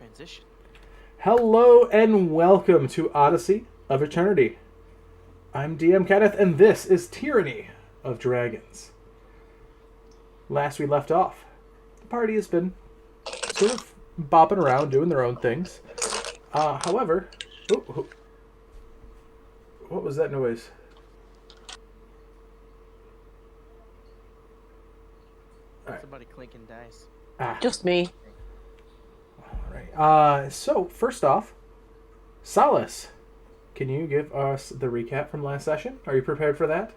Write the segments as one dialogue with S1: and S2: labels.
S1: transition.
S2: Hello and welcome to Odyssey of Eternity. I'm DM Kenneth, and this is Tyranny of Dragons. Last we left off, the party has been sort of bopping around, doing their own things. However, what was that noise?
S1: Right. Somebody clinking dice.
S3: Just me.
S2: Alright. So, first off, Solace, can you give us the recap from last session? Are you prepared for that?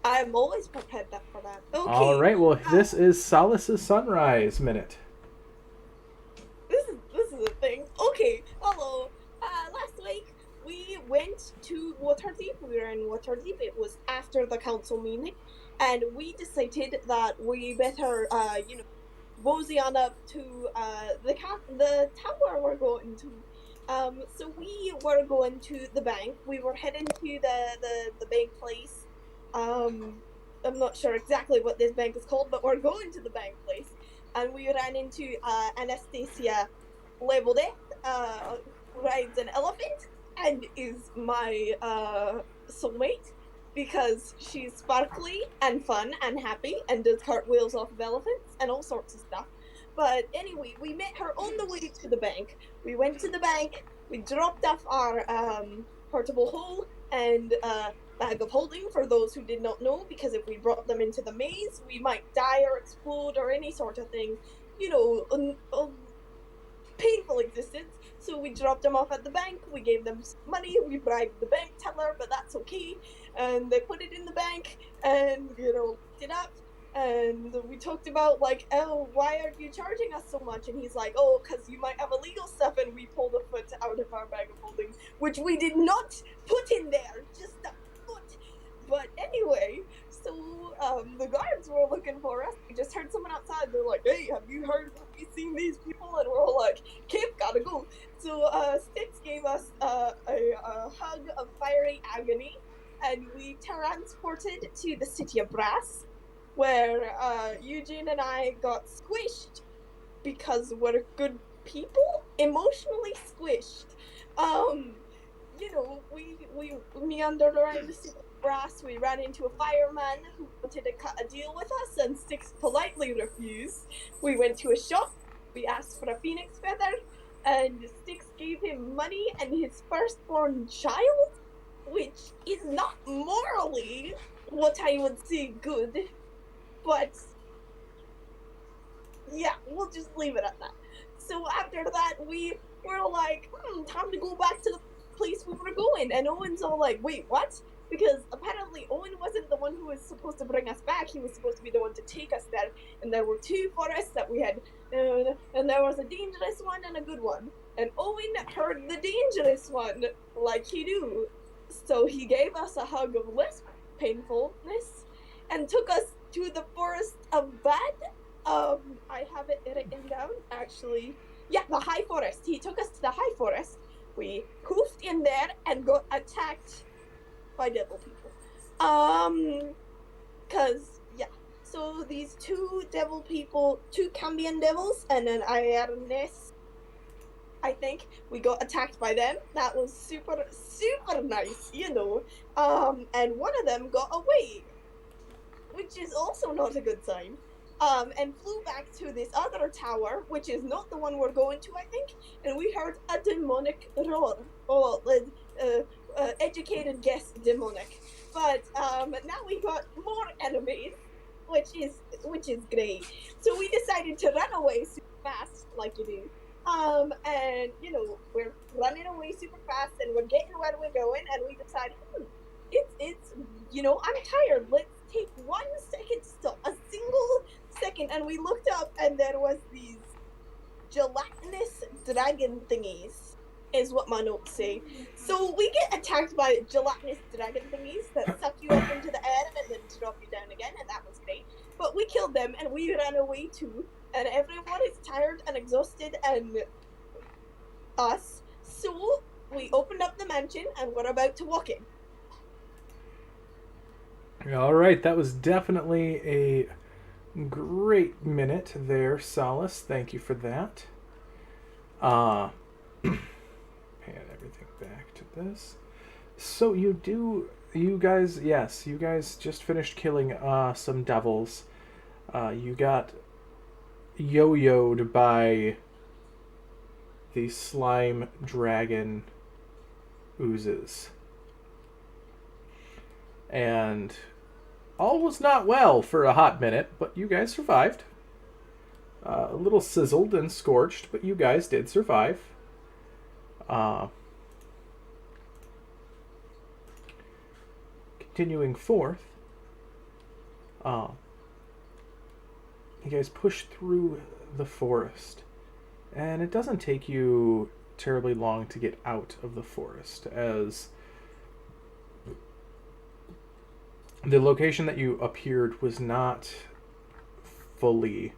S4: I'm always prepared for that. Okay.
S2: Alright, well, this is Solace's Sunrise Minute.
S4: This is a thing. Okay, hello. Last week, we went to Waterdeep. We were in Waterdeep. It was after the council meeting. And we decided that we better, mosey on up to the tower we're going to. So we were going to the bank. We were heading to the bank place. I'm not sure exactly what this bank is called, but we're going to the bank place. And we ran into Anastasia Label Death, rides an elephant, and is my soulmate. Because she's sparkly and fun and happy and does cartwheels off of elephants and all sorts of stuff. But anyway, we met her on the way to the bank. We went to the bank, we dropped off our portable hole and bag of holding for those who did not know, because if we brought them into the maze, we might die or explode or any sort of thing. Painful existence. So we dropped them off at the bank, we gave them money, we bribed the bank teller, but that's okay. And they put it in the bank and, picked it up. And we talked about, oh, why are you charging us so much? And he's like, oh, because you might have illegal stuff. And we pulled a foot out of our bag of holding, which we did not put in there, just a foot. But anyway, so the guards were looking for us. We just heard someone outside. They're like, hey, have you seen these people? And we're all like, Kip, gotta go. So Styx gave us a hug of fiery agony, and we transported to the city of Brass, where Eugene and I got squished because we're good people, emotionally squished. We meandered around the city of Brass. We ran into a fireman who wanted to cut a deal with us, and Styx politely refused. We went to a shop. We asked for a phoenix feather, and Styx gave him money and his firstborn child, which is not morally what I would say good, but yeah, we'll just leave it at that. So after that, we were like, time to go back to the place we were going, and Owen's all like, wait, what? Because apparently Owen wasn't the one who was supposed to bring us back, he was supposed to be the one to take us there, and there were two forests that we had, and there was a dangerous one and a good one, and Owen heard the dangerous one, like he do. So he gave us a hug of less painfulness and took us to the forest of Bad. I have it written down, actually. Yeah, the High Forest. He took us to the High Forest. We hoofed in there and got attacked by devil people. So these two devil people, two Cambion devils, and an Iernes, I think, we got attacked by them. That was super, super nice, and one of them got away, which is also not a good sign, and flew back to this other tower, which is not the one we're going to, I think, and we heard a demonic roar. Educated guess, demonic. But now we got more enemies, which is great. So we decided to run away super fast, like you do. And we're running away super fast, and we're getting where we're going, and we decided, it's I'm tired. Let's take 1 second stop, a single second, and we looked up, and there was these gelatinous dragon thingies, is what my notes say. So we get attacked by gelatinous dragon thingies that suck you up into the air and then drop you down again, and that was great. But we killed them, and we ran away too, and everyone is tired and exhausted, and us. So we opened up the mansion, and we're about to walk in.
S2: All right, that was definitely a great minute there, Solace. Thank you for that. Pan everything back to this. So you guys, yes, you guys just finished killing some devils. You got yo-yoed by the slime dragon oozes. And all was not well for a hot minute, but you guys survived. A little sizzled and scorched, but you guys did survive. Continuing forth, you guys push through the forest, and it doesn't take you terribly long to get out of the forest, as the location that you appeared was not fully,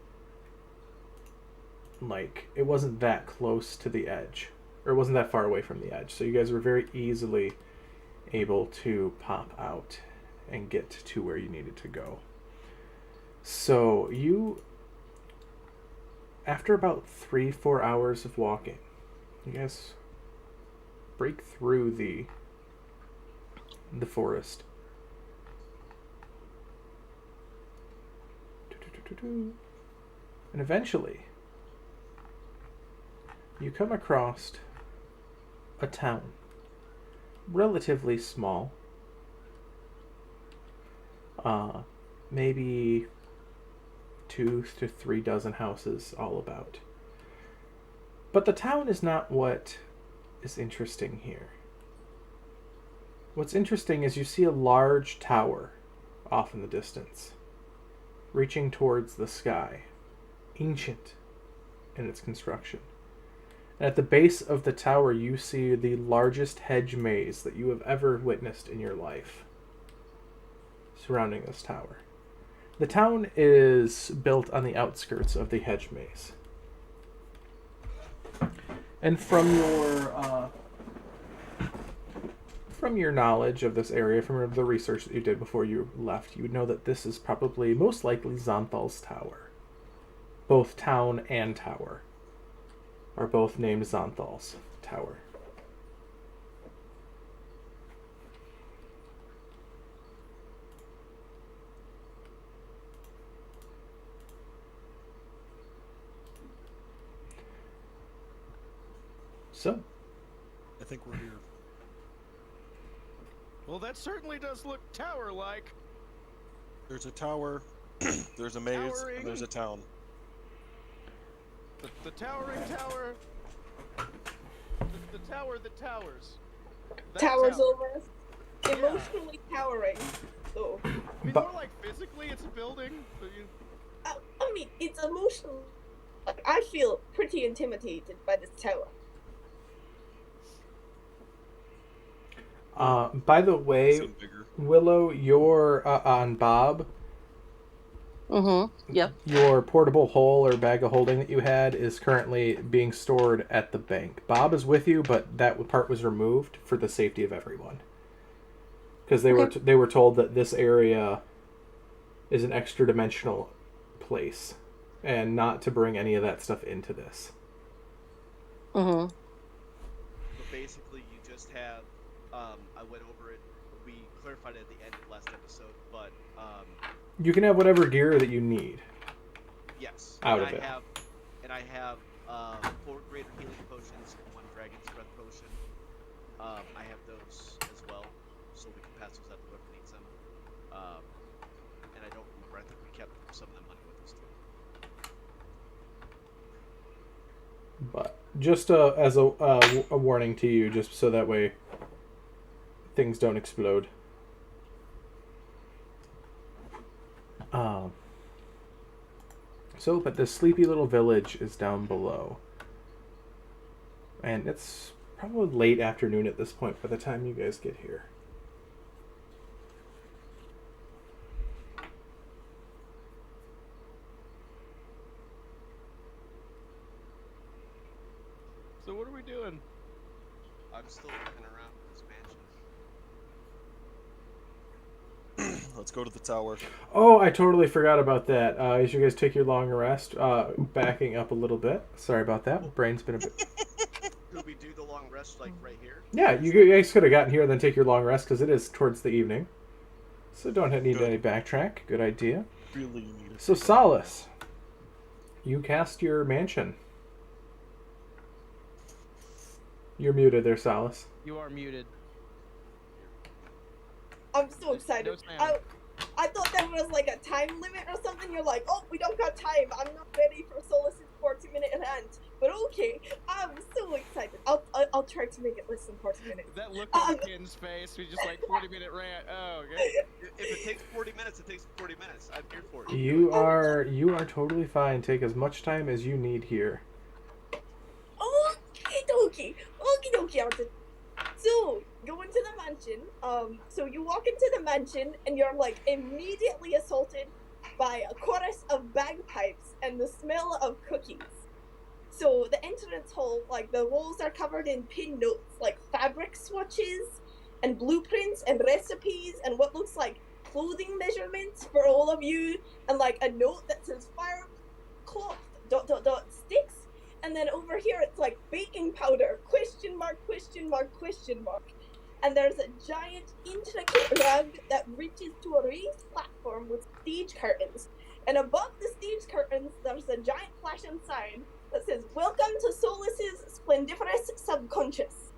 S2: like, it wasn't that close to the edge, or it wasn't that far away from the edge, so you guys were very easily able to pop out and get to where you needed to go. So you, after about 3-4 hours of walking, you guys break through the forest. And eventually you come across a town, relatively small, maybe 2 to 3 dozen houses all about. But the town is not what is interesting here. What's interesting is you see a large tower off in the distance, reaching towards the sky, ancient in its construction. And at the base of the tower, you see the largest hedge maze that you have ever witnessed in your life surrounding this tower. The town is built on the outskirts of the hedge maze. And from your knowledge of this area, from the research that you did before you left, you would know that this is probably most likely Xonthal's tower. Both town and tower are both named Xonthal's tower. So,
S3: I think we're here.
S5: Well, that certainly does look tower-like.
S3: There's a tower, there's a maze, and there's a town.
S5: The towering tower. The tower that towers. That
S4: Towers
S5: tower.
S4: over us. Emotionally towering, though.
S5: I mean, more like physically, it's a building. But you...
S4: I mean, it's emotional. Like, I feel pretty intimidated by this tower.
S2: By the way,
S3: Seem bigger.
S2: Willow, you're on Bob.
S6: Mm-hmm. Yep.
S2: Your portable hole or bag of holding that you had is currently being stored at the bank. Bob is with you, but that part was removed for the safety of everyone. Because they were told that this area is an extra dimensional place, and not to bring any of that stuff into this.
S6: Mm-hmm.
S7: So basically, you just have. I went over it. We clarified it at the end of last episode, but
S2: you can have whatever gear that you need.
S7: yes.
S2: Out
S7: and
S2: of it.
S7: I have 4 greater healing potions, 1 dragon's breath potion. I have those as well, so we can pass those out to whoever needs them. And I don't remember. I think we kept some of the money with us too.
S2: But just as a warning to you, just so that way things don't explode. But this sleepy little village is down below. And it's probably late afternoon at this point by the time you guys get here.
S5: So what are we doing?
S7: I'm still looking around for this mansion.
S3: Let's go to the tower.
S2: Oh, I totally forgot about that. As you guys take your long rest, backing up a little bit. Sorry about that. Brain's been a bit.
S7: Could we do the long rest like right here?
S2: Yeah, you guys could have gotten here and then take your long rest because it is towards the evening. So don't need
S3: Good.
S2: any backtrack. Good idea.
S3: Really need it.
S2: So Solace, you cast your mansion. You're muted there, Solace.
S1: You are muted.
S4: I'm so excited.
S1: No sound.
S4: I thought there was like a time limit or something. You're like, oh, we don't got time. I'm not ready for Solace's 40-minute rant. But okay, I'm so excited. I'll try to make it less than 40 minutes.
S5: That look on Ken's face, we just like 40-minute rant. Oh, okay.
S7: If it takes 40 minutes, it takes 40 minutes. I'm here for it.
S2: You are totally fine. Take as much time as you need here.
S4: Okie dokie, artist. So, go into the mansion. So you walk into the mansion and you're like immediately assaulted by a chorus of bagpipes and the smell of cookies. So the entrance hall, like the walls are covered in pin notes, like fabric swatches and blueprints and recipes and what looks like clothing measurements for all of you, and like a note that says fire cloth ... sticks. And then over here it's like baking powder, ? And there's a giant intricate rug that reaches to a raised platform with stage curtains. And above the stage curtains there's a giant flashing sign that says, "Welcome to Solace's Splendiferous Subconscious."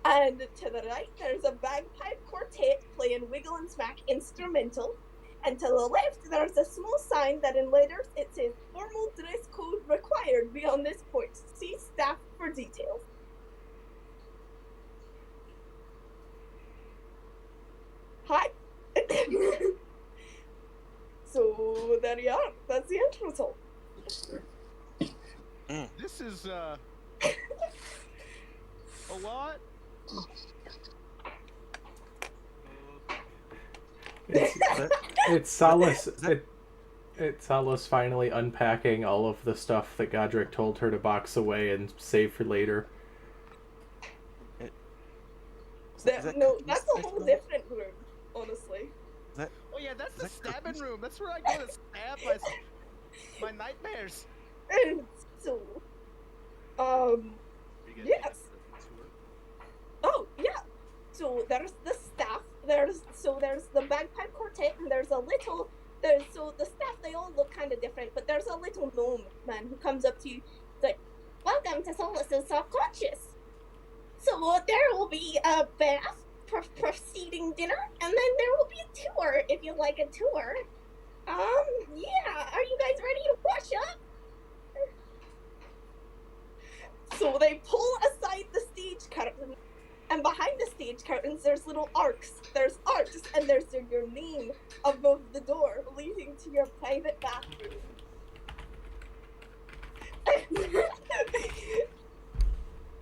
S4: And to the right there's a bagpipe quartet playing Wiggle and Smack instrumental. And to the left, there's a small sign that in letters it says, "Formal dress code required beyond this point. See staff for details." Hi. So there you are. That's the entrance hall.
S5: This is, a lot.
S2: It's Solace. It's Solace finally unpacking all of the stuff that Godric told her to box away and save for later.
S4: That's a whole different room, honestly.
S5: Oh yeah, that's the stabbing room. That's where I go to stab my nightmares.
S4: And so, yes. Oh, yeah. So there's the staff. There's the bagpipe quartet, and so the staff, they all look kind of different, but there's a little gnome man who comes up to you. He's like, "Welcome to Solace's Subconscious. So there will be a bath preceding dinner, and then there will be a tour if you like a tour. Yeah, are you guys ready to wash up?" So they pull aside the stage curtain, and behind the stage curtains there's little arcs. There's arcs, and there's your name above the door leading to your private bathroom.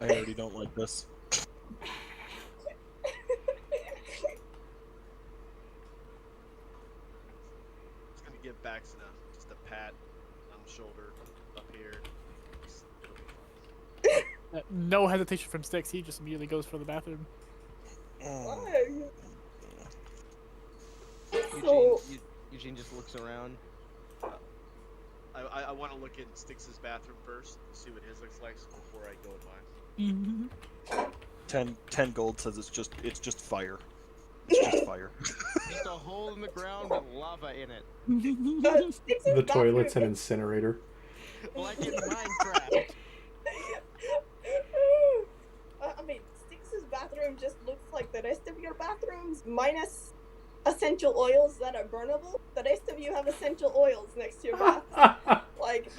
S3: I already don't like this.
S7: Just gonna give Baxton just a pat on the shoulder, up here. It'll be fine.
S8: No hesitation from Sticks. He just immediately goes for the bathroom.
S4: So
S1: Eugene just looks around.
S7: I want to look in Styx's bathroom first, see what his looks like before I go in mine.
S3: 10 gold says it's just fire. It's just fire.
S5: Just a hole in the ground with lava in it.
S2: The toilet's an incinerator.
S5: Like in Minecraft.
S4: I mean, Styx's bathroom just looks like the rest of your bathrooms, minus essential oils that are burnable. The rest of you have essential oils next to your bath. Like,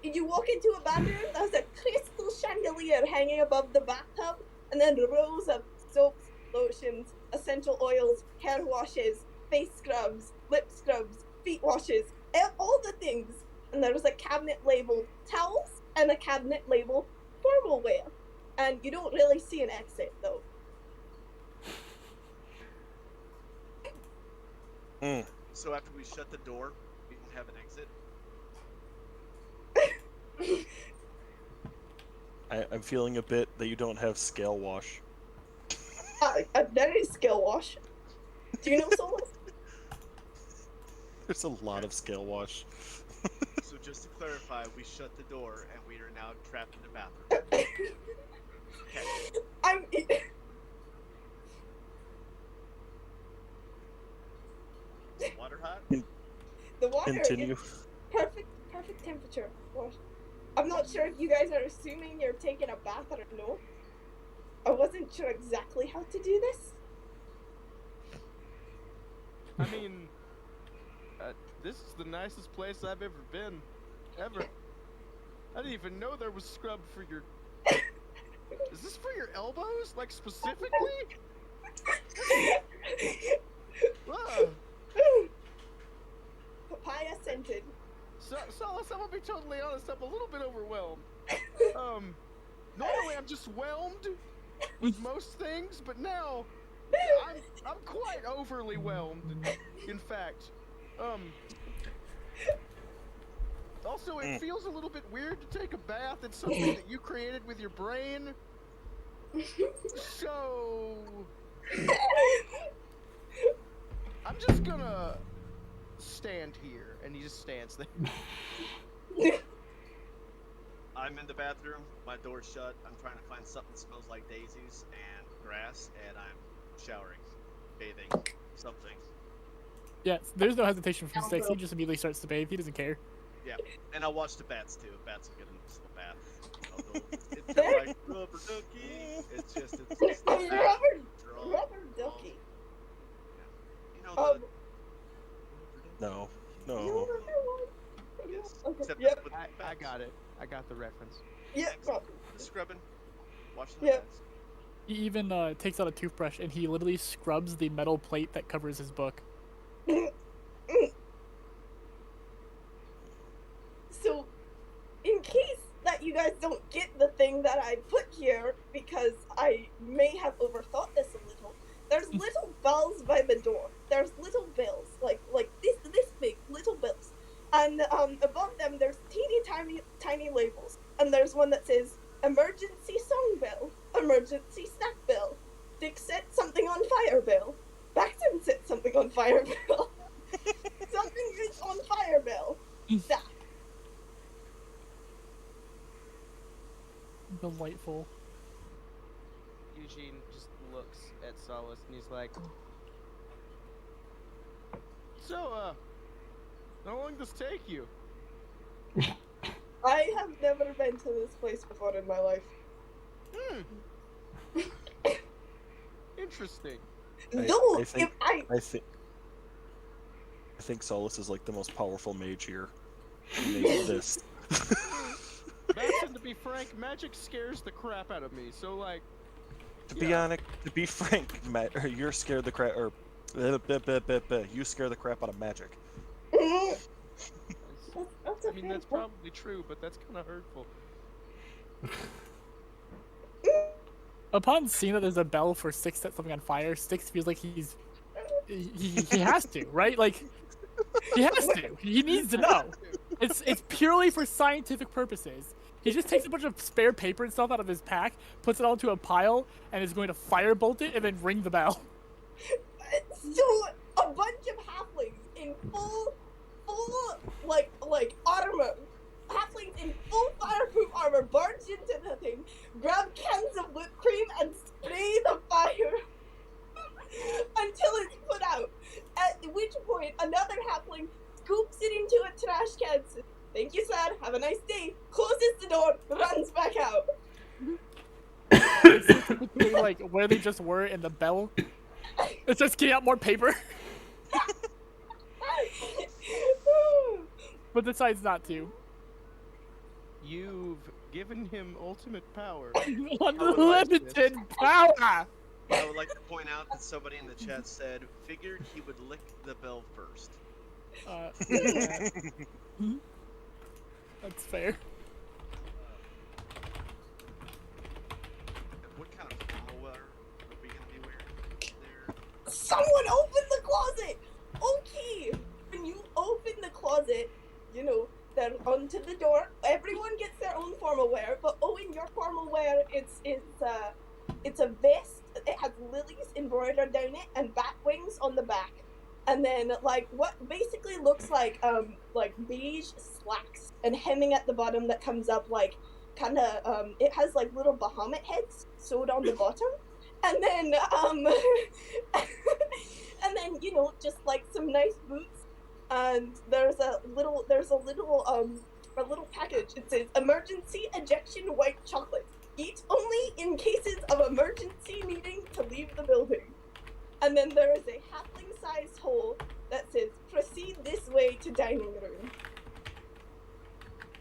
S4: you walk into a bathroom, there's a crystal chandelier hanging above the bathtub, and then rows of soaps, lotions, essential oils, hair washes, face scrubs, lip scrubs, feet washes, all the things. And there's a cabinet labeled towels and a cabinet labeled formal wear. And you don't really see an exit, though.
S7: So after we shut the door, we don't have an exit?
S3: I'm feeling a bit that you don't have scale wash.
S4: That is skill wash. Do you know Solace?
S3: There's a lot of scale wash.
S7: So just to clarify, we shut the door and we are now trapped in the bathroom. Okay.
S4: I'm.
S7: Water hot?
S4: The water
S3: Continue.
S4: is perfect temperature. What? I'm not sure if you guys are assuming you're taking a bath or no. I wasn't sure exactly how to do this.
S5: I mean, this is the nicest place I've ever been. Ever. I didn't even know there was scrub for your... Is this for your elbows? Like, specifically? Wow.
S4: Papaya scented.
S5: Solace, I'm gonna be totally honest, I'm a little bit overwhelmed. Normally I'm just whelmed with most things, but now I'm quite overly whelmed. In fact, also it feels a little bit weird to take a bath in something that you created with your brain. So I'm just gonna stand here, and he just stands there.
S7: I'm in the bathroom, my door's shut, I'm trying to find something that smells like daisies and grass, and I'm showering, bathing, something.
S8: Yeah, there's no hesitation from Sticks. He just immediately starts to bathe. He doesn't care.
S7: Yeah, and I'll watch the bats too. Bats will get into the bath. Although it's not like rubber ducky. It's just
S4: Rubber ducky.
S7: You know
S3: No.
S4: You
S3: No.
S4: remember one?
S7: Yes.
S4: Okay.
S7: Except
S4: Yep.
S7: with
S5: I
S7: bats.
S5: got it. I got the reference.
S4: Yep.
S7: The scrubbing. Watching the
S4: Yep.
S7: bats.
S8: He even takes out a toothbrush and he literally scrubs the metal plate that covers his book.
S4: So, in case that you guys don't get the thing that I put here, because I may have overthought this a little, there's little bells by the door. There's little bells, like this big, little bells. And above them, there's tiny labels. And there's one that says, emergency song bell, emergency snack bell, Dick set something on fire bell, Baxton set something on fire bell, something is on fire bell. That.
S8: Delightful.
S1: Eugene just looks at Solace and he's like,
S5: So, how long does this take you?
S4: I have never been to this place before in my life.
S5: Interesting.
S4: No,
S3: I think-
S4: if
S3: I think Solace is like the most powerful mage here. He made this.
S5: Baxton, to be frank, magic scares the crap out of me. So, like,
S3: To be frank, you're scared the crap, or you scare the crap out of magic.
S4: that's
S5: I mean, that's probably true, but that's kind of hurtful.
S8: Upon seeing that there's a bell for Sticks set something on fire, Sticks feels like he has to, right? Like, he has to. He needs to know. It's purely for scientific purposes. He just takes a bunch of spare paper and stuff out of his pack, puts it all into a pile, and is going to firebolt it and then ring the bell.
S4: So a bunch of halflings in full like armor, halflings in full fireproof armor barge into the thing, grab cans of whipped cream and spray the fire until it's put out. At which point, another halfling scoops it into a trash can. Says, "Thank you, sir. Have a nice day." Closes the door, runs back out.
S8: Specifically, like where they just were in the bell. It's just getting out more paper, but decides not to.
S5: You've given him ultimate power.
S8: Unlimited power.
S7: I would like to point out that somebody in the chat said, figured he would lick the bell first.
S8: That's fair.
S7: What kind of formal wear are we going to be wearing there?
S4: Someone open the closet! Okay! When you open the closet, you know, they're onto the door. Everyone gets their own formal wear, but Owen, your formal wear, it's a vest. It has lilies embroidered down it and bat wings on the back. and then like what basically looks like beige slacks and hemming at the bottom that comes up like kind of it has like little Bahamut heads sewed on the bottom, and then and then just like some nice boots, and there's a little package. It says emergency ejection white chocolate. Eat only in cases of emergency needing to leave the building. And then there is a halfling-sized hole that says, proceed this way to dining room.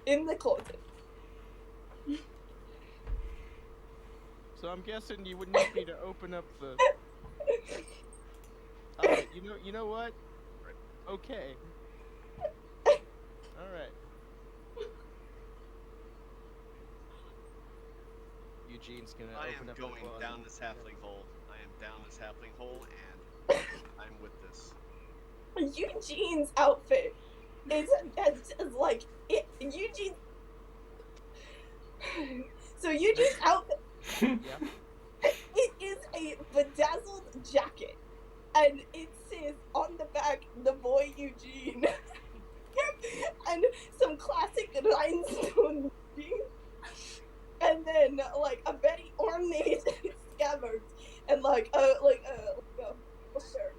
S4: In the closet.
S5: So I'm guessing you would need me to open up the... Alright, you know what? Okay. Alright. Eugene's gonna open up the closet.
S7: I am going down this halfling hole. I am down this halfling hole, and I'm with this.
S4: Eugene's outfit is like it. Eugene. So Eugene's outfit.
S5: Yeah.
S4: It is a bedazzled jacket, and it says on the back, "The boy Eugene," and some classic rhinestone jeans. And then like a very ornate scabbards and like a shirt.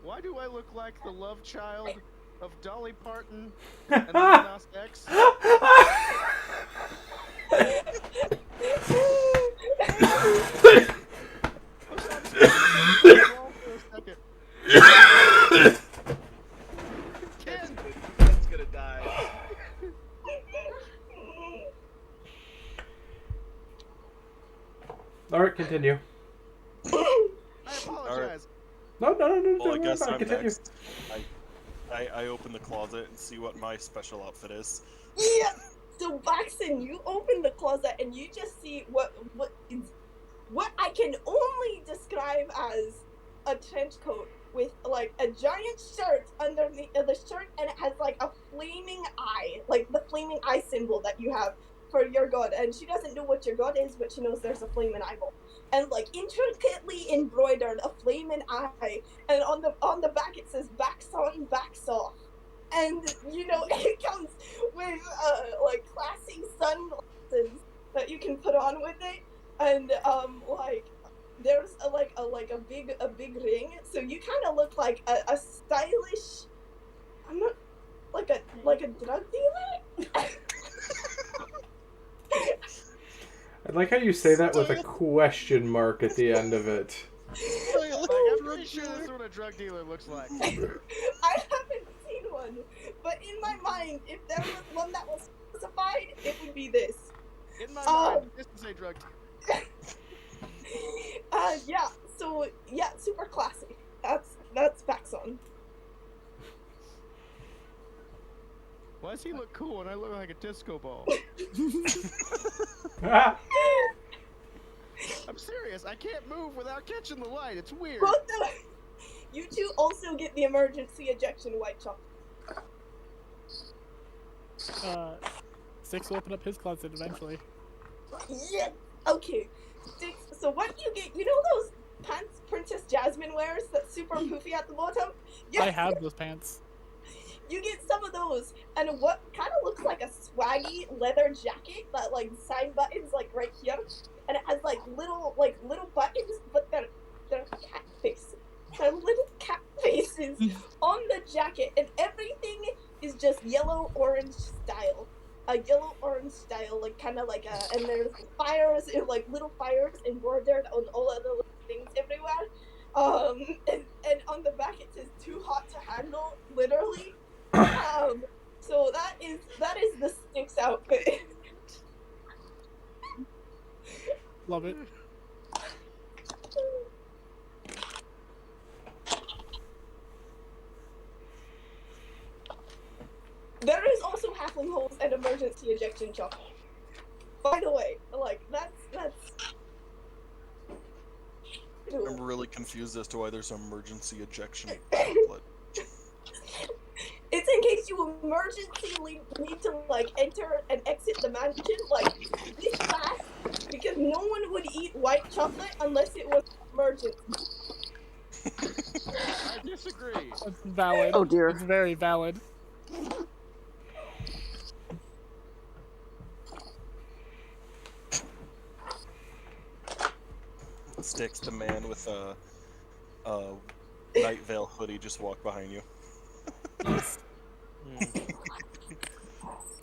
S5: Why do I look like the love child of Dolly Parton and Lil Nas X?
S7: Ken's gonna die.
S2: All right, continue.
S5: I apologize.
S2: No.
S3: Well, I guess I'm
S2: continue.
S3: next. I open the closet and see what my special outfit is.
S4: Yeah. So Baxton, you open the closet and you just see what I can only describe as a trench coat with like a giant shirt underneath the shirt, and it has like a flaming eye, like the flaming eye symbol that you have for your god. And she doesn't know what your god is, but she knows there's a flaming eyeball, and like intricately embroidered a flaming eye, and on the back it says "backs on, backs off." And it comes with like classy sunglasses that you can put on with it, and like there's a big ring, so you kind of look like a stylish. I'm not like a drug dealer.
S2: I like how you say that with a question mark at the end of it.
S5: I'm pretty sure this is what a drug dealer looks like.
S4: I haven't seen one, but in my mind, if there was one that was specified, it would be this.
S5: In my mind, this is a drug dealer.
S4: Yeah. So yeah, super classy. That's Baxon.
S5: Why does he look cool and I look like a disco ball? I'm serious. I can't move without catching the light. It's weird.
S4: You two also get the emergency ejection white chocolate.
S8: Six will open up his closet eventually.
S4: Yeah. Okay. Six. So what you get? You know those pants Princess Jasmine wears that's super poofy at the bottom? Yeah.
S8: I have those pants.
S4: You get some of those, and what kind of looks like a swaggy leather jacket that like side buttons like right here, and it has like little buttons, but they're cat faces. They're little cat faces on the jacket, and everything is just yellow-orange style. A yellow-orange style, like kind of like a, and there's fires, like little fires embroidered on all other little things everywhere. And on the back it says "too hot to handle," literally. So that is the Sticks outfit.
S8: Love it.
S4: There is also halfling holes and emergency ejection chocolate. By the way, like that's.
S3: I'm really confused as to why there's an emergency ejection chocolate.
S4: It's in case you emergency need to like enter and exit the mansion like this fast, because no one would eat white chocolate unless it was emergency.
S5: I disagree.
S8: That's valid.
S6: Oh, dear.
S8: It's very valid.
S3: Sticks, the man with a Night Vale hoodie just walked behind you.
S8: Nice.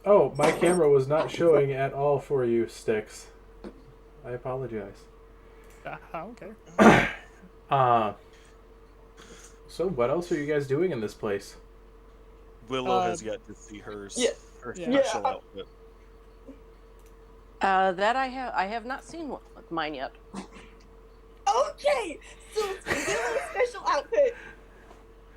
S2: Oh, my camera was not showing at all for you, Sticks. I apologize.
S8: I don't care.
S2: So what else are you guys doing in this place?
S3: Willow has yet to see hers.
S4: Yeah.
S3: Her
S8: Yeah.
S3: special outfit.
S6: That I have not seen mine yet.
S4: Okay, so Willow's special outfit.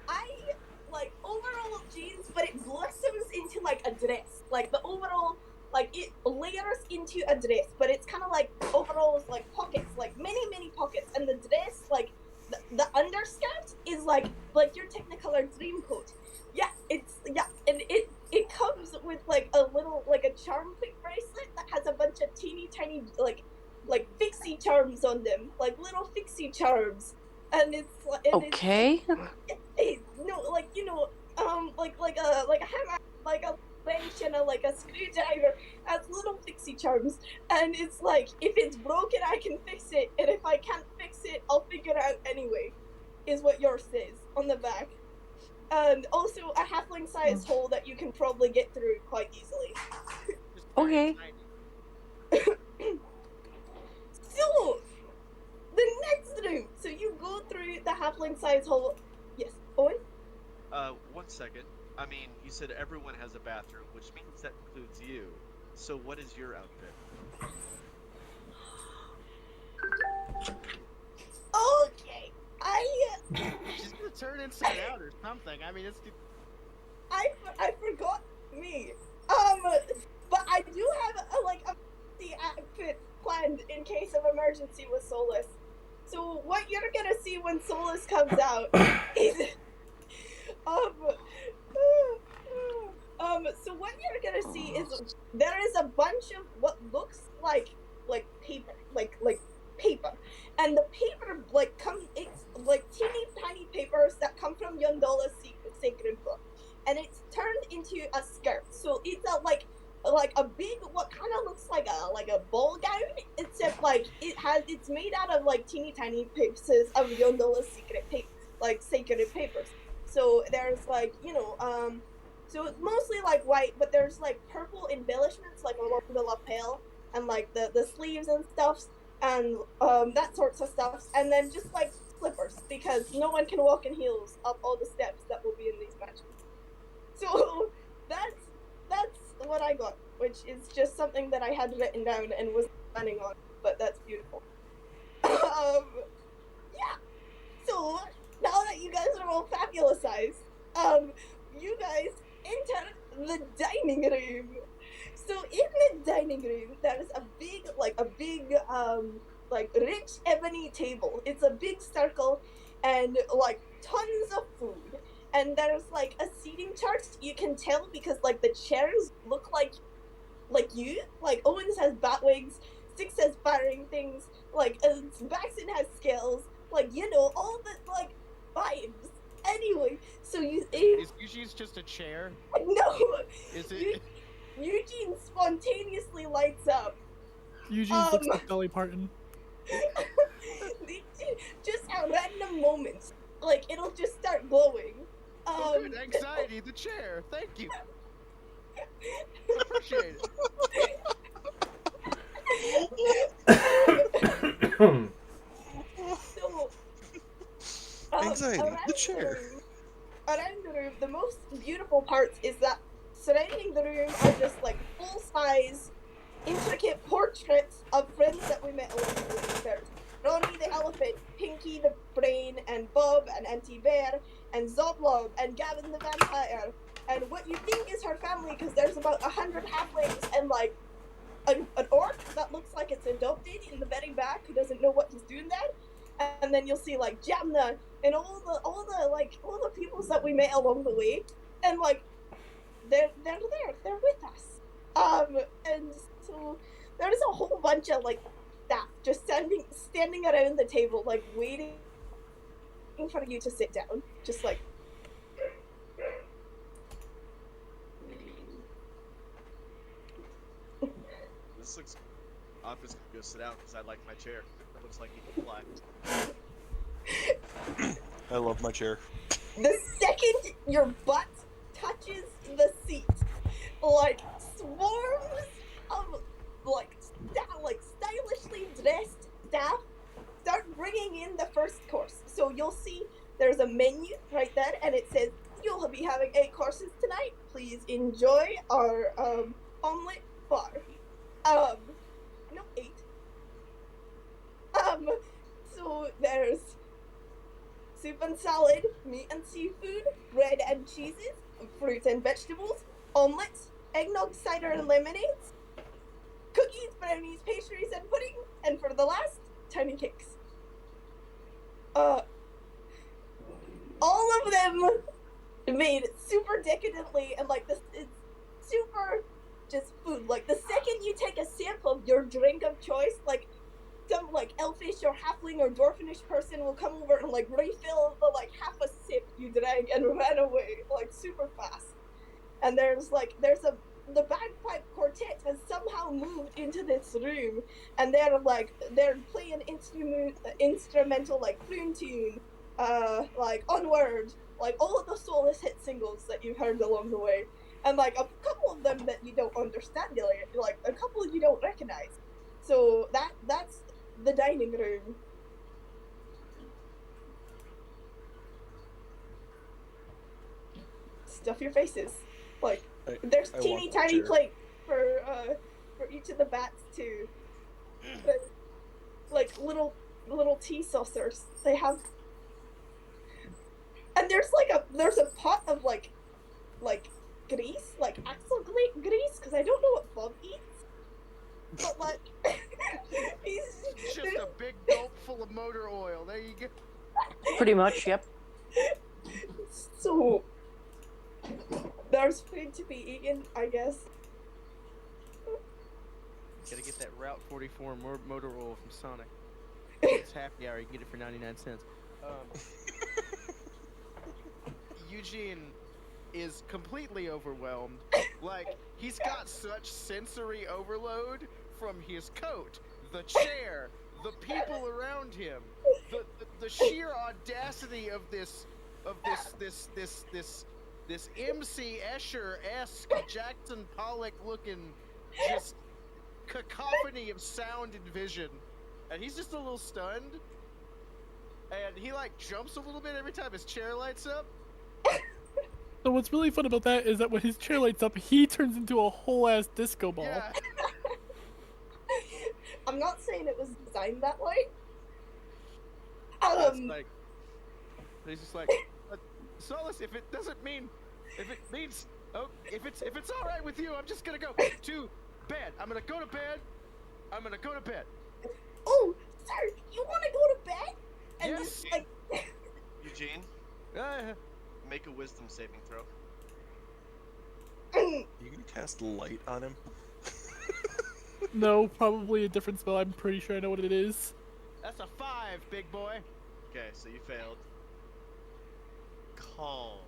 S4: I like overall jeans, but it blossoms into like a dress. Like the overall, like it layers into a dress, but it's kind of like overalls, like pockets, like many pockets, and the dress, like the underskirt is like your Technicolor dream coat. Yeah, and it comes with like a little like a charm bracelet that has a bunch of teeny tiny like fixie charms on them, like little fixie charms, and it's
S6: Okay.
S4: no, like like a hammer, like a wrench and a screwdriver has little fixie charms, and it's like if it's broken I can fix it, and if I can't fix it I'll figure it out anyway, is what yours says on the back. And also a halfling size hole that you can probably get through quite easily.
S5: Just
S6: Okay.
S5: tiny.
S4: So, the next room. So you go through the halfling size hole. Yes, Owen?
S7: 1 second. I mean, you said everyone has a bathroom, which means that includes you. So what is your outfit?
S4: Okay.
S5: She's gonna turn inside out or something. I mean, it's.
S4: I forgot me. But I do have the outfit planned in case of emergency with Solace. So what you're gonna see when Solace comes out is so what you're gonna see is there is a bunch of what looks like paper, like paper, and the paper it's like teeny tiny papers that come from Yondola's sacred book, and it's turned into a skirt. So it's a big, what kind of looks like a ball gown, except it's made out of like teeny tiny pieces of Yondola's sacred papers. So there's so it's mostly like white, but there's like purple embellishments like along the lapel and like the sleeves and stuff, and that sorts of stuff, and then just like slippers, because no one can walk in heels up all the steps that will be in these matches. So that's what I got, which is just something that I had written down and was planning on, but that's beautiful. Yeah. So now that you guys are all fabulousized, you guys enter the dining room. So in the dining room, there is a big, rich ebony table. It's a big circle, and like tons of food. And there's like a seating chart. You can tell because like the chairs look like you. Like Owens has bat wigs, Six has firing things. Like Baxton has scales. Like all the like vibes. Anyway, so
S5: Is Eugene's just a chair?
S4: no.
S5: Is it?
S4: Eugene spontaneously lights up.
S8: Eugene looks like Dolly Parton.
S4: Just at random moments, like it'll just start glowing.
S5: Oh, good. Anxiety, the chair. Thank you. Appreciate it.
S4: So,
S3: Anxiety,
S4: around
S3: the chair.
S4: Around the room, the most beautiful parts is that surrounding the room are just like full-size, intricate portraits of friends that we met along the way. There's Ronnie the elephant, Pinky the brain, and Bob and Auntie Bear, and Zoblob, and Gavin the vampire, and what you think is her family, because there's about 100 halflings, and like an orc that looks like it's adopted in the very back who doesn't know what he's doing there, and then you'll see like Jamna and all the peoples that we met along the way, and like they're with us, and so there's a whole bunch of like staff just standing around the table like waiting waiting for you to sit down. Just like.
S7: This looks. I'm just gonna go sit down because I like my chair. It looks like you can fly.
S3: I love my chair.
S4: The second your butt touches the seat, like swarms of like stylishly dressed staff start bringing in the first course. So you'll see there's a menu right there, and it says you'll be having 8 courses tonight. Please enjoy our omelet bar. No, 8. So there's soup and salad, meat and seafood, bread and cheeses, fruit and vegetables, omelets, eggnog, cider and lemonades, cookies, brownies, pastries and pudding, and for the last, tiny cakes. All of them made super decadently, and like this is super just food. Like the second you take a sip of your drink of choice, like some like elfish or halfling or dwarfinish person will come over and like refill the like half a sip you drank and ran away like super fast. And there's the bagpipe quartet has somehow moved into this room, and they're playing instrumental like Prune Tune, like Onward, like all of the Solace hit singles that you've heard along the way, and like a couple of them that you don't understand, like a couple you don't recognize. So that's the dining room. Stuff your faces. Like there's
S3: I
S4: teeny
S3: want that
S4: tiny
S3: chair.
S4: plates for each of the bats too. But, like little tea saucers. They have, and there's a pot of like grease, like axle grease, because I don't know what Bob eats. But like, he's
S5: Just a big gulp full of motor oil. There you go.
S6: Pretty much, yep.
S4: So there's food to be eaten, I guess.
S5: Gotta get that Route 44 motor oil from Sonic. It's happy hour. You get it for 99 cents. Eugene is completely overwhelmed. Like, he's got such sensory overload from his coat, the chair, the people around him, the sheer audacity of this MC Escher-esque Jackson Pollock looking just cacophony of sound and vision. And he's just a little stunned. And he like jumps a little bit every time his chair lights up.
S8: So what's really fun about that is that when his chair lights up, he turns into a whole ass disco ball.
S5: Yeah.
S4: I'm not saying it was designed that way.
S5: It's like, he's just like, Solace, if it means, oh, if it's all right with you, I'm just gonna go to bed. I'm gonna go to bed.
S4: Oh, sir, you want to go to bed? And
S5: Yes.
S4: just like,
S7: Eugene, make a wisdom saving throw.
S3: You can cast light on him.
S8: No, probably a different spell. I'm pretty sure I know what it is.
S5: That's a 5, big boy.
S7: Okay, so you failed. Calm.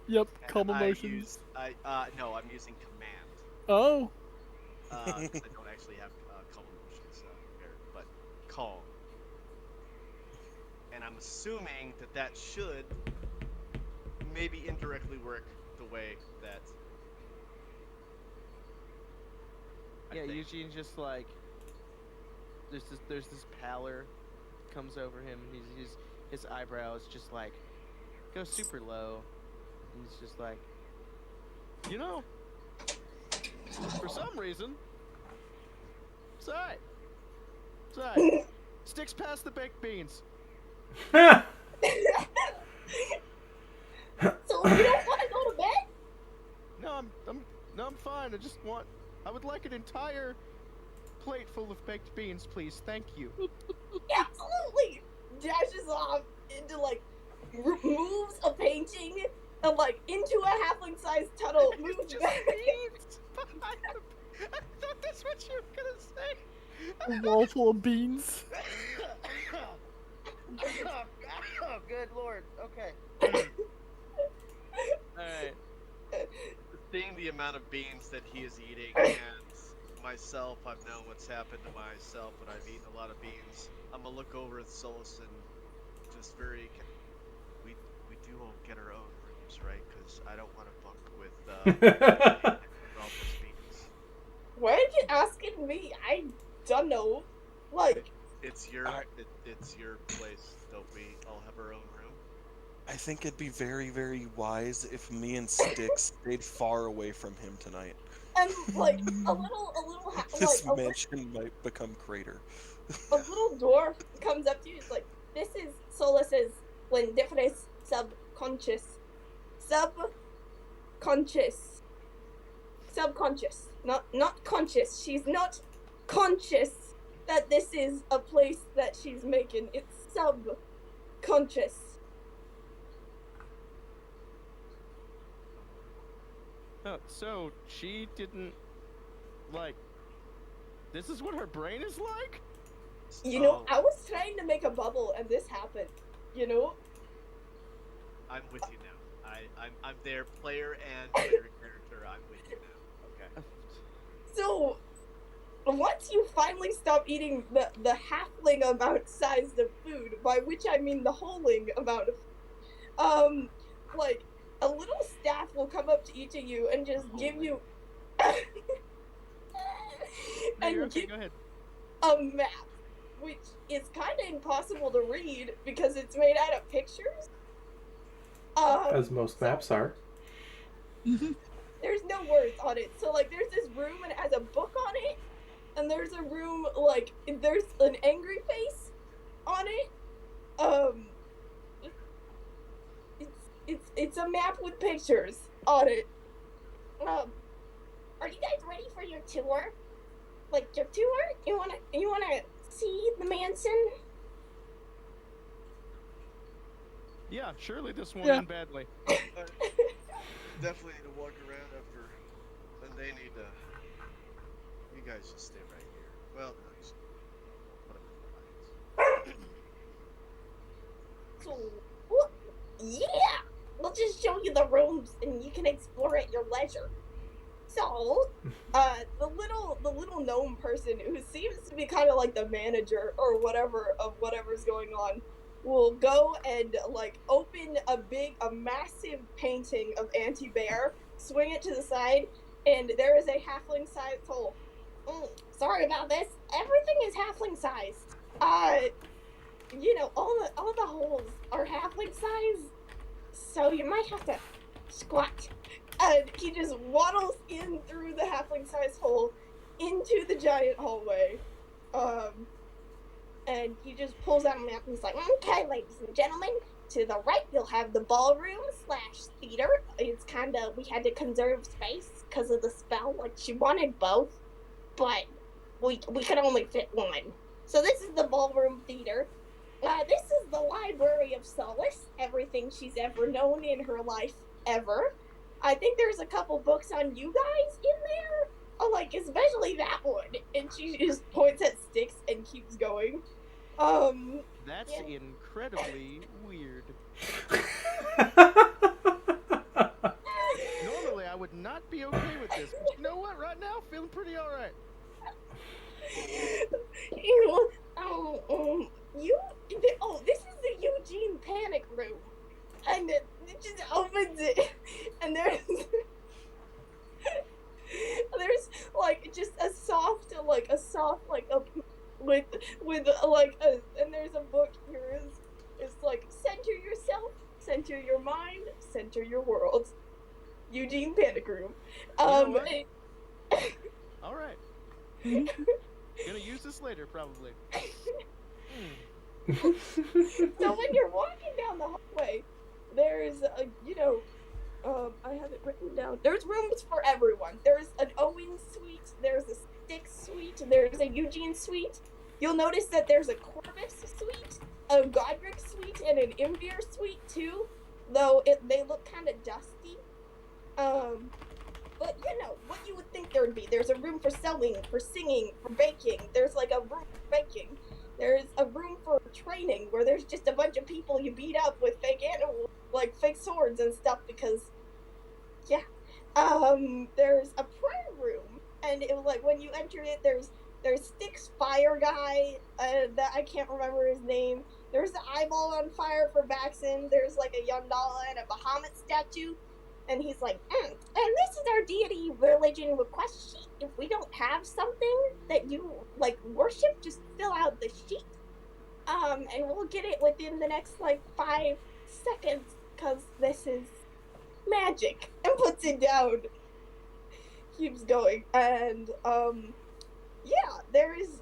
S8: Yep,
S7: And
S8: calm
S7: I
S8: emotions.
S7: no, I'm using command.
S8: Oh,
S7: 'Cause I don't actually have calm emotions here, but calm. And I'm assuming that should maybe indirectly work the way that. I
S5: Yeah,
S7: think.
S5: Eugene just like, there's this pallor comes over him. His eyebrows just like go super low, and he's just like, you know, for some reason, it's alright. It's alright. Sticks past the baked beans.
S4: so you don't want to go to bed?
S5: No, I'm fine. I would like an entire plate full of baked beans, please. Thank you.
S4: Absolutely. Dashes off into like moves a painting and like into a halfling-sized tunnel. Moves
S5: Just
S4: back.
S5: beans behind him. I thought that's what you were gonna say.
S8: a wall full of beans.
S1: good lord. Okay. Alright.
S7: Seeing the amount of beans that he is eating, and myself, I've known what's happened to myself when I've eaten a lot of beans. I'm gonna look over at Solace and just very. We do all get our own rooms, right? Because I don't want to bunk with all those beans.
S4: Why are you asking me? I don't know. Like,
S7: It's your it's your place. Don't we all have our own room?
S3: I think it'd be very, very wise if me and Styx stayed far away from him tonight.
S4: and like a little
S3: This
S4: like
S3: mansion might become crater.
S4: a little dwarf comes up to you. It's like, this is Solace's different subconscious, not conscious. She's not conscious that this is a place that she's making. It's subconscious.
S5: Oh, so she didn't like. This is what her brain is like.
S4: You know, I was trying to make a bubble and this happened. You know.
S7: I'm with you now. I'm their player and player character. I'm with you now. Okay.
S4: So, once you finally stop eating the halfling amount sized of food, by which I mean the wholing amount of, like, a little staff will come up to each of you and just give you,
S5: No, you're
S4: and
S5: okay,
S4: give
S5: go ahead.
S4: a map, which is kind of impossible to read because it's made out of pictures.
S2: As most maps are.
S4: There's no words on it. So, like, there's this room and it has a book on it. And there's a room, like, there's an angry face on it. It's a map with pictures on it. Are you guys ready for your tour? Like, your tour? You wanna see the mansion?
S5: Yeah, surely this won't
S8: Yeah.
S5: end badly.
S7: Definitely need to walk around after, and they need to. You guys just stay right here. Well, no, you should put them in the lines.
S4: So, yeah! We'll just show you the rooms and you can explore at your leisure. So, the little gnome person who seems to be kind of like the manager or whatever of whatever's going on will go and like open a massive painting of Auntie Bear, swing it to the side, and there is a halfling sized hole. Sorry about this. Everything is halfling sized. You know, all the holes are halfling sized, so you might have to squat. And he just waddles in through the halfling sized hole into the giant hallway. And he just pulls out a map and he's like, okay, ladies and gentlemen, to the right you'll have the ballroom / theater. It's kind of, we had to conserve space because of the spell. Like, she wanted both, but we could only fit one. So this is the ballroom theater. This is the library of Solace, everything she's ever known in her life, ever. I think there's a couple books on you guys in there. Oh, like, especially that one. And she just points at Styx and keeps going.
S5: That's
S4: Yeah.
S5: incredibly weird. Normally, I would not be okay with this, but you know what? Right now, feeling pretty alright.
S4: You know, this is the Eugene panic room. And it just opens it, and there's like just a soft and there's a book here. It's like, center yourself, center your mind, center your world. Eugene panic room.
S5: know what? Alright. Gonna use this later, probably.
S4: So when you're walking down the hallway, there's I have it written down. There's rooms for everyone. There's an Owen suite, there's a Styx suite, there's a Eugene suite. You'll notice that there's a Corvus suite, a Godric suite, and an Imvir suite too, though they look kind of dusty. But you know, what you would think there would be. There's a room for sewing, for singing, for baking. There's like a room for baking. There's a room for training where there's just a bunch of people you beat up with fake animals, like fake swords and stuff because, yeah. There's a prayer room, and it was like when you enter it, there's Styx fire guy, that I can't remember his name. There's the eyeball on fire for Baxen. There's like a Yandala and a Bahamut statue. And he's like, and this is our deity religion request sheet. If we don't have something that you like worship, just fill out the sheet. And we'll get it within the next like 5 seconds, cause this is magic. And puts it down. Keeps going. And yeah, there's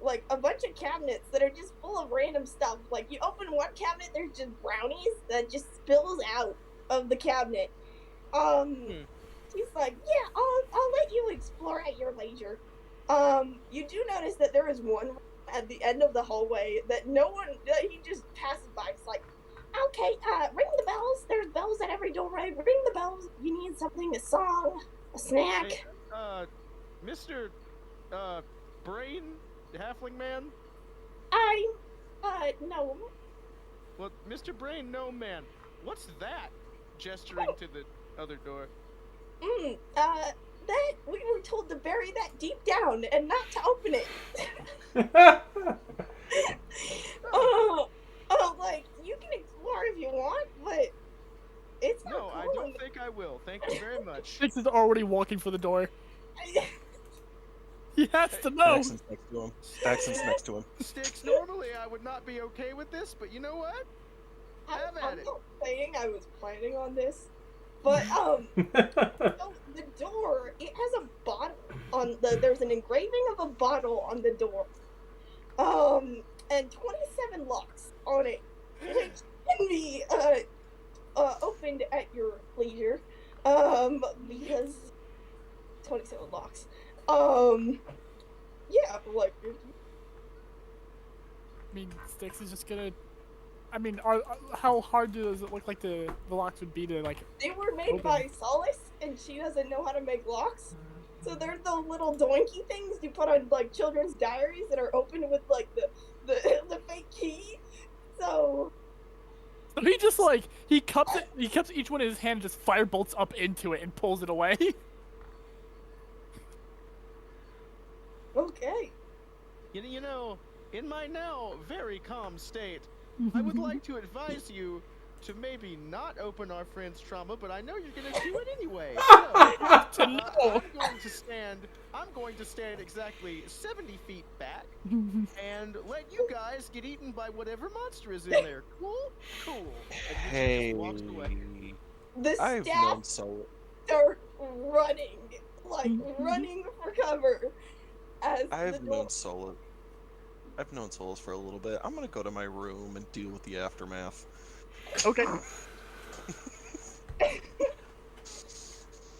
S4: like a bunch of cabinets that are just full of random stuff. Like you open one cabinet, there's just brownies that just spills out of the cabinet. He's like, yeah, I'll let you explore at your leisure. You do notice that there is one at the end of the hallway that he just passes by. It's like, okay, ring the bells. There's bells at every doorway. Ring the bells. You need something, a song, a snack.
S5: Hey, Mr. Brain Halfling Man?
S4: No.
S5: Well, Mr. Brain No Man, what's that? Gesturing to the other door.
S4: That we were told to bury that deep down and not to open it. Like, you can explore if you want, but it's not
S5: No,
S4: cool.
S5: I don't think I will. Thank you very much.
S8: Six is already walking for the door. He has to know.
S3: Baxen's next to him. Baxen's next to him.
S5: Sticks, normally I would not be okay with this, but you know what? Have at
S4: I'm
S5: it.
S4: not saying I was planning on this, but so the door, it has a bottle on there's an engraving of a bottle on the door, and 27 locks on it, which can be opened at your leisure, because 27 locks. Yeah, like.
S8: I mean, Styx is just gonna. I mean, how hard does it look like the locks would be to like?
S4: They were made
S8: open?
S4: by Solace, and she doesn't know how to make locks. So they're the little doinky things you put on like children's diaries that are opened with like the fake key. So
S8: He just like he cups each one in his hand, and just fire bolts up into it and pulls it away.
S4: okay.
S5: You know, in my now very calm state, I would like to advise you to maybe not open our friend's trauma, but I know you're gonna do it anyway. So, I'm going to stand exactly 70 feet back and let you guys get eaten by whatever monster is in there. Cool? Cool. And
S3: Hey,
S5: just walks away.
S4: The
S3: I've
S4: staff
S3: known Solace.
S4: start running, like running for cover. As
S3: I've
S4: the door.
S3: known Solace. I've known Solace for a little bit. I'm gonna go to my room and deal with the aftermath.
S8: Okay.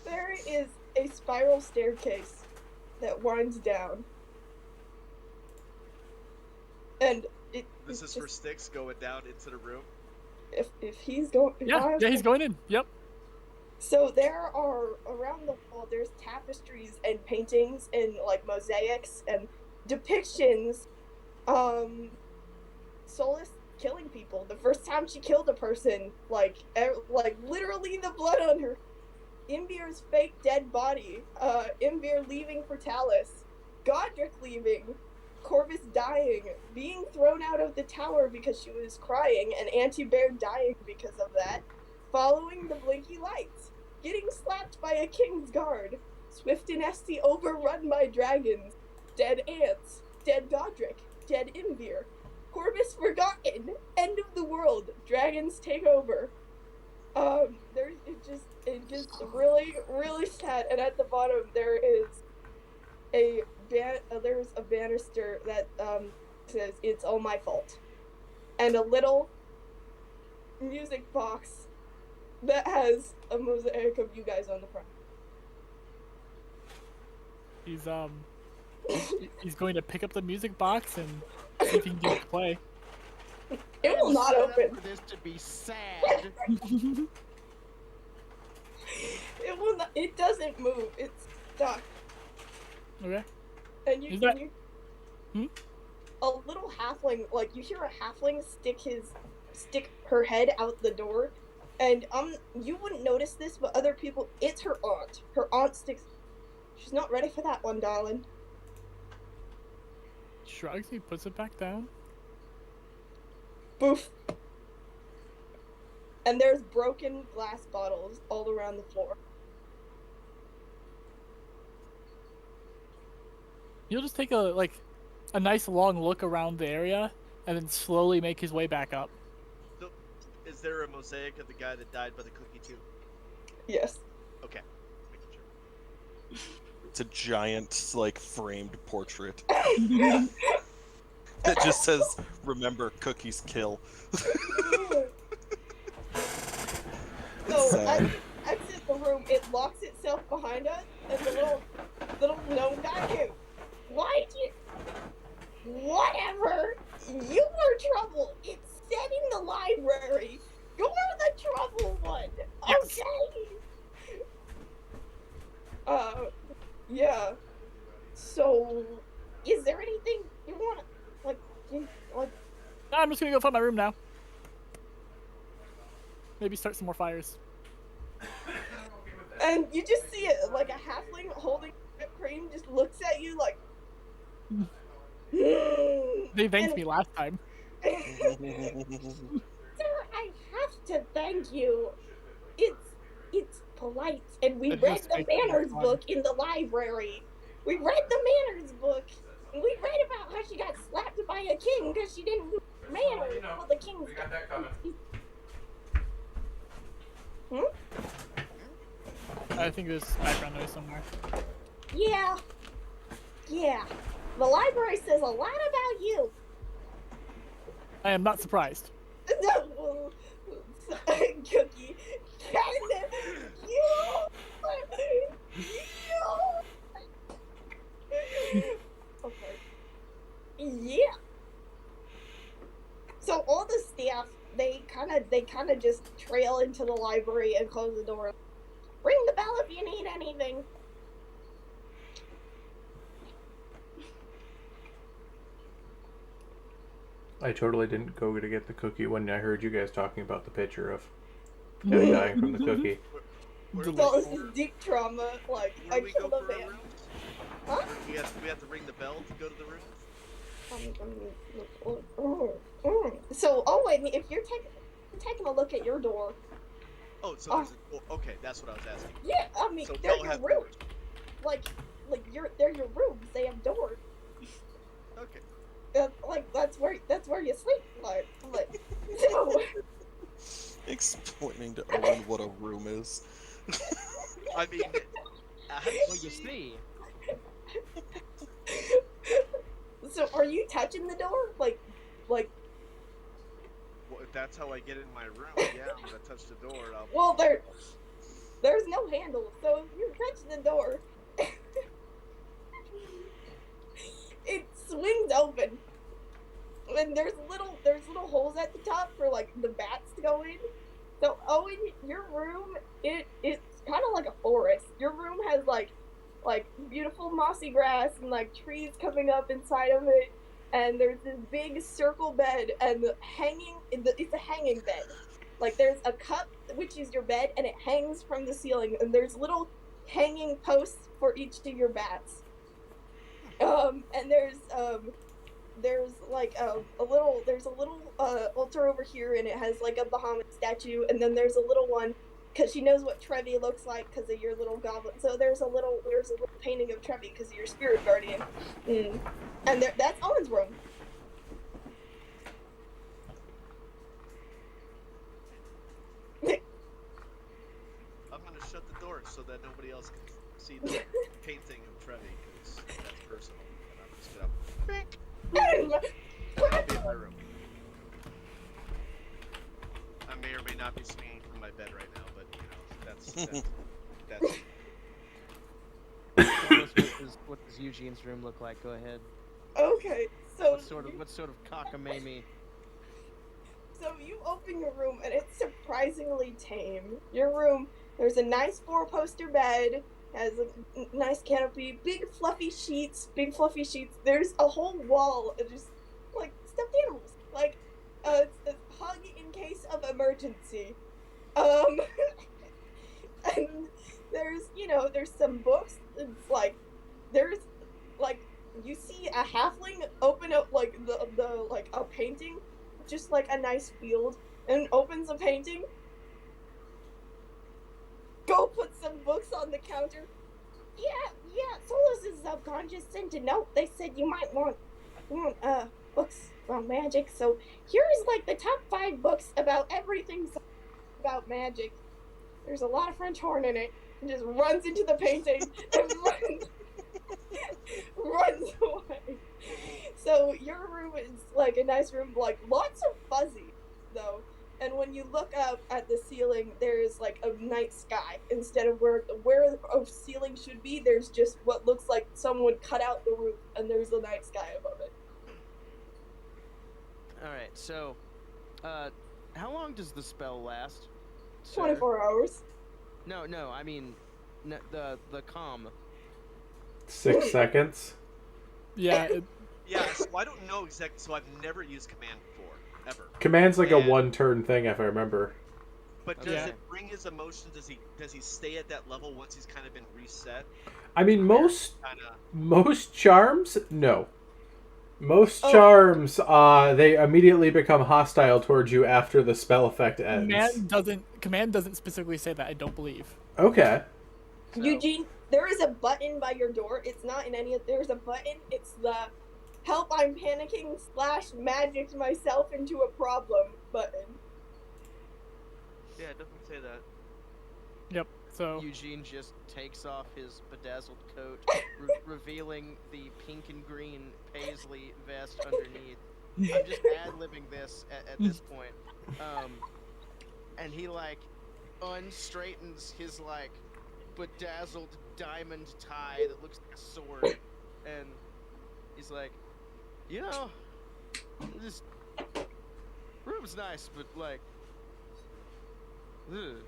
S4: There is a spiral staircase that winds down, and
S7: This is for Styx going down into the room.
S4: if he's going.
S8: Yeah, he's going in. Yep.
S4: So there are around the wall. There's tapestries and paintings and like mosaics and depictions. Solace killing people. The first time she killed a person, like literally the blood on her. Imbir's fake dead body. Imbir leaving for Talus. Godric leaving. Corvus dying. Being thrown out of the tower because she was crying, and Anti-Bear dying because of that. Following the blinky lights. Getting slapped by a king's guard. Swift and Esty overrun by dragons. Dead ants. Dead Godric. Dead Imbir. Corvus forgotten. End of the world. Dragons take over. It's just really, really sad. And at the bottom there is there's a banister that says "It's all my fault," and a little music box that has a mosaic of you guys on the front.
S8: He's going to pick up the music box and see if he can get it to play.
S4: It will not
S5: Set up
S4: open.
S5: For this to be sad.
S4: It will not. It doesn't move. It's stuck.
S8: Okay.
S4: And you.
S8: Is that-
S4: you
S8: Hmm?
S4: a little halfling, like you hear a halfling stick her head out the door, and you wouldn't notice this, but other people, it's her aunt. Her aunt sticks. She's not ready for that one, darling.
S8: Shrugs, he puts it back down.
S4: Boof. And there's broken glass bottles all around the floor.
S8: He'll just take a nice long look around the area and then slowly make his way back up.
S7: So, is there a mosaic of the guy that died by the cookie too?
S4: Yes.
S7: Okay. Making sure.
S3: It's a giant, like, framed portrait that just says, "Remember, cookies kill."
S4: So
S3: Sad.
S4: I exit the room. It locks itself behind us, and the little gnome guy goes, "Why do you? Whatever. You were trouble. It's set in the library. You're the trouble one.
S8: Yes.
S4: Okay. Yeah. So, is there anything you want? Like?
S8: I'm just gonna go find my room now. Maybe start some more fires.
S4: And you just see it like a halfling holding whipped cream just looks at you like.
S8: They thanked me last time.
S4: Sir, I have to thank you. It's polite, and we
S8: It
S4: read
S8: just
S4: the
S8: makes it
S4: manners
S8: fun.
S4: book in the library. We read the manners book, and we read about how she got slapped by a king because she didn't do manners. Well, the king's
S2: We got that coming.
S8: I think there's background noise somewhere.
S4: Yeah. The library says a lot about you.
S8: I am not surprised.
S4: Cookie, can you? Okay. Yeah. So all the staff, they kind of just trail into the library and close the door. Ring the bell if you need anything.
S2: I totally didn't go to get the cookie when I heard you guys talking about the picture of him dying from the cookie.
S7: Where
S4: So this is deep trauma. Like,
S7: Where
S4: I
S7: do we go
S4: killed a
S7: for our
S4: man.
S7: rooms?
S4: Huh?
S7: We have to ring the bell to go to the rooms?
S4: So, if you're taking a look at your door,
S7: Oh, so there's okay, that's what I was asking.
S4: yeah, I mean,
S7: So
S4: they're
S7: they'll
S4: your
S7: have
S4: rooms.
S7: doors.
S4: Like they're your rooms. They have doors.
S7: Okay.
S4: That's where you sleep. So,
S3: Explaining to Owen what a room is.
S7: I mean,
S5: Well, you see,
S4: so are you touching the door? Like,
S7: well, if that's how I get in my room, yeah, I'm gonna touch the door. And I'll...
S4: well, there's no handle, so if you touch the door, it swings open, and there's little holes at the top for like the bats to go in. So Owen, your room, it's kind of like a forest. Your room has like beautiful mossy grass and like trees coming up inside of it, and there's this big circle bed, and it's a hanging bed. Like there's a cup which is your bed, and it hangs from the ceiling, and there's little hanging posts for each of your bats. And there's like a little altar over here, and it has like a Bahamut statue, and then there's a little one because she knows what Trevi looks like because of your little goblin. So there's a little painting of Trevi because of your spirit guardian. And that's Owen's room.
S7: I'm gonna shut the door so that nobody else can see the painting of Trevi, because that's personal. And I'm just gonna I'll be in my room. I may or may not be swinging from my bed right now, but you know, that's
S1: what does Eugene's room look like? Go ahead.
S4: Okay, so
S1: What sort of cockamamie?
S4: So you open your room, and it's surprisingly tame. Your room, there's a nice four-poster bed, has a nice canopy, big fluffy sheets. There's a whole wall of just stuffed animals, like a hug in case of emergency. Um, and there's some books. It's like there's like you see a halfling open up like the like a painting, just like a nice field, and opens a painting. Go put some books on the counter. Yeah. Solace's subconscious sent a note. They said you might want books about magic. So here's like the top 5 books about everything about magic. There's a lot of French horn in it. And just runs into the painting and runs away. So your room is like a nice room, like lots of fuzzy though. And when you look up at the ceiling, there's like a night sky instead of where a ceiling should be. There's just what looks like someone cut out the roof, and there's the night sky above it.
S1: All right. So, how long does the spell last? Sir?
S4: 24 hours.
S1: No. I mean, the calm.
S2: 6 seconds.
S8: Yeah.
S7: Yeah, so I don't know exactly. So I've never used command before, ever.
S2: Command's like a
S7: And-
S2: 1-turn thing, if I remember.
S7: But does
S8: Yeah.
S7: it bring his emotions? Does he stay at that level once he's kind of been reset?
S2: I mean, most
S7: Kinda.
S2: charms, no. Most
S4: Oh.
S2: charms, they immediately become hostile towards you after the spell effect ends.
S8: Command doesn't specifically say that. I don't believe.
S2: Okay.
S1: So,
S4: Eugene, there is a button by your door. It's not in any of. There's a button. It's the "Help! I'm panicking" / magicked myself into a problem button.
S7: Yeah, it doesn't say that.
S8: Yep. So
S1: Eugene just takes off his bedazzled coat, revealing the pink and green paisley vest underneath. I'm just ad-libbing this at this point. And he like unstraightens his like bedazzled diamond tie that looks like a sword, and he's like, this room's nice, but like, ugh.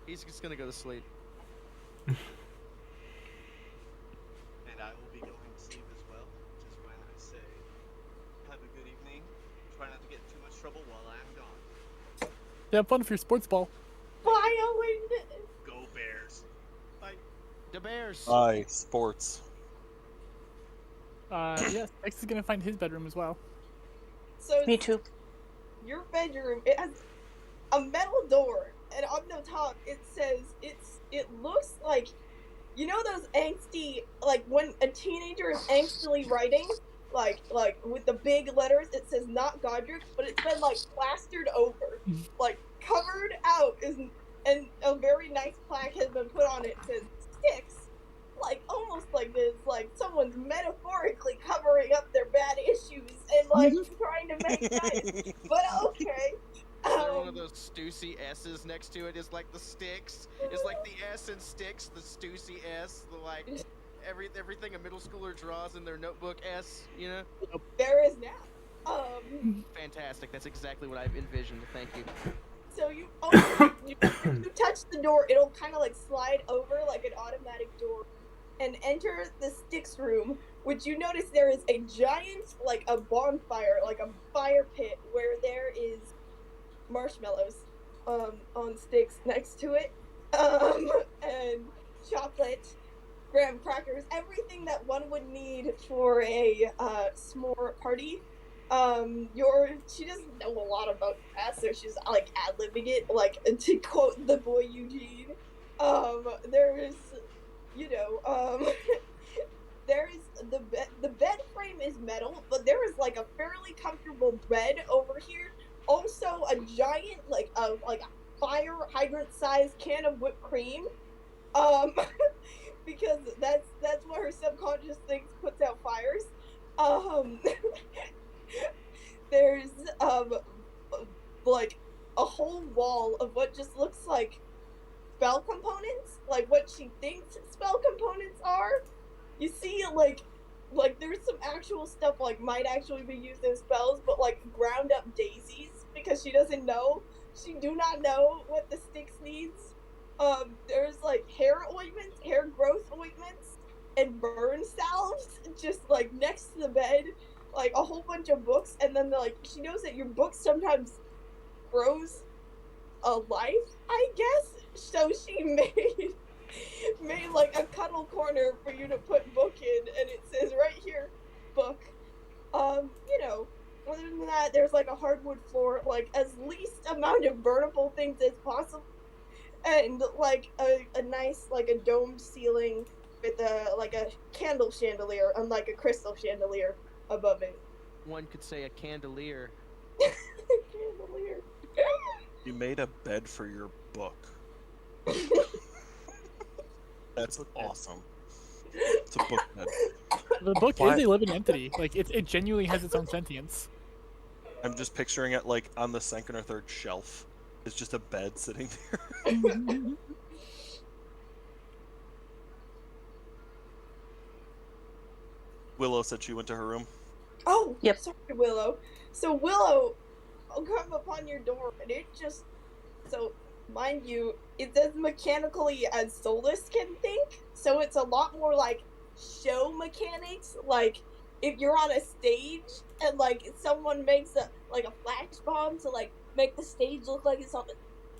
S1: He's just gonna go to sleep.
S7: And I will be going to sleep as well, which is when I say, have a good evening. Try not to get in too much trouble while I'm gone.
S8: have fun for your sports ball.
S4: Bye, Owen.
S7: Go Bears. Bye.
S1: The Bears.
S3: Aye, sports.
S8: Yes, X is gonna find his bedroom as well.
S4: So
S6: Me too.
S4: your bedroom, it has a metal door, and on the top it says it looks like, you know those angsty, like when a teenager is angstily writing, like with the big letters, it says not Godric, but it's been like plastered over, like covered out, and a very nice plaque has been put on it. It says Sticks, like almost like this, like someone's metaphorically covering up their bad issues and like trying to make nice. But okay.
S1: Is there one of those Stussy S's next to it? Is like the Sticks. It's like the S in Sticks, the Stussy S, the like everything a middle schooler draws in their notebook S. You know.
S4: There is now.
S1: Fantastic. That's exactly what I've envisioned. Thank you.
S4: So you open, you touch the door, it'll kind of like slide over like an automatic door, and enter the Sticks room, which you notice there is a giant, like a bonfire, like a fire pit, where there is marshmallows on sticks next to it, and chocolate, graham crackers, everything that one would need for a s'more party. She doesn't know a lot about that, so she's like ad-libbing it, like to quote the boy Eugene. There's, there is the bed frame is metal, but there is like a fairly comfortable bed over here. Also, a giant like a fire hydrant sized can of whipped cream, because that's what her subconscious thinks puts out fires. There's like a whole wall of what just looks like spell components, like what she thinks spell components are. You see, like there's some actual stuff like might actually be used as spells, but like ground up daisies, because she doesn't know. She do not know what the Sticks needs. There's like hair ointments, hair growth ointments, and burn salves just like next to the bed, like a whole bunch of books, and then like she knows that your book sometimes grows a life, I guess. So she made like a cuddle corner for you to put book in, and it says right here, book. You know, other than that, there's like a hardwood floor, like as least amount of burnable things as possible, and like a nice like a domed ceiling with a candle chandelier, unlike a crystal chandelier above it.
S1: One could say a candelier.
S4: Chandelier.
S3: You made a bed for your book. That's awesome. It's a book bed.
S8: The book
S3: Why-
S8: is a living entity. Like it genuinely has its own sentience.
S3: I'm just picturing it like on the second or third shelf. It's just a bed sitting there. Willow said she went to her room.
S4: Oh,
S6: Yep.
S4: sorry, Willow. So Willow will come upon your door, and it just mind you, it's as mechanically as Solace can think. So it's a lot more like show mechanics. Like if you're on a stage and like someone makes a flash bomb to like make the stage look like it's something.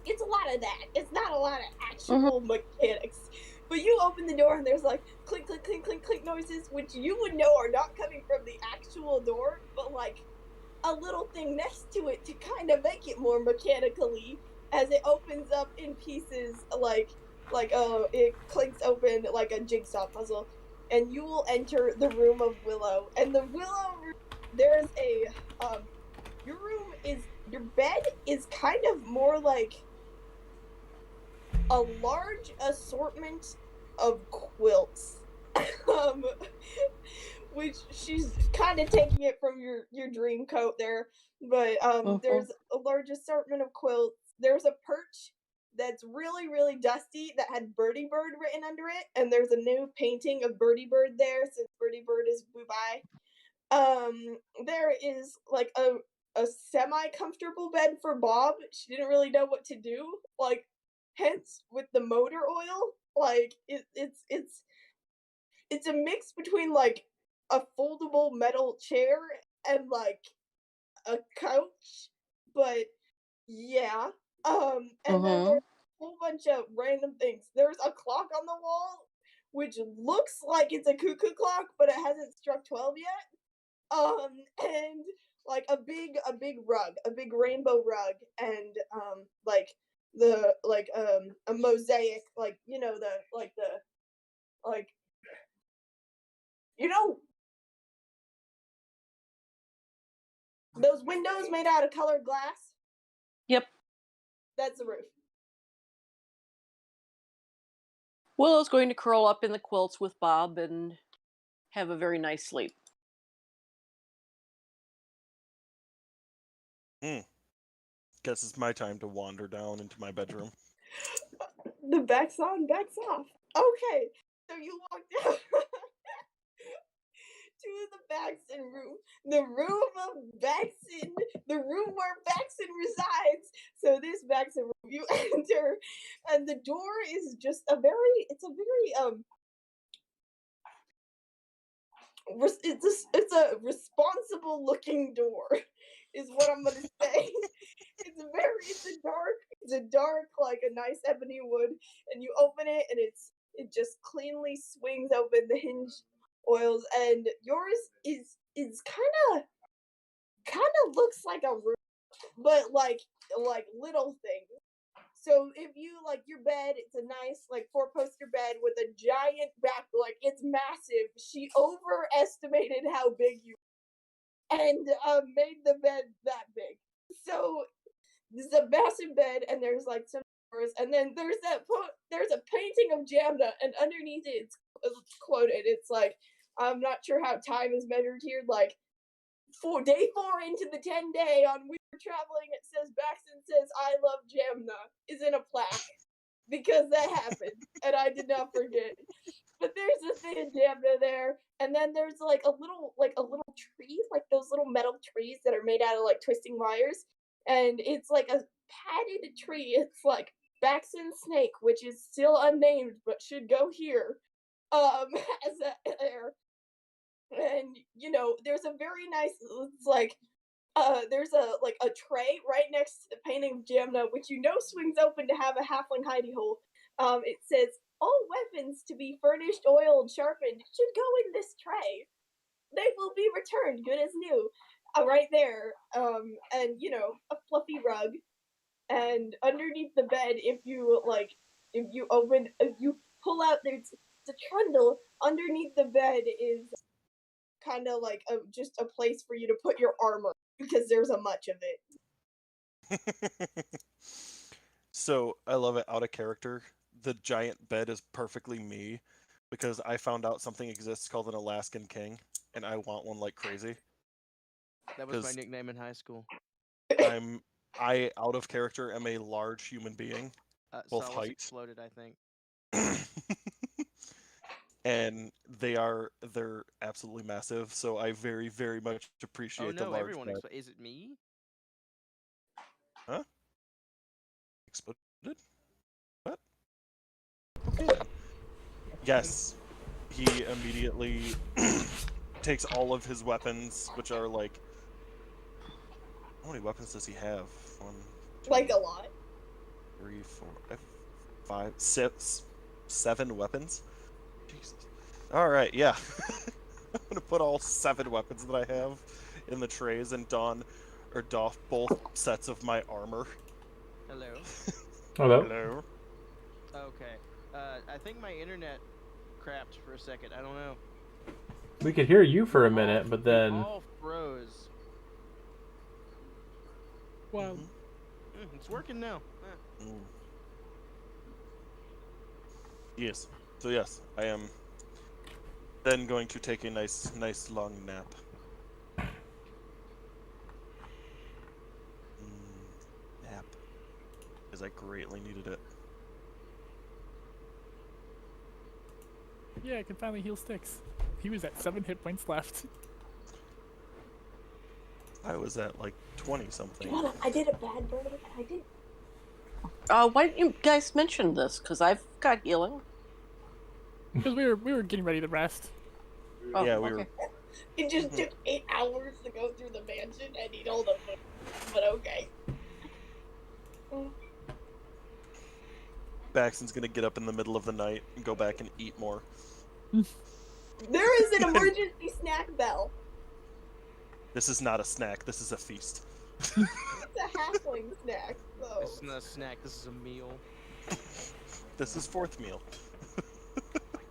S4: It's a lot of that. It's not a lot of actual mechanics. But you open the door and there's like clink, clink, clink, clink, clink noises, which you would know are not coming from the actual door, but like a little thing next to it to kind of make it more mechanically as it opens up in pieces, it clinks open like a jigsaw puzzle, and you will enter the room of Willow. And the Willow room, there's a your bed is kind of more like a large assortment of quilts. Which she's kind of taking it from your dream coat there, but there's a large assortment of quilts. There's a perch that's really, really dusty that had Birdie Bird written under it, and there's a new painting of Birdie Bird there since Birdie Bird is bye. There is like a semi-comfortable bed for Bob. She didn't really know what to do, like hence with the motor oil. Like it's a mix between like a foldable metal chair and like a couch, but yeah. And then there's a whole bunch of random things. There's a clock on the wall, which looks like it's a cuckoo clock, but it hasn't struck 12 yet. And like a big rug, a big rainbow rug, and a mosaic, like those windows made out of colored glass.
S6: Yep.
S4: That's the roof.
S6: Willow's going to curl up in the quilts with Bob and have a very nice sleep.
S3: Guess it's my time to wander down into my bedroom.
S4: The back's on, back's off. Okay, so you walk down to the Baxton room. The room of Baxton, the room where Baxton resides. So this Baxton room, you enter, and the door is just it's a very responsible looking door, is what I'm gonna say. It's a dark, like a nice ebony wood, and you open it, and it just cleanly swings open the hinge oils, and yours is kind of looks like a room, but like little things. So if you like your bed, it's a nice like 4-poster bed with a giant back, like it's massive. She overestimated how big you and made the bed that big. So this is a massive bed, and there's like some doors, and then there's a painting of Jamna, and underneath it it's quoted. It's like, I'm not sure how time is measured here, like day 4 into the 10 day on We Were Traveling, it says Baxton says I love Jamna is in a plaque, because that happened and I did not forget. But there's a thing of Jamna there, and then there's like a little tree, like those little metal trees that are made out of like twisting wires, and it's like a padded tree. It's like Baxton Snake, which is still unnamed but should go here. as a heir. And you know, there's a very nice, it's like, there's a tray right next to the painting of Jamna, which you know swings open to have a halfling hidey hole. It says, all weapons to be furnished, oiled, sharpened should go in this tray. They will be returned good as new. Right there. And you know, a fluffy rug. And underneath the bed, if you pull out, there's a trundle. Underneath the bed is kind of like just a place for you to put your armor, because there's a much of it.
S3: So I love it out of character. The giant bed is perfectly me because I found out something exists called an Alaskan king, and I want one like crazy.
S1: That was my
S3: 'Cause
S1: nickname in high school.
S3: I out of character am a large human being, both
S1: Solace
S3: height.
S1: exploded, I think.
S3: And they're absolutely massive. So I very, very much appreciate
S1: Oh
S3: the
S1: no,
S3: large
S1: everyone
S3: bed.
S1: Is it me?
S3: Huh? Exploded? What? Okay. Yes. He immediately takes all of his weapons, which are like, how many weapons does he have? 1, 2,
S4: Like a lot.
S3: 3, 4, 5, 6, 7 weapons. Jesus. All right, yeah. I'm gonna put all 7 weapons that I have in the trays and doff both sets of my armor.
S1: Hello.
S2: Hello.
S3: Hello.
S1: Okay. I think my internet crapped for a second. I don't know.
S2: We could hear you for a minute, but then
S1: all froze.
S8: Well,
S1: It's working now.
S3: Yes. So yes, I am then going to take a nice long nap. Nap. Because I greatly needed it.
S8: yeah, I can finally heal Sticks. He was at 7 hit points left.
S3: I was at like 20 something.
S4: I did a bad burn. I did.
S6: Why didn't you guys mention this? Because I've got healing.
S8: Because we were getting ready to rest.
S6: Oh,
S3: Yeah, we
S6: okay.
S3: were.
S4: It just took 8 hours to go through the mansion. I need all the food, but okay.
S3: Baxton's gonna get up in the middle of the night and go back and eat more.
S4: There is an emergency snack bell.
S3: This is not a snack. This is a feast.
S4: It's a halfling snack, so.
S1: This is not a snack. This is a meal.
S3: This is 4th meal.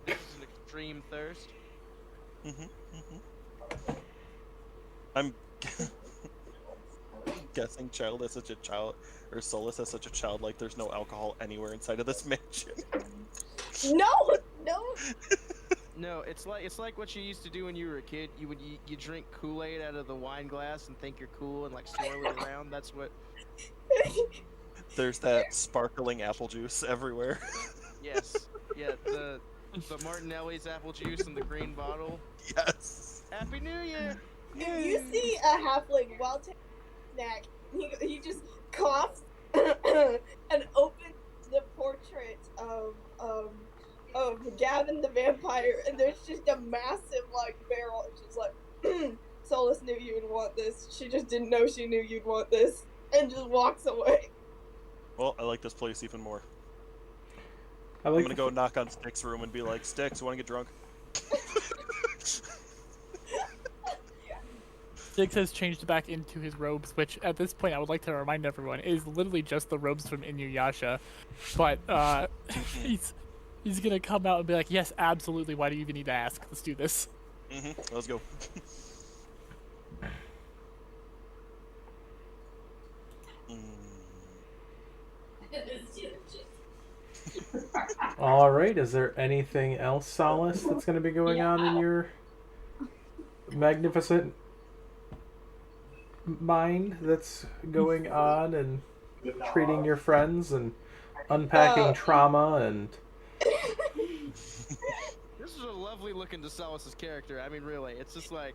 S1: This is an extreme thirst.
S3: I'm guessing Child has such a child, or Solace has such a child. Like there's no alcohol anywhere inside of this mansion.
S4: No.
S1: No, it's like what you used to do when you were a kid. You drink Kool-Aid out of the wine glass and think you're cool and like swirl it around. That's what.
S3: There's that sparkling apple juice everywhere.
S1: Yes. Yeah. The Martinelli's apple juice in the green bottle.
S3: Yes.
S1: Happy New Year.
S4: If you see a halfling while taking a snack, he just coughs and opens the portrait of Gavin the vampire, and there's just a massive like barrel. It's just like, Solace knew you would want this. She just didn't know she knew you'd want this, and just walks away.
S3: Well, I like this place even more.
S2: I'm
S3: I'm gonna go knock on Stick's room and be like, Sticks, you wanna get drunk?
S8: Sticks has changed back into his robes, which at this point I would like to remind everyone is literally just the robes from Inuyasha. But he's gonna come out and be like, yes, absolutely, why do you even need to ask? Let's do this.
S3: Let's go.
S2: all right. Is there anything else, Solace, that's going to be going on in your magnificent mind that's going on and treating your friends and unpacking trauma and?
S1: This is a lovely look into Solace's character. I mean, really, it's just like.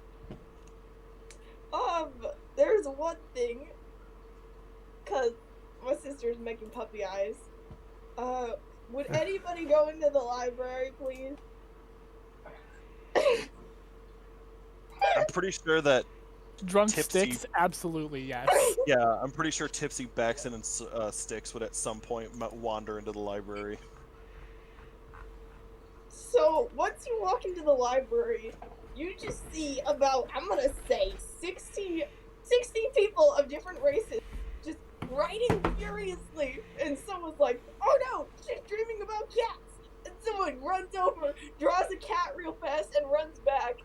S4: There's one thing, cause my sister's making puppy eyes. Would anybody go into the library, please?
S3: pretty sure that
S8: Drunk
S3: Tipsy-
S8: Sticks, absolutely yes.
S3: yeah, I'm pretty sure Tipsy, Baxton, and Styx would at some point wander into the library.
S4: So once you walk into the library, you just see about, I'm gonna say, 60 people of different races just writing furiously, and someone's like, oh no, she's dreaming about cats, and someone runs over, draws a cat real fast, and runs back,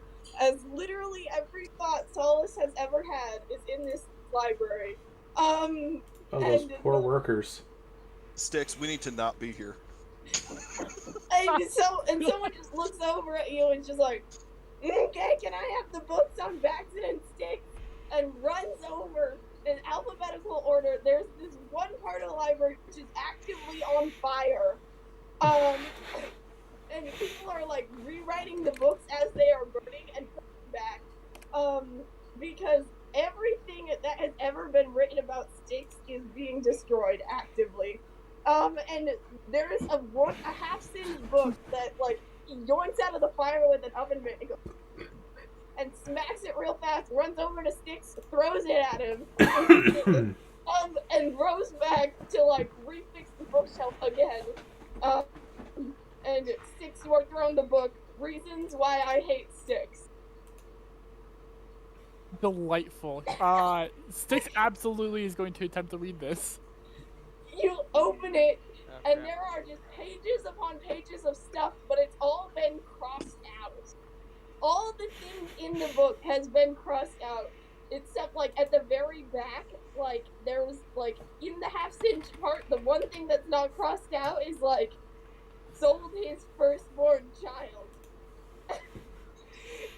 S4: as literally every thought Solace has ever had is in this library.
S2: Oh, those
S4: and
S2: poor workers.
S3: Styx, we need to not be here.
S4: and someone just looks over at you and just like, okay, can I have the books on Baxton and Sticks? And runs over in alphabetical order. There's this one part of the library which is actively on fire. And people are like rewriting the books as they are burning and putting back. Because everything that has ever been written about Sticks is being destroyed actively. And there is a half-singed book that like he yoinks out of the fire with an oven mitt and goes and smacks it real fast, runs over to Sticks, throws it at him, and rows back to like refix the bookshelf again. And Sticks worked around the book, Reasons Why I Hate Sticks.
S8: Delightful. Styx absolutely is going to attempt to read this.
S4: You open it,
S5: Okay.
S4: and there are just pages upon pages of stuff, but it's all been crossed out. All the things in the book has been crossed out, except like at the very back, like there's like in the half-singed part, the one thing that's not crossed out is like sold his firstborn child.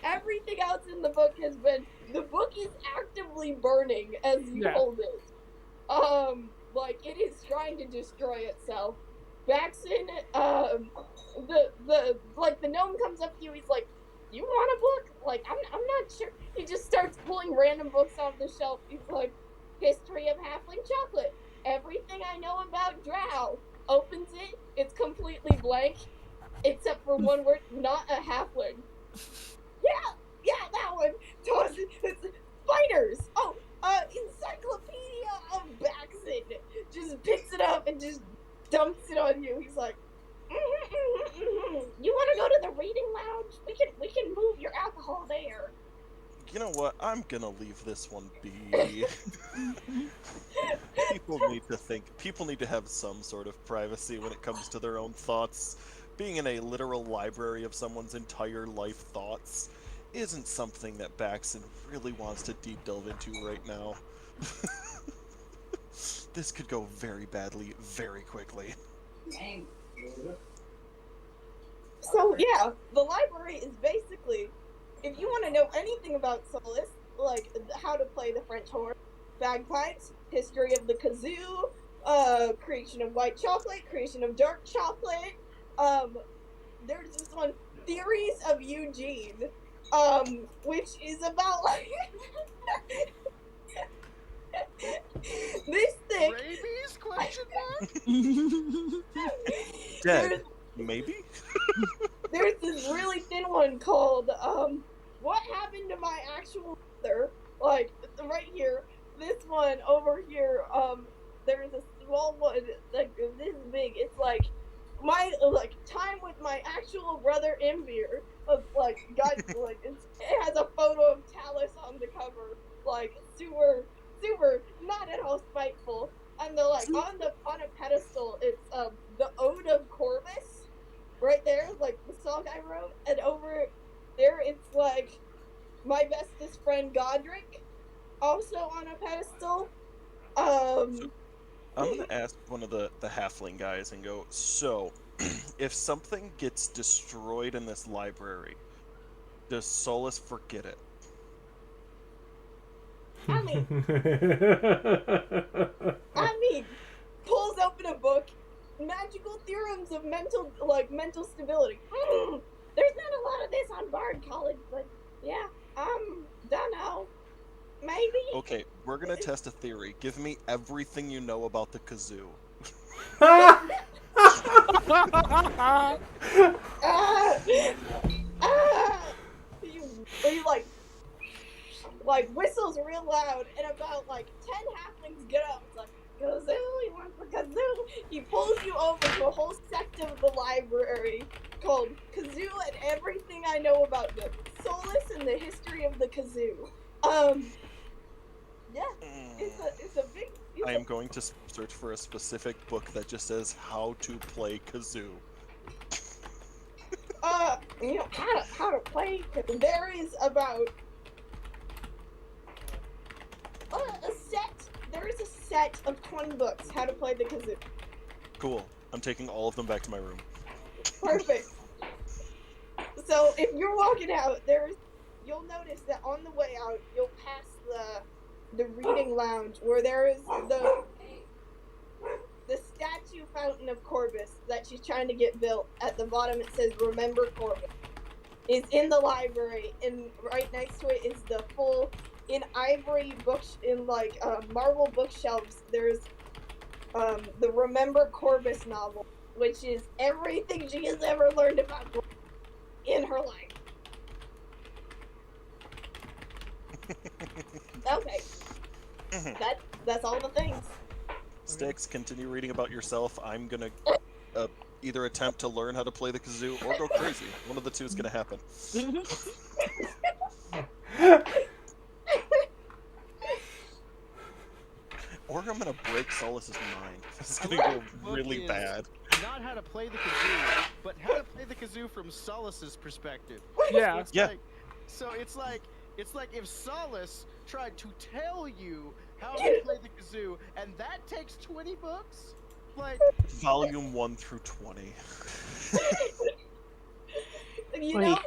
S4: Everything else in the book has been, the book is actively burning as you hold it. Like it is trying to destroy itself. Baxton, the gnome comes up to you, he's like, you want a book? Like, I'm not sure. He just starts pulling random books off the shelf. He's like, History of Halfling Chocolate. Everything I know about Drow. Opens it, it's completely blank, except for one word, not a halfling. Yeah, that one. It's spiders. Oh, Encyclopedia of Baxton. Just picks it up and just dumps it on you. He's like, you want to go to the reading lounge? We can move your alcohol there.
S3: You know what? I'm gonna leave this one be. People need to think. People need to have some sort of privacy when it comes to their own thoughts. Being in a literal library of someone's entire life thoughts isn't something that Baxton really wants to deep delve into right now. This could go very badly, very quickly.
S4: So yeah, the library is basically, if you want to know anything about Solace, like how to play the French horn, bagpipes, history of the kazoo, creation of white chocolate, creation of dark chocolate, there's this one, Theories of Eugene, which is about like this thing.
S5: Rabies? Question mark?
S3: Dead. Maybe?
S4: There's this really thin one called, What Happened to My Actual Mother? Like, right here. This one over here, there's a small one, like, this big. It's like, my, like, time with my actual brother Imbeer. Like, guys, like, it has a photo of Talus on the cover. Like, super, not at all spiteful. And the, like, on a pedestal, it's, the Ode of Corvus. Right there, like the song I wrote, and over there it's like my bestest friend Godric, also on a pedestal.
S3: So, I'm gonna ask one of the halfling guys and go, so, if something gets destroyed in this library, does Solace forget it?
S4: I mean, pulls open a book. Magical theorems of mental stability. There's not a lot of this on Bard College, but yeah, don't know. Maybe.
S3: Okay, we're gonna test a theory. Give me everything you know about the kazoo.
S4: Are you like, like whistles real loud, and about like 10 halflings get up. It's like, kazoo, he wants the kazoo. He pulls you over to a whole sect of the library called Kazoo and Everything I Know About the Solace and the History of the Kazoo. Yeah, it's a big.
S3: I am going to search for a specific book that just says how to play kazoo.
S4: You know how to play. There is about a set. There is a set of 20 books how to play the kazoo.
S3: Cool. I'm taking all of them back to my room.
S4: Perfect. So if you're walking out, you'll notice that on the way out, you'll pass the reading lounge where there is the statue fountain of Corbus that she's trying to get built. At the bottom it says "Remember Corbus." It's in the library, and right next to it is the full in ivory marble bookshelves. There's the Remember Corbus novel, which is everything she has ever learned about Corbus in her life. Okay. That's all the things.
S3: Sticks, continue reading about yourself. I'm gonna either attempt to learn how to play the kazoo or go crazy. One of the two is gonna happen. Or I'm gonna break Solace's mind. This is gonna go really bad.
S5: Not how to play the kazoo, but how to play the kazoo from Solace's perspective.
S8: Yeah.
S5: So it's like if Solace tried to tell you how to play the kazoo, and that takes 20 books. Like
S3: Volume 1 through 20.
S4: You know,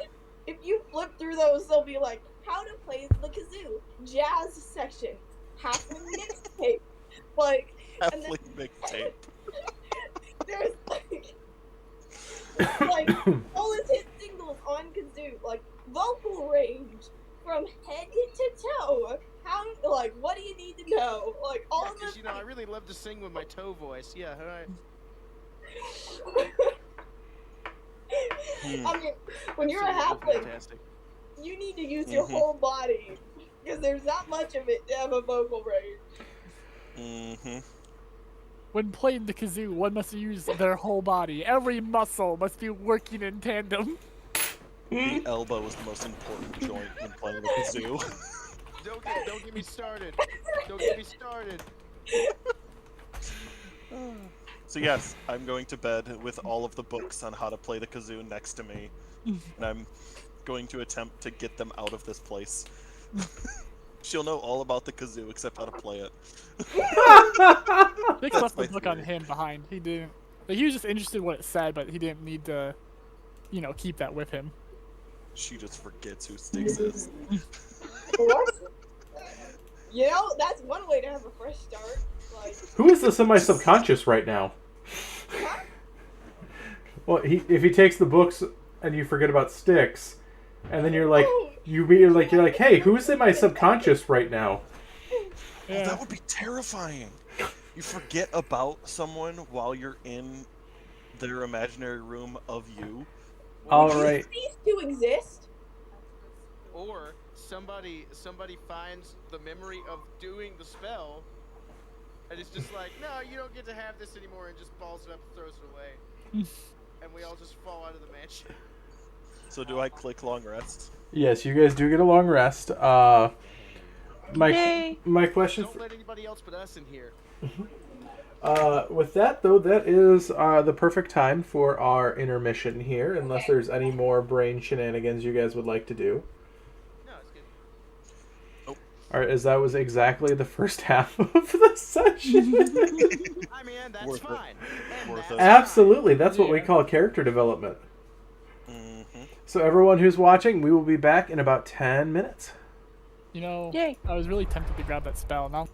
S4: if you flip through those, they'll be like, how to play the kazoo, jazz section, halfling mixtape, like,
S3: Halfling mixtape.
S4: there's like Solace hit singles on kazoo, like vocal range from head to toe. How, like, what do you need to know? Like, all of this.
S5: You know, I really love to sing with my toe voice. Yeah, all right.
S4: I mean, when you're a halfling, you need to use your whole body because there's not much of it to have a vocal range.
S8: When playing the kazoo, one must use their whole body. Every muscle must be working in tandem.
S3: The elbow is the most important joint when playing the kazoo.
S5: Don't get me started. Don't get me started.
S3: So yes, I'm going to bed with all of the books on how to play the kazoo next to me, and I'm going to attempt to get them out of this place. She'll know all about the kazoo except how to play it.
S8: Nick left the book on him behind. He didn't. Like, he was just interested in what it said, but he didn't need to, keep that with him.
S3: She just forgets who Styx is.
S4: What? You know, that's one way to have a fresh start. Like,
S2: who is this in my subconscious right now?
S4: huh?
S2: Well, if he takes the books and you forget about Styx, and then you're like, you're like, hey, who's in my subconscious right now?
S3: Oh, that would be terrifying. You forget about someone while you're in their imaginary room of you.
S2: All right.
S4: Cease to exist.
S5: Or somebody finds the memory of doing the spell, and it's just like, no, you don't get to have this anymore, and just balls it up and throws it away, and we all just fall out of the mansion.
S3: So do I click long rest?
S2: Yes, you guys do get a long rest. My question.
S5: Don't let anybody else but us in here.
S2: With that, though, that is the perfect time for our intermission here, unless there's any more brain shenanigans you guys would like to do.
S5: No, it's good.
S2: All right, as that was exactly the first half of the session.
S5: I mean, that's fine.
S2: Absolutely, that's what we call character development. So everyone who's watching, we will be back in about 10 minutes.
S8: I was really tempted to grab that spell. Now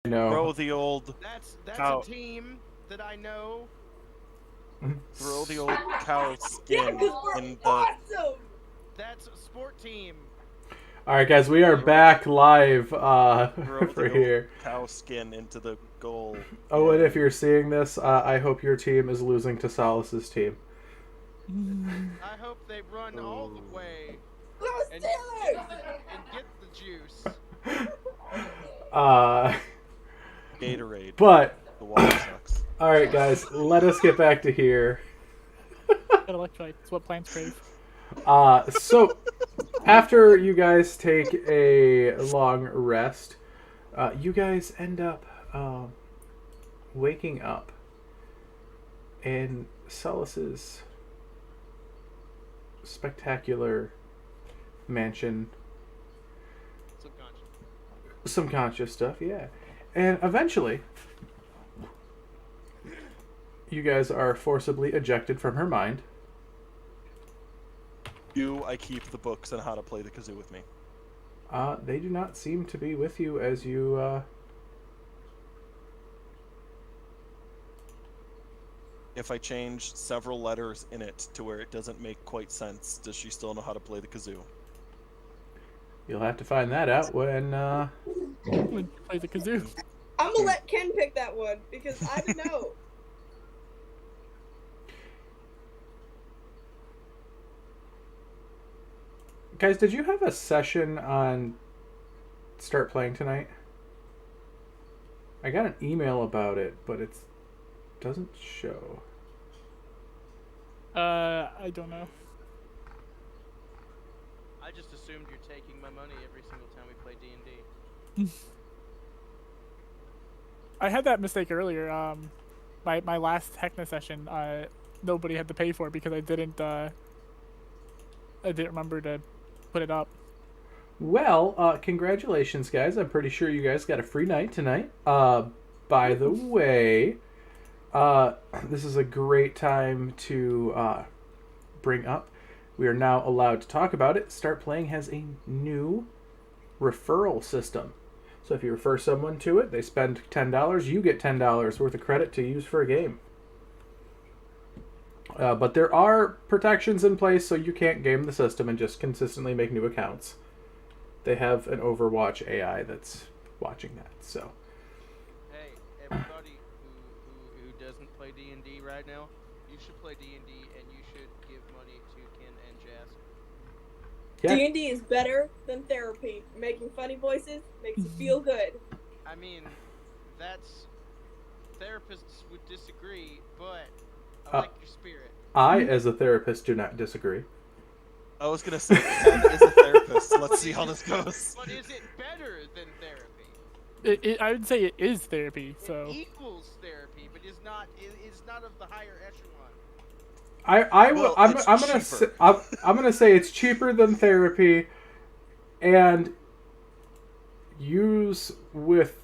S2: know.
S3: Throw the old
S1: That's
S3: Cow.
S1: a team that I know.
S3: throw the old cow
S4: Yeah,
S3: skin
S4: because we're
S3: in the
S4: awesome.
S1: That's a sport team.
S2: All right, guys, we are back live
S3: throw
S2: for
S3: the
S2: here.
S3: old cow skin into the goal.
S2: Oh, and if you're seeing this, I hope your team is losing to Solace's team.
S1: I hope they run all the way
S4: Go
S1: and
S4: Steelers!
S1: get the juice.
S3: Gatorade.
S2: But
S3: The water sucks.
S2: all right, guys, let us get back to here.
S8: That electrolyte. It's what plants crave.
S2: So after you guys take a long rest, you guys end up waking up in Solace's spectacular mansion. Some conscious stuff, yeah. And eventually, you guys are forcibly ejected from her mind.
S3: I keep the books on how to play the kazoo with me.
S2: They do not seem to be with you as you,
S3: If I change several letters in it to where it doesn't make quite sense, does she still know how to play the kazoo?
S2: You'll have to find that out when,
S8: When you play the kazoo.
S4: I'm gonna let Ken pick that one because I don't know.
S2: Guys, did you have a session on Start Playing tonight? I got an email about it, but it doesn't show.
S8: I don't know.
S1: I just assumed you're taking my money every single time we play D&D.
S8: I had that mistake earlier. My last Heckna session, nobody had to pay for it because I didn't remember to put it up.
S2: Well, congratulations, guys. I'm pretty sure you guys got a free night tonight. By the way, this is a great time to bring up. We are now allowed to talk about it. Start Playing has a new referral system. So if you refer someone to it, they spend $10, you get $10 worth of credit to use for a game. But there are protections in place so you can't game the system and just consistently make new accounts. They have an Overwatch AI that's watching that. So,
S1: Hey, everybody who doesn't play D&D right now, you should play D&D and you should give money to Ken and Jazz.
S2: yeah.
S4: D&D is better than therapy. Making funny voices makes you feel good.
S1: I mean, therapists would disagree, but I like your spirit.
S2: I, as a therapist, do not disagree.
S3: I was gonna say Ken is a therapist. Let's see how this goes.
S1: But is it better than therapy?
S8: I would say it is therapy. So
S1: It equals therapy, but is not of the higher echelon.
S3: Well, it's
S2: I'm gonna say it's cheaper than therapy, and use with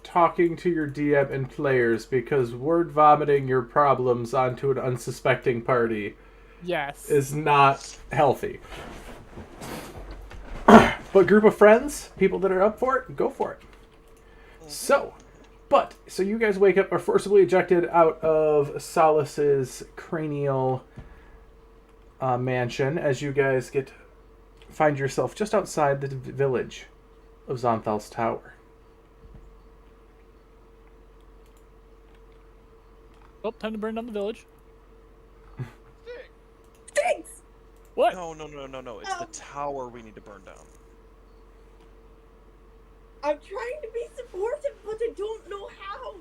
S2: talking to your DM and players, because word vomiting your problems onto an unsuspecting party
S8: yes.
S2: is not healthy. But group of friends, people that are up for it, go for it. So you guys wake up, are forcibly ejected out of Solace's cranial mansion as you guys find yourself just outside the village of Zonthal's Tower.
S8: Oh, time to burn down the village.
S4: Thanks!
S8: What?
S3: No. It's the tower we need to burn down.
S4: I'm trying to be supportive, but I don't know how.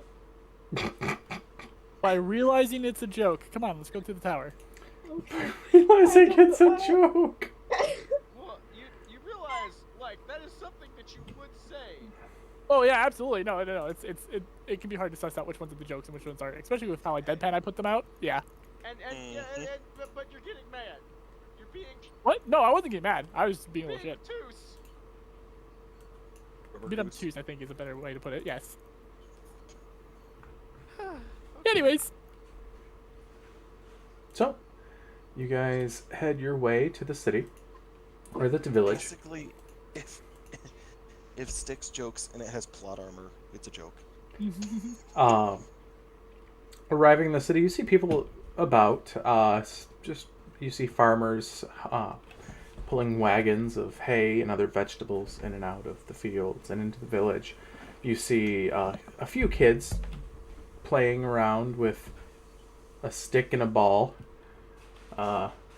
S8: By realizing it's a joke. Come on, let's go to the tower.
S4: Okay.
S2: Realizing it's a joke.
S1: Well, you realize, like, that is something that you would say.
S8: Oh yeah, absolutely. No. It can be hard to suss out which ones are the jokes and which ones aren't, especially with how deadpan I put them out. Yeah.
S1: But you're getting mad. You're being
S8: What? No, I wasn't getting mad. I was being a little shit.
S1: obtuse.
S8: Being obtuse, I think, is a better way to put it. Yes. Anyways.
S2: So, you guys head your way to the city, or the village.
S3: Basically, if Styx jokes and it has plot armor, it's a joke.
S2: Arriving in the city, you see people about. Just you see farmers pulling wagons of hay and other vegetables in and out of the fields and into the village. You see a few kids playing around with a stick and a ball.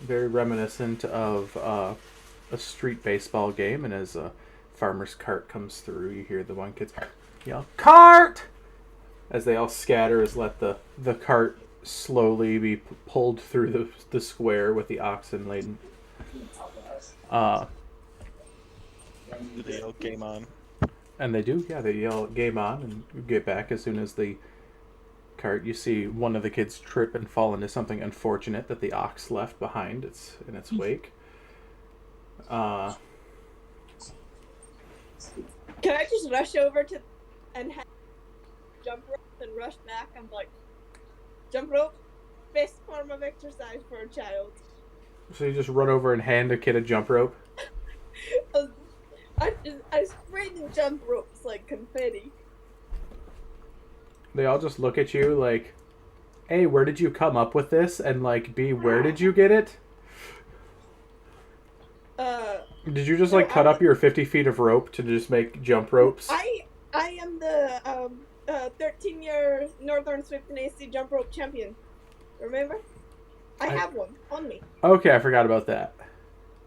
S2: Very reminiscent of a street baseball game. And as a farmer's cart comes through, you hear the one kid yell, "Cart!" As they all scatter, as let the cart slowly be pulled through the square with the oxen laden.
S3: Do they yell game on?
S2: And they do, yeah. They yell game on and get back as soon as the cart. You see one of the kids trip and fall into something unfortunate that the ox left behind in its wake.
S4: Can I just rush over to and jump rope and rush back? I'm like, jump rope, best form of exercise for a child.
S2: So you just run over and hand a kid a jump rope?
S4: I spray the jump ropes like confetti.
S2: They all just look at you like, A, where did you come up with this? And like, B, where did you get it? Did you just like cut up your 50 feet of rope to just make jump ropes?
S4: I am the 13-year Northern Swift and AC jump rope champion. Remember? I have one on me.
S2: Okay, I forgot about that.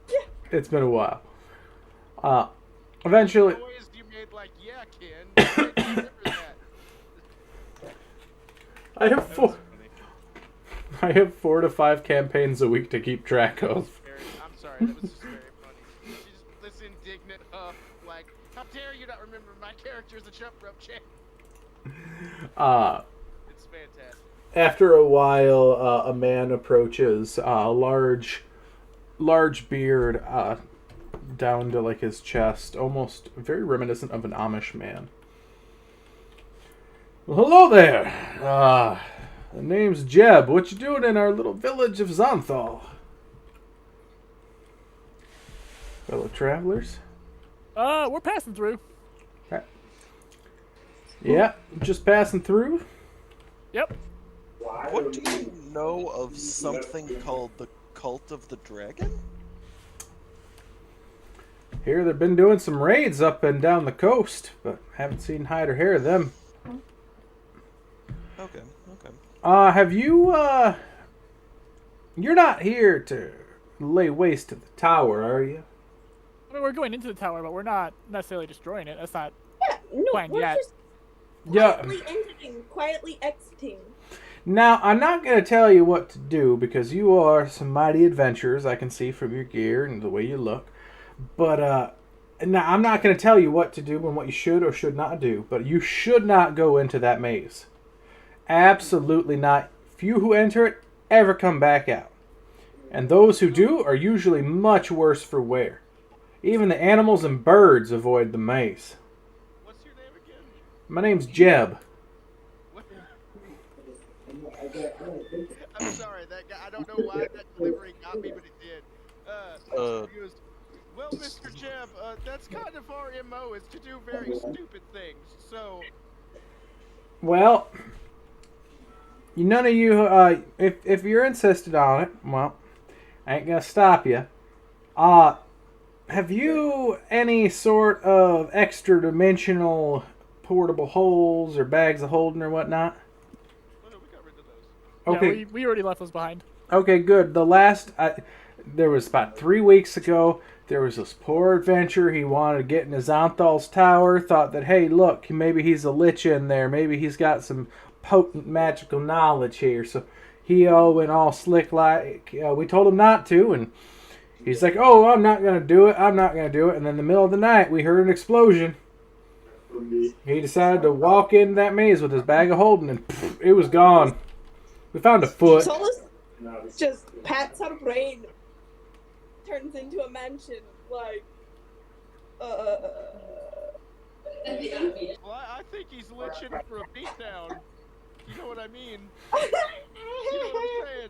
S4: Yeah.
S2: It's been a while. Eventually...
S5: The noise you made like, yeah, Ken. I remember that.
S2: I have 4 to 5 campaigns a week to keep track of.
S5: I'm sorry, that was just very funny. She's this indignant like, how dare you not remember my character as a jump rope champ? It's fantastic.
S2: After a while, a man approaches, a large beard down to like his chest, almost very reminiscent of an Amish man. Well, hello there. The name's Jeb. What you doing in our little village of Xanthal? Fellow travelers?
S8: We're passing through.
S2: Yeah, just passing through.
S8: Yep.
S3: What do you know of something called the Cult of the Dragon?
S2: Here they've been doing some raids up and down the coast, but haven't seen hide or hair of them.
S3: Okay.
S2: Have you, you're not here to lay waste to the tower, are you?
S8: I mean, we're going into the tower, but we're not necessarily destroying it. That's not
S4: Yeah, no,
S8: planned
S4: we're
S8: yet.
S4: just quietly entering, quietly exiting.
S2: Now, I'm not going to tell you what to do, because you are some mighty adventurers, I can see from your gear and the way you look. But, now, I'm not going to tell you what to do and what you should or should not do, but you should not go into that maze. Absolutely not. Few who enter it ever come back out. And those who do are usually much worse for wear. Even the animals and birds avoid the maze.
S5: What's your name again?
S2: My name's Jeb.
S5: What? I'm sorry, that guy, I don't know why that delivery got me, but it did. He goes, well, Mr. Jeb, that's kind of our MO, is to do very stupid things, so...
S2: Well, none of you, if you're insisted on it, well, I ain't gonna stop you. Have you any sort of extra dimensional portable holes or bags of holding or whatnot?
S5: Oh, no, we got rid of those.
S2: Okay.
S8: Yeah, we already left those behind.
S2: Okay, good. The last, there was about 3 weeks ago, there was this poor adventurer. He wanted to get into Xanthal's tower, thought that, hey, look, maybe he's a lich in there. Maybe he's got some potent magical knowledge here. So he went all slick like, we told him not to, and he's like, oh, I'm not going to do it. I'm not going to do it. And then in the middle of the night, we heard an explosion. He decided to walk into that maze with his bag of holding, and poof, it was gone. We found a foot.
S4: Solace just pats her brain, turns into a mansion, like,
S5: Well, I think he's liching for a beatdown. You know what I mean? You know what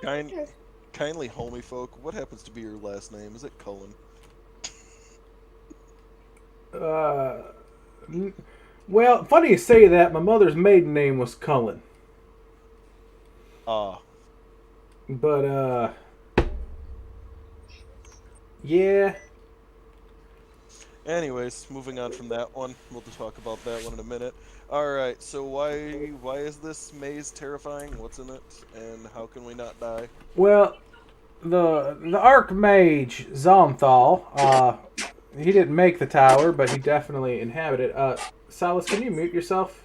S5: I'm saying?
S3: Kindly homie folk, what happens to be your last name? Is it Cullen?
S2: Well, funny you say that. My mother's maiden name was Cullen. But, yeah.
S3: Anyways, moving on from that one. We'll talk about that one in a minute. Alright, so why is this maze terrifying? What's in it? And how can we not die?
S2: Well, the Archmage Zomthal, he didn't make the tower, but he definitely inhabited it. Solace, can you mute yourself?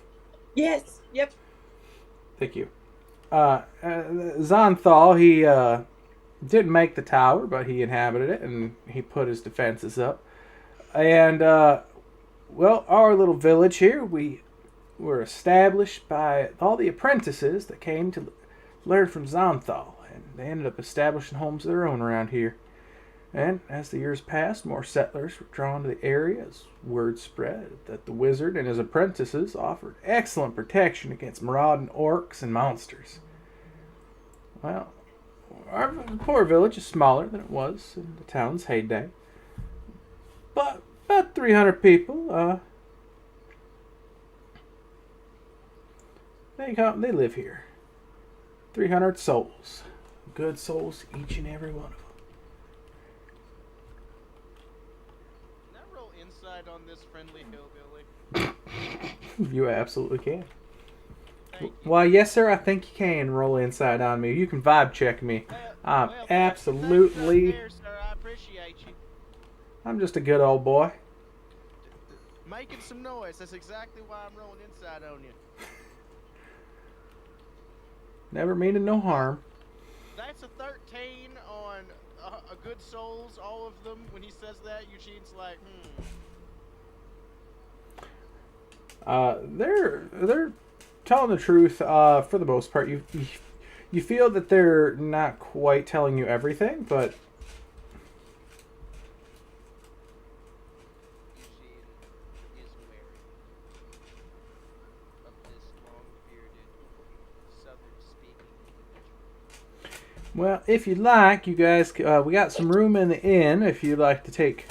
S4: Yes. Yep.
S2: Thank you. Zonthal, he didn't make the tower, but he inhabited it, and he put his defenses up. And, well, our little village here, we were established by all the apprentices that came to learn from Zonthal, and they ended up establishing homes of their own around here. And as the years passed, more settlers were drawn to the area as word spread that the wizard and his apprentices offered excellent protection against marauding orcs and monsters. Well, our poor village is smaller than it was in the town's heyday. But about 300 people, they live here. 300 souls. Good souls, each and every one of them.
S5: Can I roll insight on this friendly hillbilly?
S2: You absolutely can.
S5: Thank you.
S2: Why, yes, sir, I think you can roll insight on me. You can vibe check me.
S5: Well,
S2: Absolutely.
S5: thanks up there, sir. I appreciate you.
S2: I'm just a good old boy.
S5: Making some noise. That's exactly why I'm rolling insight on you.
S2: Never meaning no harm.
S5: That's a 13 on a good souls, all of them. When he says that, Eugene's like,
S2: They're telling the truth for the most part. You feel that they're not quite telling you everything, but
S5: Eugene is wary of this long-bearded, southern-speaking individual.
S2: well, if you'd like, you guys, we got some room in the inn if you'd like to take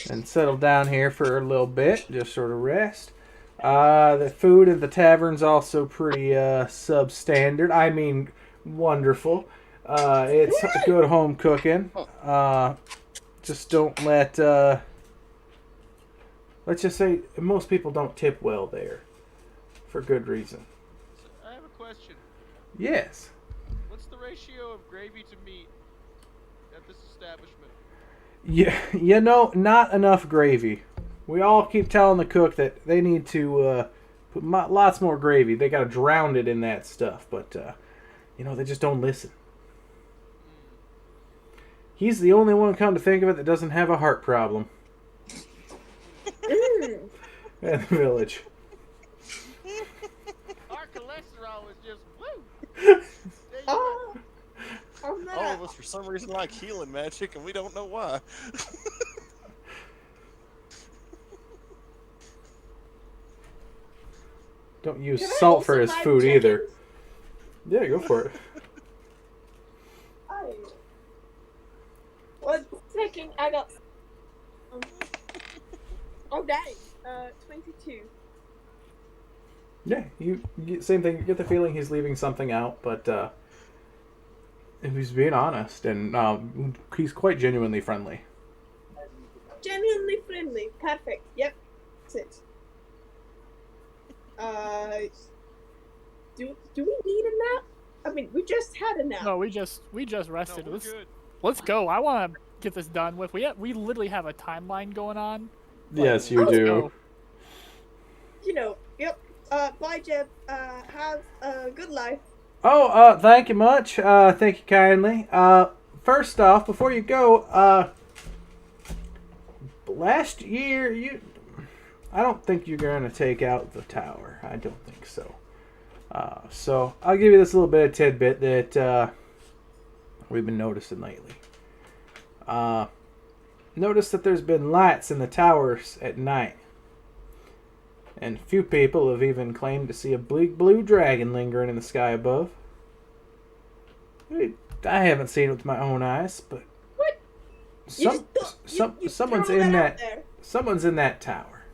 S2: and settle down here for a little bit, just sort of rest. The food at the tavern's also pretty substandard. I mean, wonderful. It's good home cooking. Just don't let's just say most people don't tip well there, for good reason.
S5: So I have a question.
S2: Yes.
S5: What's the ratio of gravy to meat at this establishment?
S2: Yeah, you know, not enough gravy. We all keep telling the cook that they need to put lots more gravy. They got to drown it in that stuff, but they just don't listen. He's the only one, come to think of it, that doesn't have a heart problem in the village.
S5: Our cholesterol is just woo. There you go.
S4: Oh,
S3: All of us, for some reason, like healing magic, and we don't know why.
S2: Don't use
S4: Can I
S2: salt
S4: also
S2: for his
S4: vibe
S2: food
S4: check
S2: either.
S4: in?
S2: Yeah, go for it.
S4: One second, I got. Oh dang, 22.
S2: Yeah, you get, same thing. You get the feeling he's leaving something out, but he's being honest, and he's quite genuinely friendly.
S4: Genuinely friendly. Perfect. Yep. That's it. Do we need a nap? I mean, we just had a nap.
S8: No, we just rested.
S5: No, we're good.
S8: Let's go. I want to get this done with. We literally have a timeline going on.
S2: Yes, you
S8: Let's
S2: do.
S8: go.
S4: Yep. Bye, Jeb. Have a good life.
S2: Oh, thank you much. Thank you kindly. First off, before you go, last year I don't think you're going to take out the tower. I don't think so. So I'll give you this little bit of tidbit that we've been noticing lately. Notice that there's been lights in the towers at night. And a few people have even claimed to see a big blue dragon lingering in the sky above. I haven't seen it with my own eyes, but
S4: What? You
S2: someone's
S4: throw
S2: in
S4: that out
S2: that
S4: there.
S2: someone's in that tower.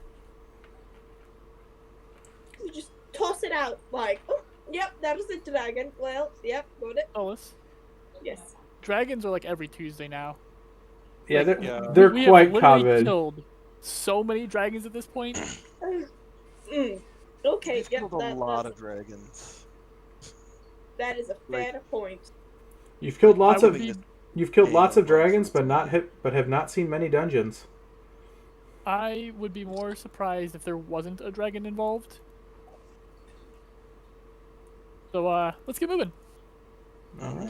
S4: it out like, oh, yep, that is a dragon. Well, yep, got it.
S8: Solace.
S4: Yes.
S8: Dragons are like every Tuesday now.
S2: Yeah,
S8: Like,
S2: they're
S8: we
S2: quite
S8: have literally
S2: common.
S8: killed so many dragons at this point.
S4: Okay,
S3: We've
S4: yep,
S3: killed a lot of dragons.
S4: that is a fair point.
S2: You've killed lots
S8: I
S2: of
S8: would be-
S2: you've killed lots of
S3: Damn,
S2: dragons, but
S3: monsters.
S2: have not seen many dungeons.
S8: I would be more surprised if there wasn't a dragon involved. So let's get moving.
S2: All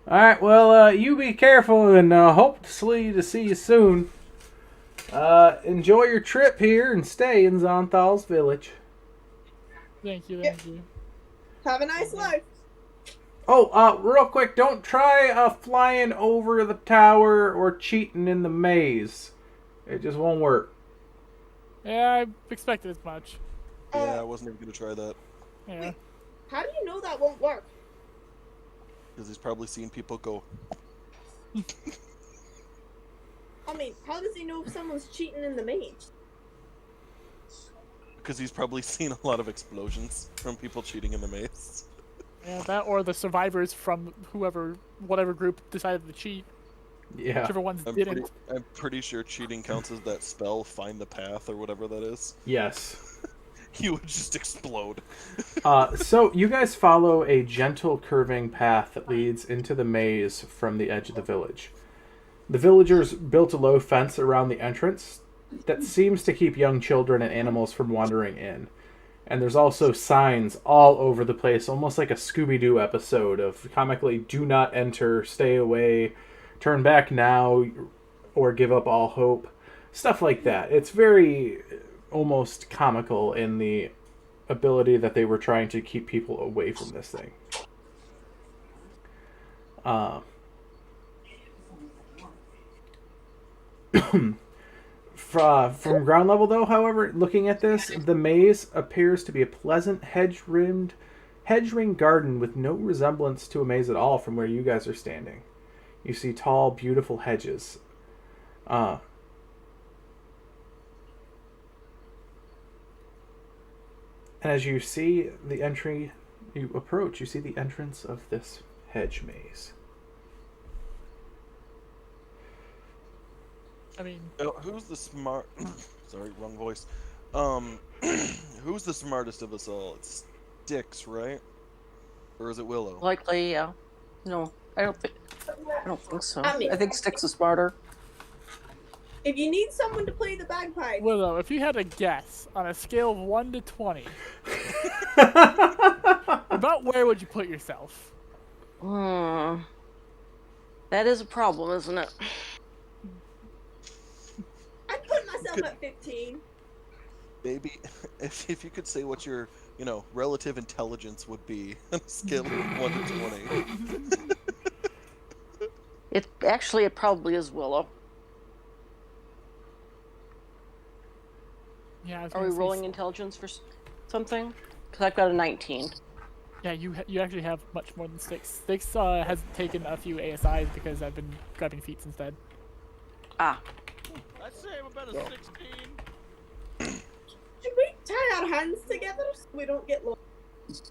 S2: right. Well, you be careful, and hopefully to see you soon. Enjoy your trip here and stay in Zonthal's village.
S8: Thank you,
S4: Yep.
S8: thank you.
S4: Have a nice life.
S2: Oh, real quick, don't try flying over the tower or cheating in the maze. It just won't work.
S8: Yeah, I expected as much.
S3: Yeah, I wasn't even gonna try that
S8: Yeah.
S4: How do you know that won't work?
S3: because he's probably seen people go.
S4: I mean, how does he know if someone's cheating in the maze?
S3: Because he's probably seen a lot of explosions from people cheating in the maze.
S8: Yeah, that or the survivors from whatever group decided to cheat.
S2: Yeah.
S8: Whichever ones didn't.
S3: I'm pretty sure cheating counts as that spell, Find the Path, or whatever that is.
S2: Yes.
S3: You would just explode.
S2: So you guys follow a gentle curving path that leads into the maze from the edge of the village. The villagers built a low fence around the entrance that seems to keep young children and animals from wandering in. And there's also signs all over the place, almost like a Scooby-Doo episode of comically, do not enter, stay away, turn back now, or give up all hope. Stuff like that. It's very almost comical in the ability that they were trying to keep people away from this thing. From ground level, though, however, looking at this, the maze appears to be a pleasant hedge-ringed garden with no resemblance to a maze at all from where you guys are standing. You see tall, beautiful hedges. And as you see the entry, you approach, you see the entrance of this hedge maze.
S8: I mean,
S3: Who's the smart? Sorry, wrong voice. Who's the smartest of us all? It's Styx, right? Or is it Willow?
S6: Likely, yeah. No, I don't think so.
S4: I mean-
S6: I think Styx is smarter.
S4: If you need someone to play the bagpipe,
S8: Willow, if you had a guess on a scale of 1 to 20, about where would you put yourself?
S6: That is a problem, isn't it?
S4: I'd put myself at 15.
S3: Maybe if you could say what your relative intelligence would be on a scale of 1 to 20.
S6: It probably is Willow.
S8: Yeah, I was
S6: Are we
S8: gonna say
S6: rolling intelligence for something? Because I've got a 19.
S8: Yeah, you actually have much more than Styx. Styx has taken a few ASIs because I've been grabbing feats instead.
S6: Ah,
S5: I'd say I'm about a 16.
S4: Should we tie our hands together so we don't get lost?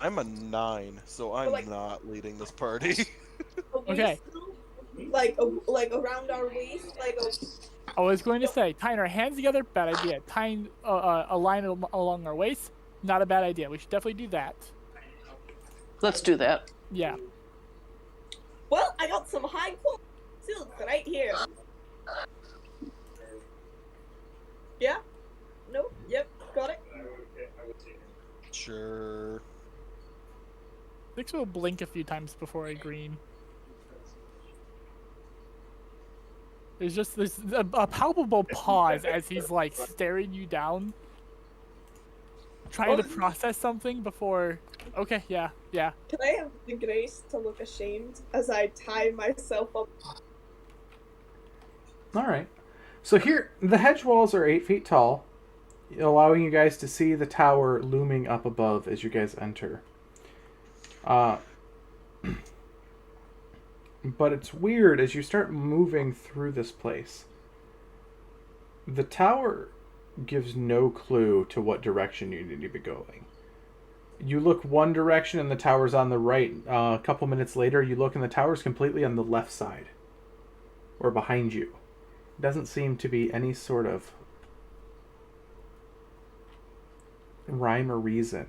S3: I'm a 9, so I'm
S4: like-
S3: not leading this party.
S8: Okay.
S4: Like around our waist, like a.
S8: I was going to say, tying our hands together, bad idea. Tying a line along our waist, not a bad idea. We should definitely do that.
S6: let's do that.
S8: Yeah.
S4: Well, I got some high quality silk right here. Yeah? No? Yep, got it.
S3: Sure.
S8: Styx will blink a few times before I green. There's a palpable pause as he's like staring you down, trying to process something before. Okay, yeah.
S4: Can I have the grace to look ashamed as I tie myself up?
S2: All right. So here, the hedge walls are 8 feet tall, allowing you guys to see the tower looming up above as you guys enter. But it's weird as you start moving through this place. The tower gives no clue to what direction you need to be going. You look one direction and the tower's on the right. A couple minutes later, you look and the tower's completely on the left side. Or behind you. Doesn't seem to be any sort of rhyme or reason.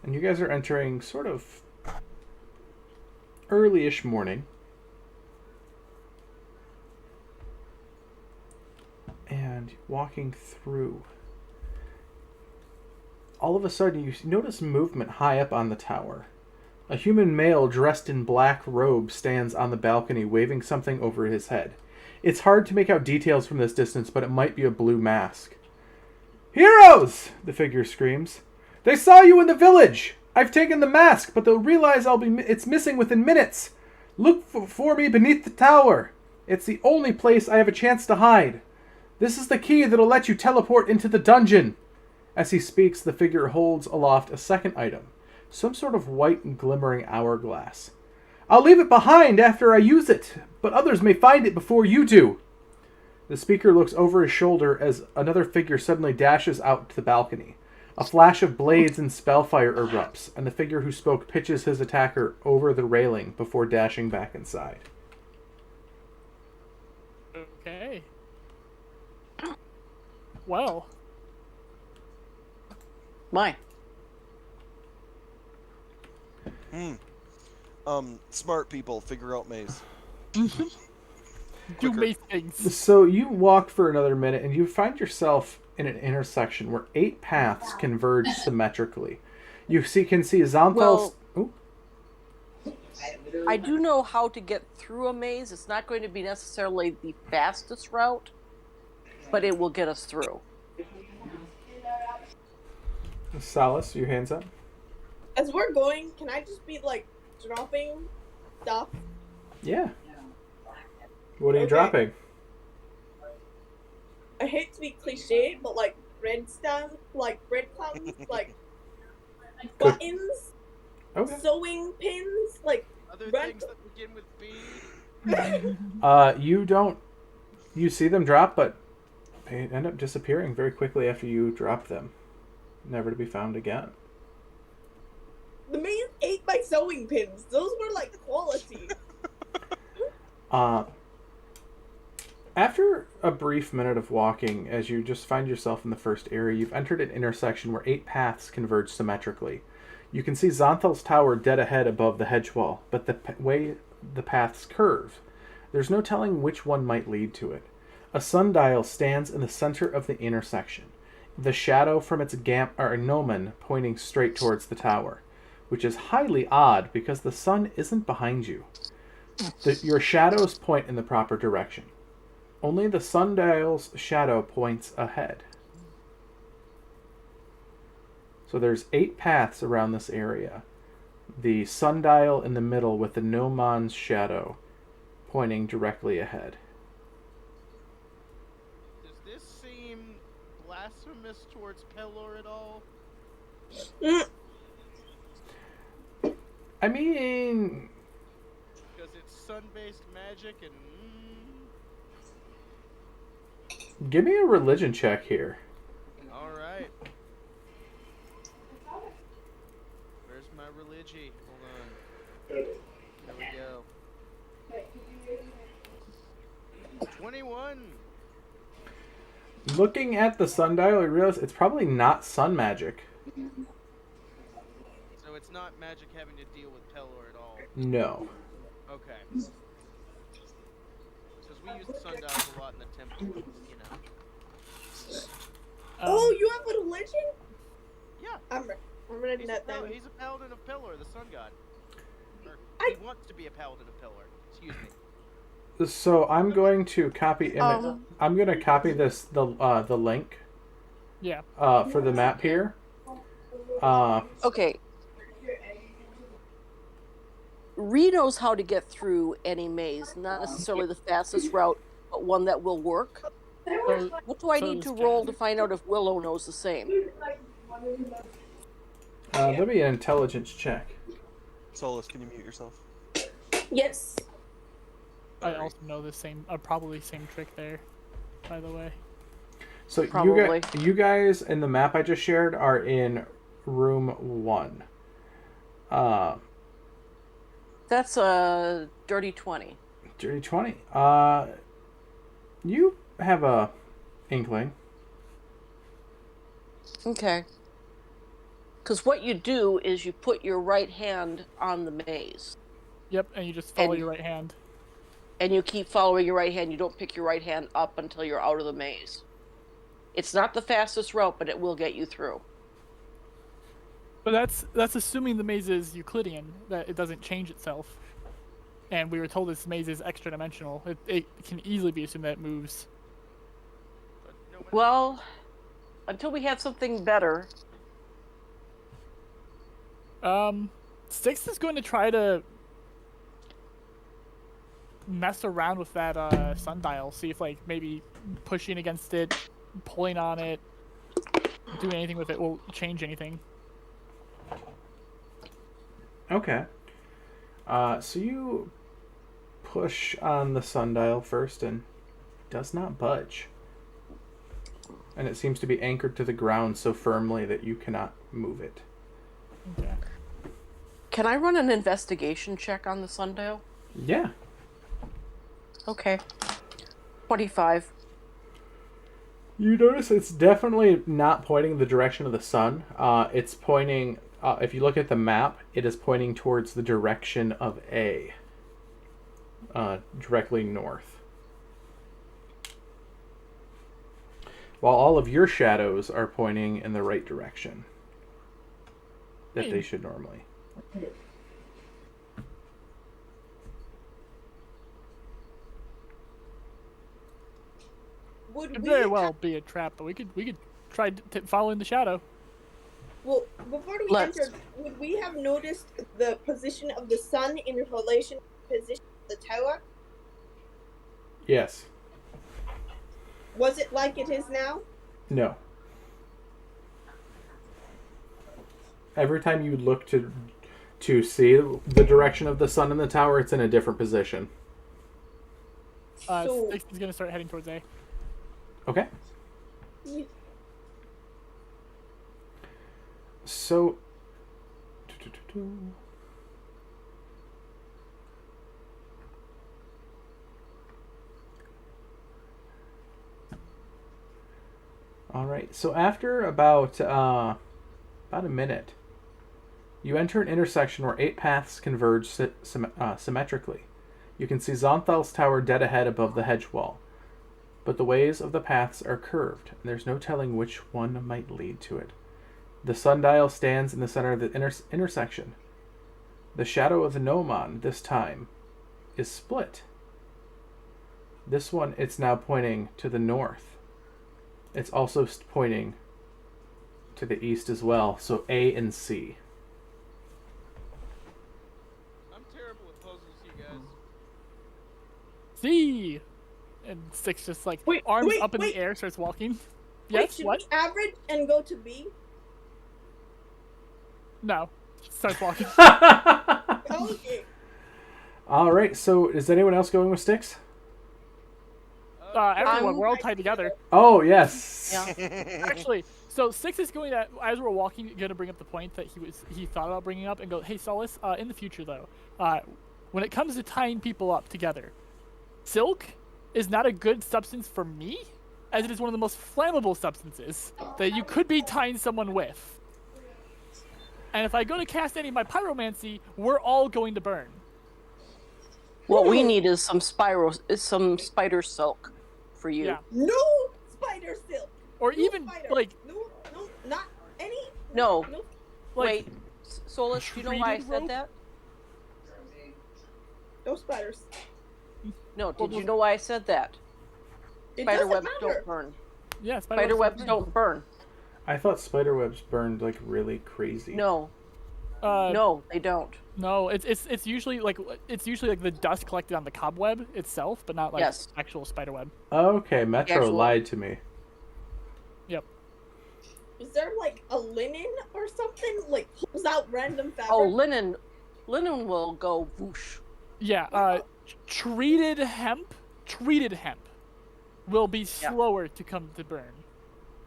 S2: And you guys are entering sort of early-ish morning. And walking through. All of a sudden, you notice movement high up on the tower. A human male dressed in black robe stands on the balcony, waving something over his head. It's hard to make out details from this distance, but it might be a blue mask. "Heroes!" the figure screams. "They saw you in the village! I've taken the mask, but they'll realize it's missing within minutes. Look for me beneath the tower. It's the only place I have a chance to hide. This is the key that'll let you teleport into the dungeon." As he speaks, the figure holds aloft a second item, some sort of white and glimmering hourglass. "I'll leave it behind after I use it, but others may find it before you do." The speaker looks over his shoulder as another figure suddenly dashes out to the balcony. A flash of blades and spellfire erupts, and the figure who spoke pitches his attacker over the railing before dashing back inside.
S8: Okay. Well.
S6: My.
S3: Smart people figure out maze.
S8: Do
S3: Quicker.
S8: maze things.
S2: So you walk for another minute, and you find yourself in an intersection where 8 paths converge symmetrically. You can see Xonthal's...
S6: I do know how to get through a maze. It's not going to be necessarily the fastest route, but it will get us through.
S2: Solace, your hands up.
S4: As we're going, can I just be like dropping stuff?
S2: Yeah. What are you
S4: Okay.
S2: dropping?
S4: I hate to be cliche, but like breadcrumbs, like buttons,
S2: Okay.
S4: sewing pins, like
S5: Other
S4: Red-
S5: things that begin with B.
S2: You don't... You see them drop, but they end up disappearing very quickly after you drop them. Never to be found again.
S4: the maze ate my sewing pins. Those were like quality.
S2: After a brief minute of walking, as you just find yourself in the first area, you've entered an intersection where 8 paths converge symmetrically. You can see Xonthal's tower dead ahead above the hedge wall, but the way the paths curve, there's no telling which one might lead to it. A sundial stands in the center of the intersection, the shadow from its gnomon pointing straight towards the tower, which is highly odd because the sun isn't behind you. Your shadows point in the proper direction. Only the sundial's shadow points ahead. So there's 8 paths around this area. The sundial in the middle with the gnomon's shadow pointing directly ahead.
S5: Does this seem blasphemous towards Pelor at all?
S2: I mean...
S5: Because it's sun-based magic and...
S2: Give me a religion check here.
S5: Alright. Where's my religie? Hold on. There we go. 21!
S2: Looking at the sundial, you realize it's probably not sun magic.
S5: So it's not magic having to deal with Pelor at all.
S2: No.
S5: Okay. Because we use the sundials a lot in the temple, you know.
S4: Oh, you have a religion?
S5: Yeah.
S4: I'm writing that down.
S5: He's a paladin of Pelor, the sun god. Or, he wants to be a paladin of Pelor. Excuse me.
S2: So I'm going to copy I'm going to copy the link.
S8: Yeah.
S2: For the map here.
S6: Okay. Ree knows how to get through any maze, not necessarily the fastest route, but one that will work.
S8: So,
S6: What do I
S8: so
S6: need to
S8: does
S6: roll
S8: Jen.
S6: to find out if Willow knows the same?
S2: That'll be an intelligence check.
S3: Solace, can you mute yourself?
S4: Yes.
S8: I also know the same, probably same trick there, by the way.
S2: So
S6: Probably.
S2: you guys in the map I just shared are in room 1.
S6: That's a dirty 20.
S2: Dirty 20. You have a inkling.
S6: Okay. Because what you do is you put your right hand on the maze.
S8: Yep, and you just follow
S6: And-
S8: your right hand.
S6: And you keep following your right hand. You don't pick your right hand up until you're out of the maze. It's not the fastest route, but it will get you through.
S8: But that's assuming the maze is Euclidean, that it doesn't change itself. And we were told this maze is extra dimensional. It can easily be assumed that it moves.
S5: But no one-
S6: Well, until we have something better.
S8: Styx is going to try to mess around with that sundial, see if like maybe pushing against it, pulling on it, doing anything with it will change anything.
S2: Okay. So you push on the sundial first and does not budge. And it seems to be anchored to the ground so firmly that you cannot move it.
S8: Okay.
S6: Can I run an investigation check on the sundial?
S2: Yeah.
S6: Okay. 25.
S2: You notice it's definitely not pointing the direction of the sun. It's pointing, if you look at the map, it is pointing towards the direction of A. Directly north. While all of your shadows are pointing in the right direction. That they should normally.
S4: Would
S8: Could
S4: we
S8: very well be a trap, but we could try following the shadow.
S4: Well, before we
S6: Let's.
S4: entered, would we have noticed the position of the sun in relation to the position of the tower?
S2: Yes.
S4: Was it like it is now?
S2: No. Every time you look to see the direction of the sun in the tower, it's in a different position.
S4: So,
S8: Styx is going to start heading towards A.
S2: Okay.
S4: yeah.
S2: So. All right. So after about a minute, you enter an intersection where 8 paths converge symmetrically. You can see Zonthal's tower dead ahead above the hedge wall, but the ways of the paths are curved, and there's no telling which one might lead to it. The sundial stands in the center of the intersection. The shadow of the gnomon, this time, is split. This one, it's now pointing to the north. It's also pointing to the east as well, so A and C.
S5: I'm terrible at puzzles, you guys.
S8: C! And Styx just like
S4: Wait,
S8: arms
S4: wait,
S8: up in
S4: wait.
S8: the air, starts walking.
S4: Wait,
S8: Yes,
S4: should
S8: what?
S4: we average and go to B?
S8: No. Starts walking.
S4: Okay.
S2: All right, so is anyone else going with sticks?
S8: Everyone,
S6: I'm-
S8: we're all tied together.
S2: Oh, yes.
S6: Yeah.
S8: Actually, so Styx is going to, as we're walking, going to bring up the point that he thought about bringing up and go, hey, Solace, in the future, though, when it comes to tying people up together, silk is not a good substance for me, as it is one of the most flammable substances that you could be tying someone with. And if I go to cast any of my pyromancy, we're all going to burn.
S6: What we need is some spider silk for you.
S8: Yeah.
S4: No spider silk.
S8: Or
S4: No
S8: even,
S4: spider.
S8: like,
S4: No, not any.
S6: No.
S8: like
S6: Wait, Solace, do you know why I
S8: treated
S6: said
S8: rope?
S6: that?
S4: No spiders.
S6: No, did you know why I said that?
S4: It
S6: Spider
S4: doesn't
S6: webs
S4: matter.
S6: don't burn.
S8: yeah,
S6: Spider webs don't burn.
S2: I thought spider webs burned like really crazy.
S6: No,
S8: no.
S6: no, they don't.
S8: No, it's usually like the dust collected on the cobweb itself, but not like
S6: Yes.
S8: actual spider web.
S2: Okay, Metro
S6: Actual-
S2: lied to me.
S8: Yep.
S4: Is there like a linen or something? Like pulls out random fabric?
S6: Oh, linen will go whoosh.
S8: Yeah. Treated hemp will be
S6: Yeah.
S8: slower to come to burn.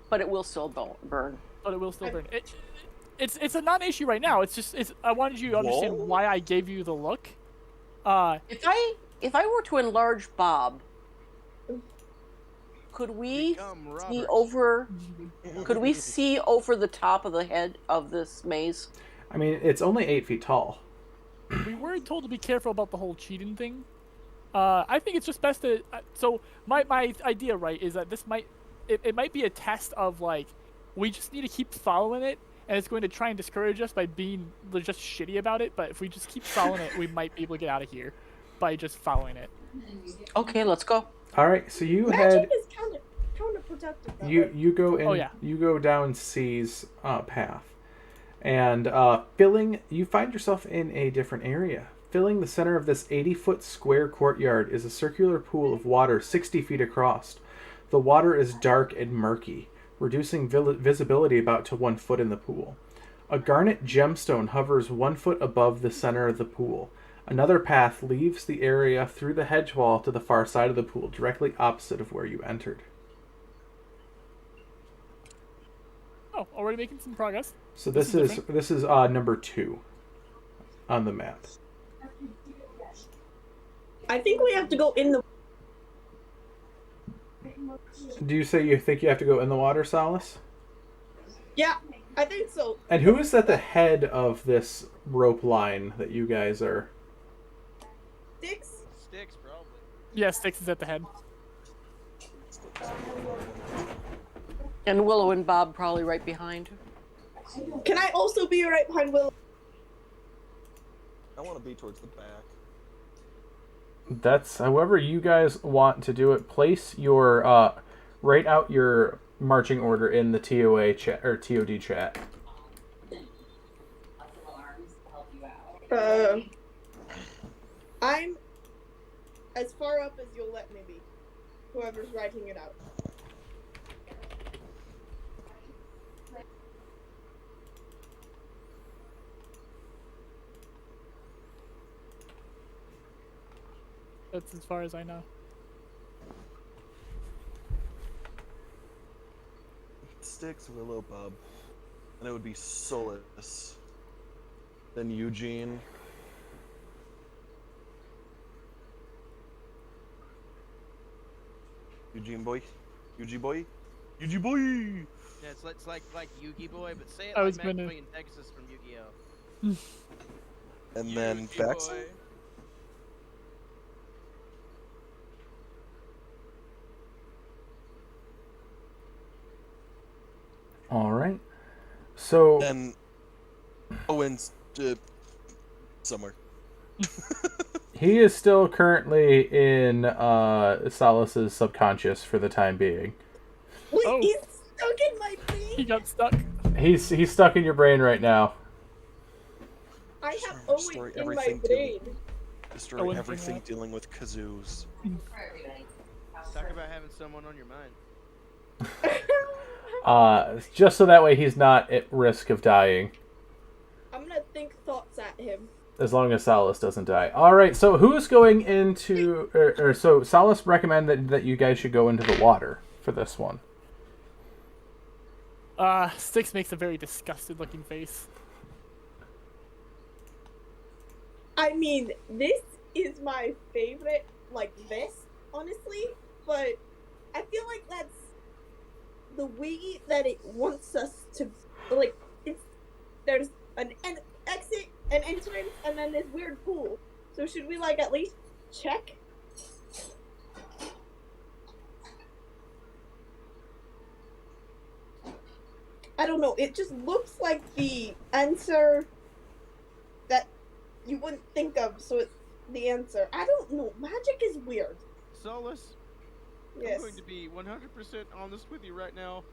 S6: But it will still burn.
S8: But it will still burn. It's a non-issue right now. I wanted you to understand
S3: Whoa.
S8: why I gave you the look.
S6: If I were to enlarge Bob, could we
S5: Become
S6: see
S5: Robert.
S6: over? Could we see over the top of the head of this maze?
S2: I mean, it's only 8 feet tall.
S8: We were told to be careful about the whole cheating thing. I think it's just best to. So my idea, right, is that this might it might be a test of like we just need to keep following it, and it's going to try and discourage us by being just shitty about it. But if we just keep following it, we might be able to get out of here by just following it.
S6: Okay, let's go.
S2: All right, so you
S4: Magic is counterproductive. That way.
S2: you go in.
S8: Oh, yeah.
S2: You go down C's path, and you find yourself in a different area. Filling the center of this 80-foot square courtyard is a circular pool of water 60 feet across. The water is dark and murky, reducing visibility about to 1 foot in the pool. A garnet gemstone hovers 1 foot above the center of the pool. Another path leaves the area through the hedge wall to the far side of the pool, directly opposite of where you entered.
S8: Oh, already making some progress.
S2: So
S8: This
S2: this
S8: is
S2: is number 2 on the map.
S4: I think we have to go in the.
S2: Do you say you think you have to go in the water, Solace?
S4: Yeah, I think so.
S2: And who is at the head of this rope line that you guys are?
S4: Six.
S5: Sticks, probably.
S8: Yeah, Styx is at the head.
S6: And Willow and Bob probably right behind.
S4: Can I also be right behind Will?
S3: I want to be towards the back.
S2: That's however you guys want to do it. Place your write out your marching order in the TOA chat or TOD chat.
S4: I'm as far up as you'll let me be. Whoever's writing it out.
S8: That's as far as I know.
S3: Sticks, Willow, Bob. And it would be Solace. Then Eugene. Eugene boy. Eugene boy. Eugene boy!
S5: Yeah, it's like Yugi Boy, but say it
S8: I
S5: like
S8: was gonna-
S5: McBoy in Texas from Yu-Gi-Oh.
S3: And then
S5: Yugi
S3: Vex.
S5: Boy.
S2: All right. So
S3: Then Owen's somewhere.
S2: he is still currently in Solace's subconscious for the time being.
S4: Wait,
S8: Oh.
S4: he's stuck in my
S8: He
S4: brain.
S8: got stuck.
S2: He's stuck in your brain right now.
S4: I have
S3: Destroy
S4: Owen in my
S3: everything
S4: brain.
S3: Destroy
S8: Owen
S3: everything
S8: what?
S3: dealing with kazoos.
S5: Talk about having someone on your mind.
S2: Just so that way he's not at risk of dying.
S4: I'm gonna think thoughts at him.
S2: As long as Solace doesn't die. All right, so who's going into... so Solace recommend that you guys should go into the water for this one.
S8: Styx makes a very disgusted looking face.
S4: I mean, this is my favorite, like, vest, honestly, but I feel like that's the way that it wants us to, like, there's an exit, an entrance, and then this weird pool. So should we, like, at least check? I don't know, it just looks like the answer that you wouldn't think of, so it's the answer. I don't know. Magic is weird.
S5: Solace,
S4: Yes.
S5: I'm going to be 100% honest with you right now.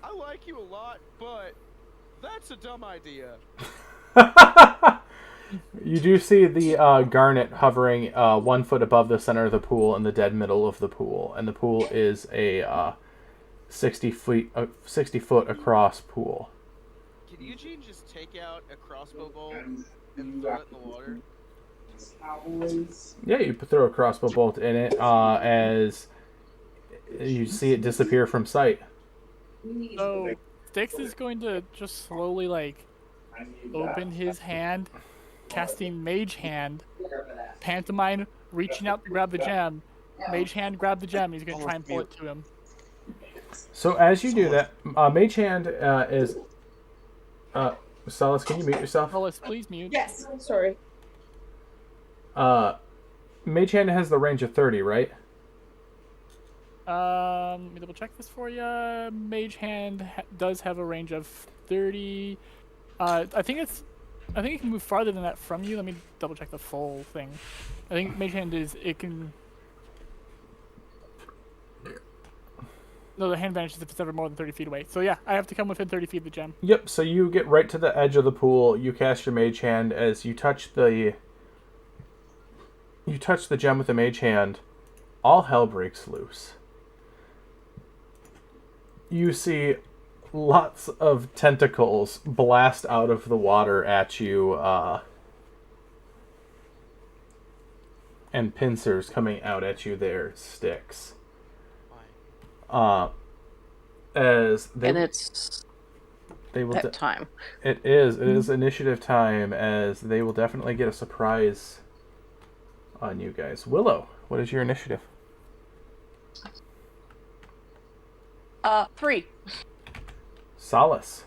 S5: I like you a lot, but that's a dumb idea.
S2: You do see the garnet hovering 1 foot above the center of the pool in the dead middle of the pool, and the pool is a 60 foot across pool.
S5: Can Eugene just take out a crossbow bolt and throw it in the water?
S2: Yeah, you throw a crossbow bolt in it as you see it disappear from sight.
S8: So Styx is going to just slowly open his hand, casting Mage Hand, pantomime, reaching out to grab the gem. Mage Hand, grab the gem. He's gonna try and pull it to him.
S2: So as you do that, Mage Hand is. Solace, can you mute yourself?
S8: Solace, please mute.
S4: Yes, sorry.
S2: Mage Hand has the range of 30, right?
S8: Let me double check this for you. Mage Hand does have a range of 30. I think it can move farther than that from you. Let me double check the full thing. I think Mage Hand can. No, the hand vanishes if it's ever more than 30 feet away. So yeah, I have to come within 30 feet of the gem.
S2: Yep. So you get right to the edge of the pool. You cast your Mage Hand as you touch the. You touch the gem with the Mage Hand. All hell breaks loose. You see lots of tentacles blast out of the water at you, and pincers coming out at you there, Sticks. As they,
S6: And it's
S2: they will
S6: that time.
S2: It is initiative time, as they will definitely get a surprise on you guys. Willow, what is your initiative?
S6: 3.
S2: Solace.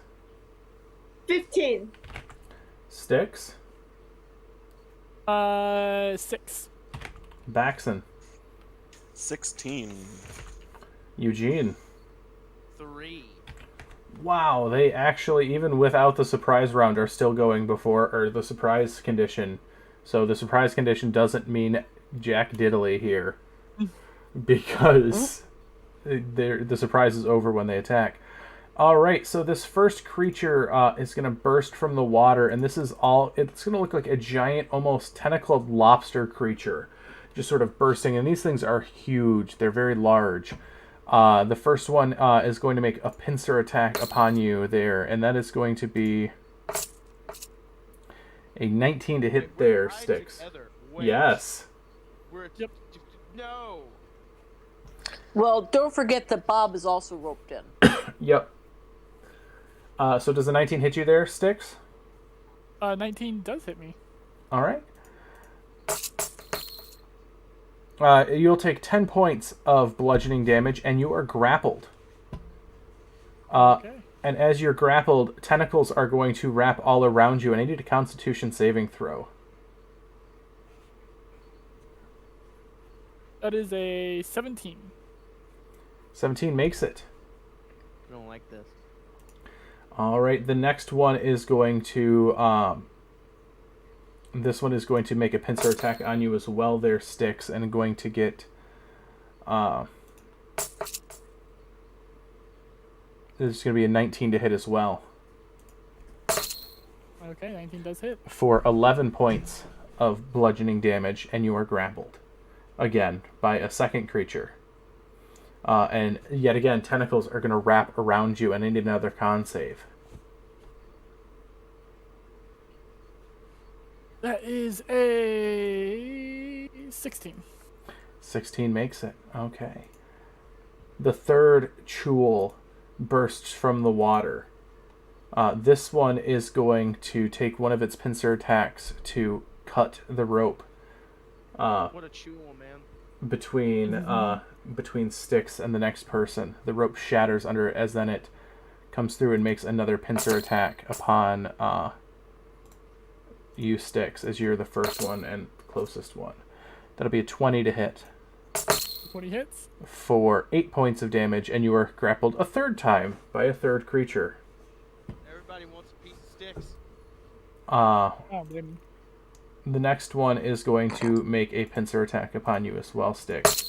S4: 15.
S2: Sticks.
S8: 6.
S2: Baxon.
S3: 16.
S2: Eugene.
S1: 3.
S2: Wow, they actually, even without the surprise round, are still going before, or the surprise condition. So the surprise condition doesn't mean Jack Diddley here, because the surprise is over when they attack. Alright, so this first creature is going to burst from the water, and this is all, it's going to look like a giant, almost tentacled lobster creature, just sort of bursting, and these things are huge, they're very large. The first one is going to make a pincer attack upon you there, and that is going to be a 19 to hit there, Sticks. Yes.
S1: No.
S6: Well, don't forget that Bob is also roped in.
S2: Yep. So does a 19 hit you there, Sticks?
S8: 19 does hit me.
S2: All right. You'll take 10 points of bludgeoning damage, and you are grappled.
S8: Okay.
S2: And as you're grappled, tentacles are going to wrap all around you, and I need a Constitution saving throw.
S8: That is a 17.
S2: 17 makes it.
S1: I don't like this.
S2: All right, the next one is going to... this one is going to make a pincer attack on you as well there, Sticks, and going to get... this is going to be a 19 to hit as well.
S8: Okay, 19 does hit.
S2: For 11 points of bludgeoning damage, and you are grappled. Again, by a second creature. And yet again, tentacles are going to wrap around you, and I need another con save.
S8: That is a 16.
S2: 16 makes it. Okay. The third Chul bursts from the water. This one is going to take one of its pincer attacks to cut the rope.
S1: What a Chul, man.
S2: Between Sticks and the next person. The rope shatters under it, as then it comes through and makes another pincer attack upon you, Sticks, as you're the first one and closest one. That'll be a 20 to hit.
S8: 20 hits.
S2: For 8 points of damage, and you are grappled a third time by a third creature.
S1: Everybody wants a piece of Sticks.
S2: The next one is going to make a pincer attack upon you as well, Sticks.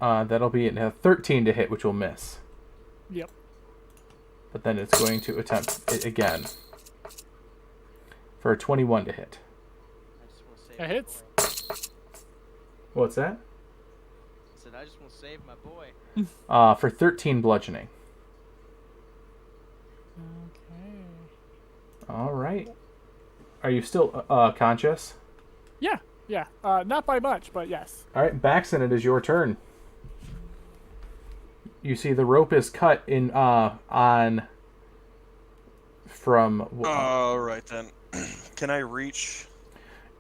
S2: That'll be a 13 to hit, which will miss.
S8: Yep.
S2: But then it's going to attempt it again. For a 21 to hit.
S8: That hits.
S2: What's that?
S1: I said, I just want to save my boy.
S2: For 13 bludgeoning.
S8: Okay.
S2: All right. Are you still conscious?
S8: Yeah. Not by much, but yes.
S2: All right, Baxon, it is your turn. you see the rope is cut in on from.
S3: All right then. Can I reach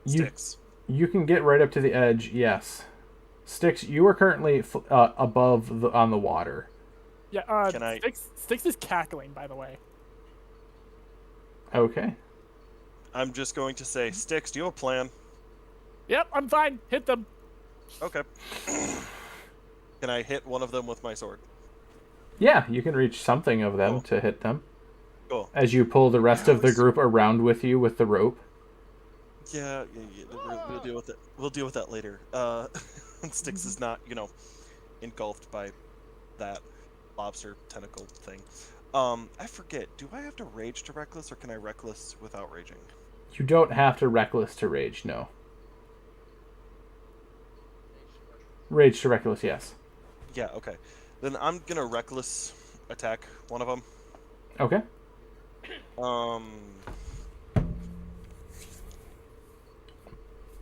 S3: Sticks?
S2: You can get right up to the edge. Yes, Sticks. You are currently above on the water.
S8: Yeah.
S3: Can I-
S8: Sticks is cackling, by the way.
S2: Okay.
S3: I'm just going to say, Sticks, do you have a plan?
S8: Yep, I'm fine. Hit them.
S3: Okay. Can I hit one of them with my sword?
S2: Yeah, you can reach something of them
S3: Cool.
S2: to hit them.
S3: Cool.
S2: As you pull the rest of the group around with you with the rope.
S3: Yeah. We'll deal with it. We'll deal with that later. Sticks is not, engulfed by that lobster tentacle thing. I forget. Do I have to rage to reckless, or can I reckless without raging?
S2: You don't have to reckless to rage, no. Rage to reckless, yes.
S3: Yeah. Okay. Then I'm gonna reckless attack one of them.
S2: Okay.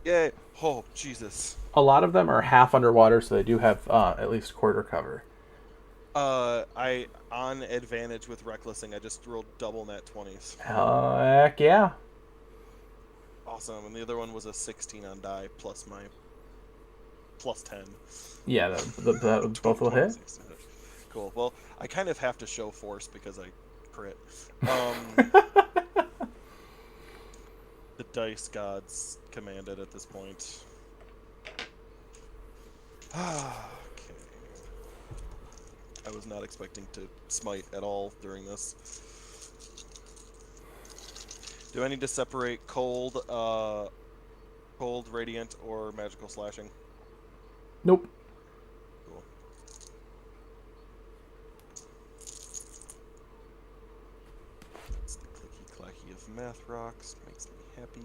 S3: Yay! Oh, Jesus.
S2: A lot of them are half underwater, so they do have at least quarter cover.
S3: I on advantage with recklessing. I just rolled double net 20s.
S2: Heck yeah.
S3: Awesome. And the other one was a 16 on die plus my plus 10.
S2: Yeah, that both will hit.
S3: 26. Cool. Well, I kind of have to show force because I crit. The dice gods commanded at this point. Okay. I was not expecting to smite at all during this. Do I need to separate cold, radiant, or magical slashing?
S2: Nope.
S3: Cool. It's the clicky clacky of math rocks. Makes me happy.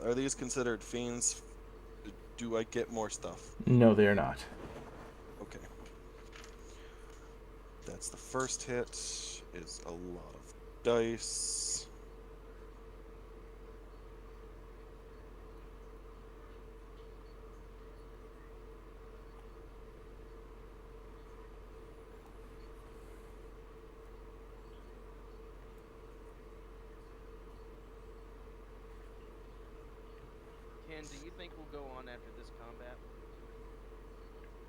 S3: Are these considered fiends? Do I get more stuff?
S2: No, they are not.
S3: Okay. That's the first hit. Is a lot of dice.
S5: Ken, do you think we'll go on after this combat?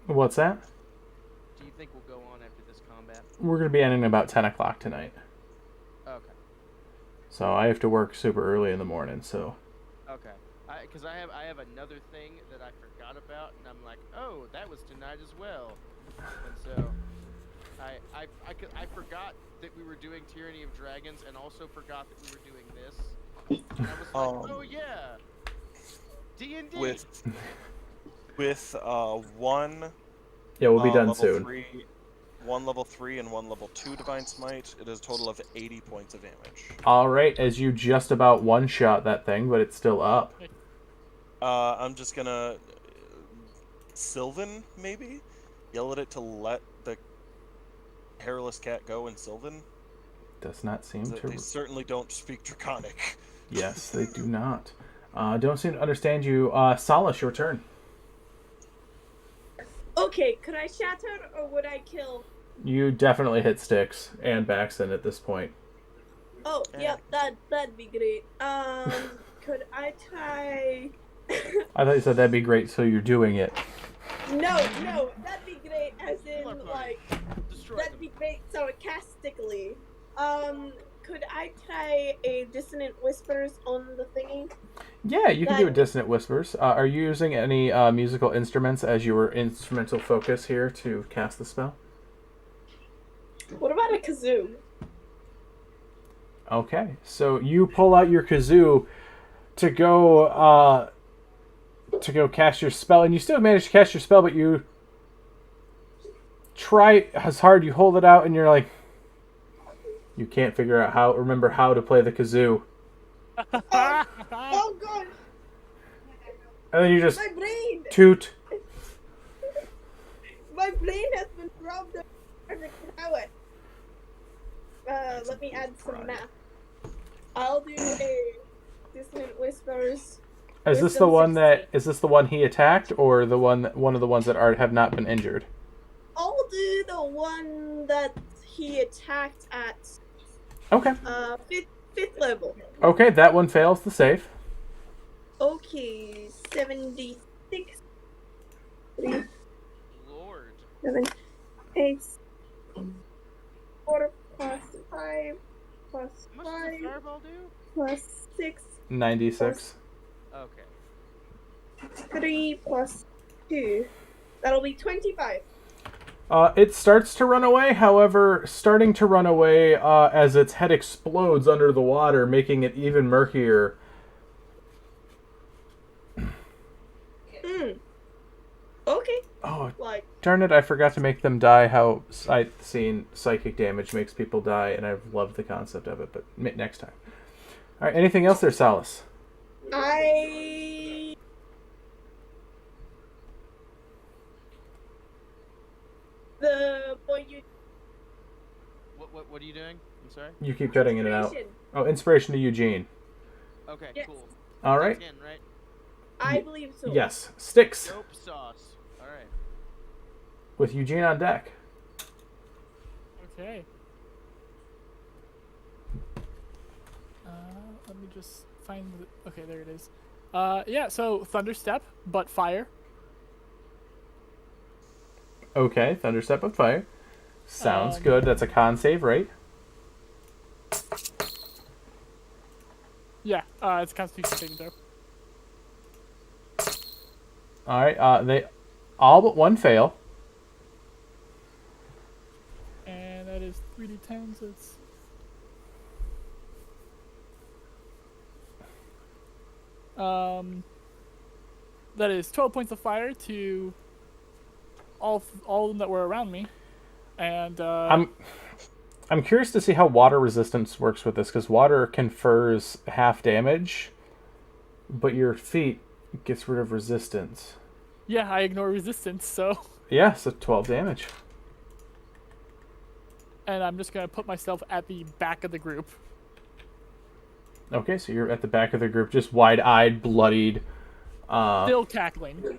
S2: What's that?
S5: Do you think we'll go on after this combat?
S2: We're going to be ending about 10 o'clock tonight.
S5: Okay.
S2: So I have to work super early in the morning, so...
S5: Okay. Because I have another thing that I forgot about, and I'm like, oh, that was tonight as well. And so I forgot that we were doing Tyranny of Dragons, and also forgot that we were doing this. And I was like, oh yeah, D&D.
S3: With one.
S2: Yeah, we'll be done
S3: level
S2: soon.
S3: 3, one level 3 and one level 2 divine smite. It is a total of 80 points of damage.
S2: Alright, as you just about one-shot that thing, but it's still up.
S3: I'm just gonna Sylvan, maybe? Yell at it to let the hairless cat go in Sylvan?
S2: Does not seem to...
S3: They certainly don't speak Draconic.
S2: Yes, they do not. Don't seem to understand you. Solace, your turn.
S4: Okay, could I shatter or would I kill?
S2: You definitely hit Sticks and Baxton at this point.
S4: Oh, yep, that'd be great. Could I try?
S2: I thought you said that'd be great, so you're doing it.
S4: No, that'd be great. As in, like,
S5: Destroy
S4: that'd
S5: them.
S4: be great sarcastically. Could I try a dissonant whispers on the thingy?
S2: Yeah, you can do a Dissonant Whispers. Are you using any musical instruments as your instrumental focus here to cast the spell?
S4: What about a kazoo?
S2: Okay, so you pull out your kazoo to go cast your spell, and you still manage to cast your spell, but you try as hard. You hold it out, and you're like, you can't remember how to play the kazoo.
S4: Oh god,
S2: And then you just
S4: my brain!
S2: toot.
S4: My brain has been robbed of perfect power. let me add some math. I'll do a Dissonant Whispers.
S2: Is this the one that is this the one he attacked, or the one of the ones that have not been injured?
S4: I'll do the one that he attacked at.
S2: Okay.
S4: Fifth level.
S2: Okay, that one fails the save.
S4: Okay, 76. 3,
S1: Lord.
S4: 7, 8. 4 plus 5 plus
S1: How much does
S4: 5
S1: the fireball do?
S4: plus 6
S2: 96.
S1: Okay.
S4: 3 plus 2. That'll be 25.
S2: It starts to run away, however, starting to run away as its head explodes under the water, making it even murkier.
S4: Okay.
S2: Oh,
S4: Like,
S2: darn it, I forgot to make them die how seeing psychic damage makes people die, and I've loved the concept of it, but next time. Alright, anything else there, Solace?
S4: The boy you...
S1: What are you doing? I'm sorry?
S2: You keep cutting in and out. Oh, inspiration to Eugene.
S1: Okay,
S4: Yes.
S1: cool.
S2: Alright.
S1: 10, right?
S4: I believe so.
S2: Yes. Sticks.
S1: Dope sauce. Alright.
S2: With Eugene on deck.
S8: Okay. Let me just find the... Okay, there it is. Yeah, so Thunderstep, but fire.
S2: Okay, Thunderstep of Fire. Sounds good. That's a con save, right?
S8: Yeah, it's a Constitution saving throw.
S2: Alright, they all but one fail.
S8: And that is 3d10, so it's... That is 12 points of fire to all of them that were around me. And,
S2: I'm curious to see how water resistance works with this, because water confers half damage, but your feet gets rid of resistance.
S8: yeah, I ignore resistance, so...
S2: Yeah, so 12 damage.
S8: And I'm just gonna put myself at the back of the group.
S2: Okay, so you're at the back of the group, just wide-eyed, bloodied,
S8: Still cackling.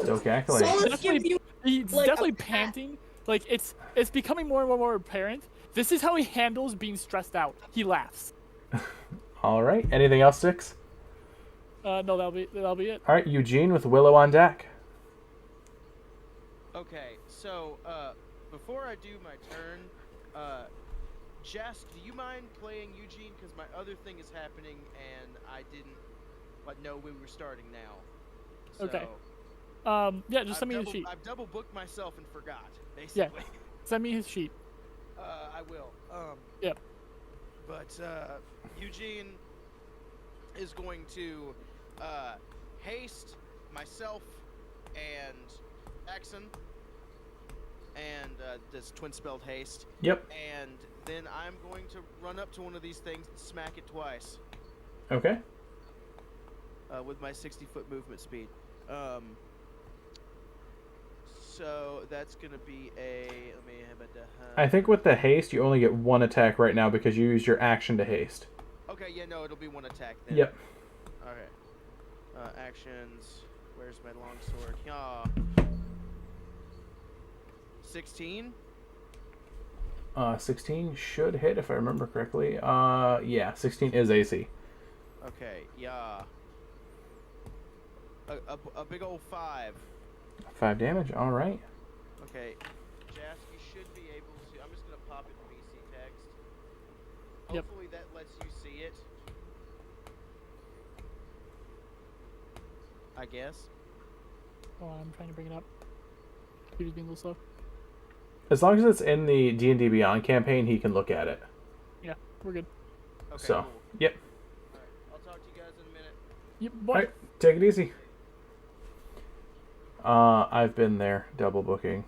S2: still cackling.
S4: Solace gives you...
S8: He's
S4: like,
S8: definitely
S4: a pat.
S8: panting. Like, it's becoming more and more apparent. This is how he handles being stressed out. He laughs.
S2: Alright, anything else, Six?
S8: No, that'll be it.
S2: Alright, Eugene with Willow on deck.
S1: Okay, so, before I do my turn, Jess, do you mind playing Eugene? Because my other thing is happening, and I didn't know we were starting now. So,
S8: Okay. Yeah, just send me his sheet.
S1: I've double booked myself and forgot, basically.
S8: Yeah. Send me his sheet.
S1: I will.
S8: Yep.
S1: But Eugene is going to haste myself and Exon, and this twin spelled haste.
S2: Yep.
S1: And then I'm going to run up to one of these things and smack it twice.
S2: Okay.
S1: With my 60-foot movement speed. So that's gonna be a. Let me have a.
S2: I think with the haste, you only get one attack right now because you used your action to haste.
S1: Okay, yeah, no, it'll be one attack then.
S2: Yep.
S1: Okay. Actions. Where's my longsword? Yeah. 16.
S2: 16 should hit if I remember correctly. Yeah, 16 is AC.
S1: Okay, yeah. A big old 5.
S2: 5 damage. All right.
S1: Okay, Jas, you should be able to. I'm just gonna pop it in VC text.
S8: Yep.
S1: Hopefully that lets you see it. I guess.
S8: Oh, I'm trying to bring it up. Computer's being a little slow.
S2: As long as it's in the D&D Beyond campaign, he can look at it.
S8: Yeah, we're good.
S1: Okay,
S2: So,
S1: cool.
S2: yep.
S1: Alright, I'll talk to you guys in a minute.
S8: Yep,
S2: All right, take it easy. I've been there, double booking.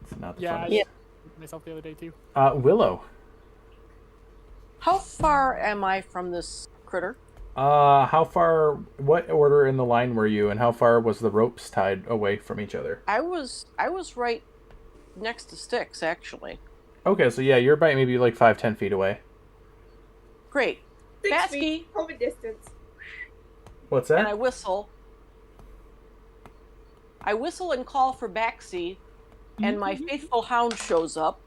S2: It's not the
S8: Yeah,
S2: funnest.
S8: I myself the other day too.
S2: Willow.
S6: How far am I from this critter?
S2: How far? What order in the line were you, and how far was the ropes tied away from each other?
S6: I was right next to Sticks, actually.
S2: Okay, so yeah, you're about maybe like 5-10 feet away.
S6: Great.
S4: 6
S6: Batsky.
S4: feet, COVID distance.
S2: What's
S6: And I
S2: that?
S6: whistle. I whistle and call for Baxi, and my faithful hound shows up.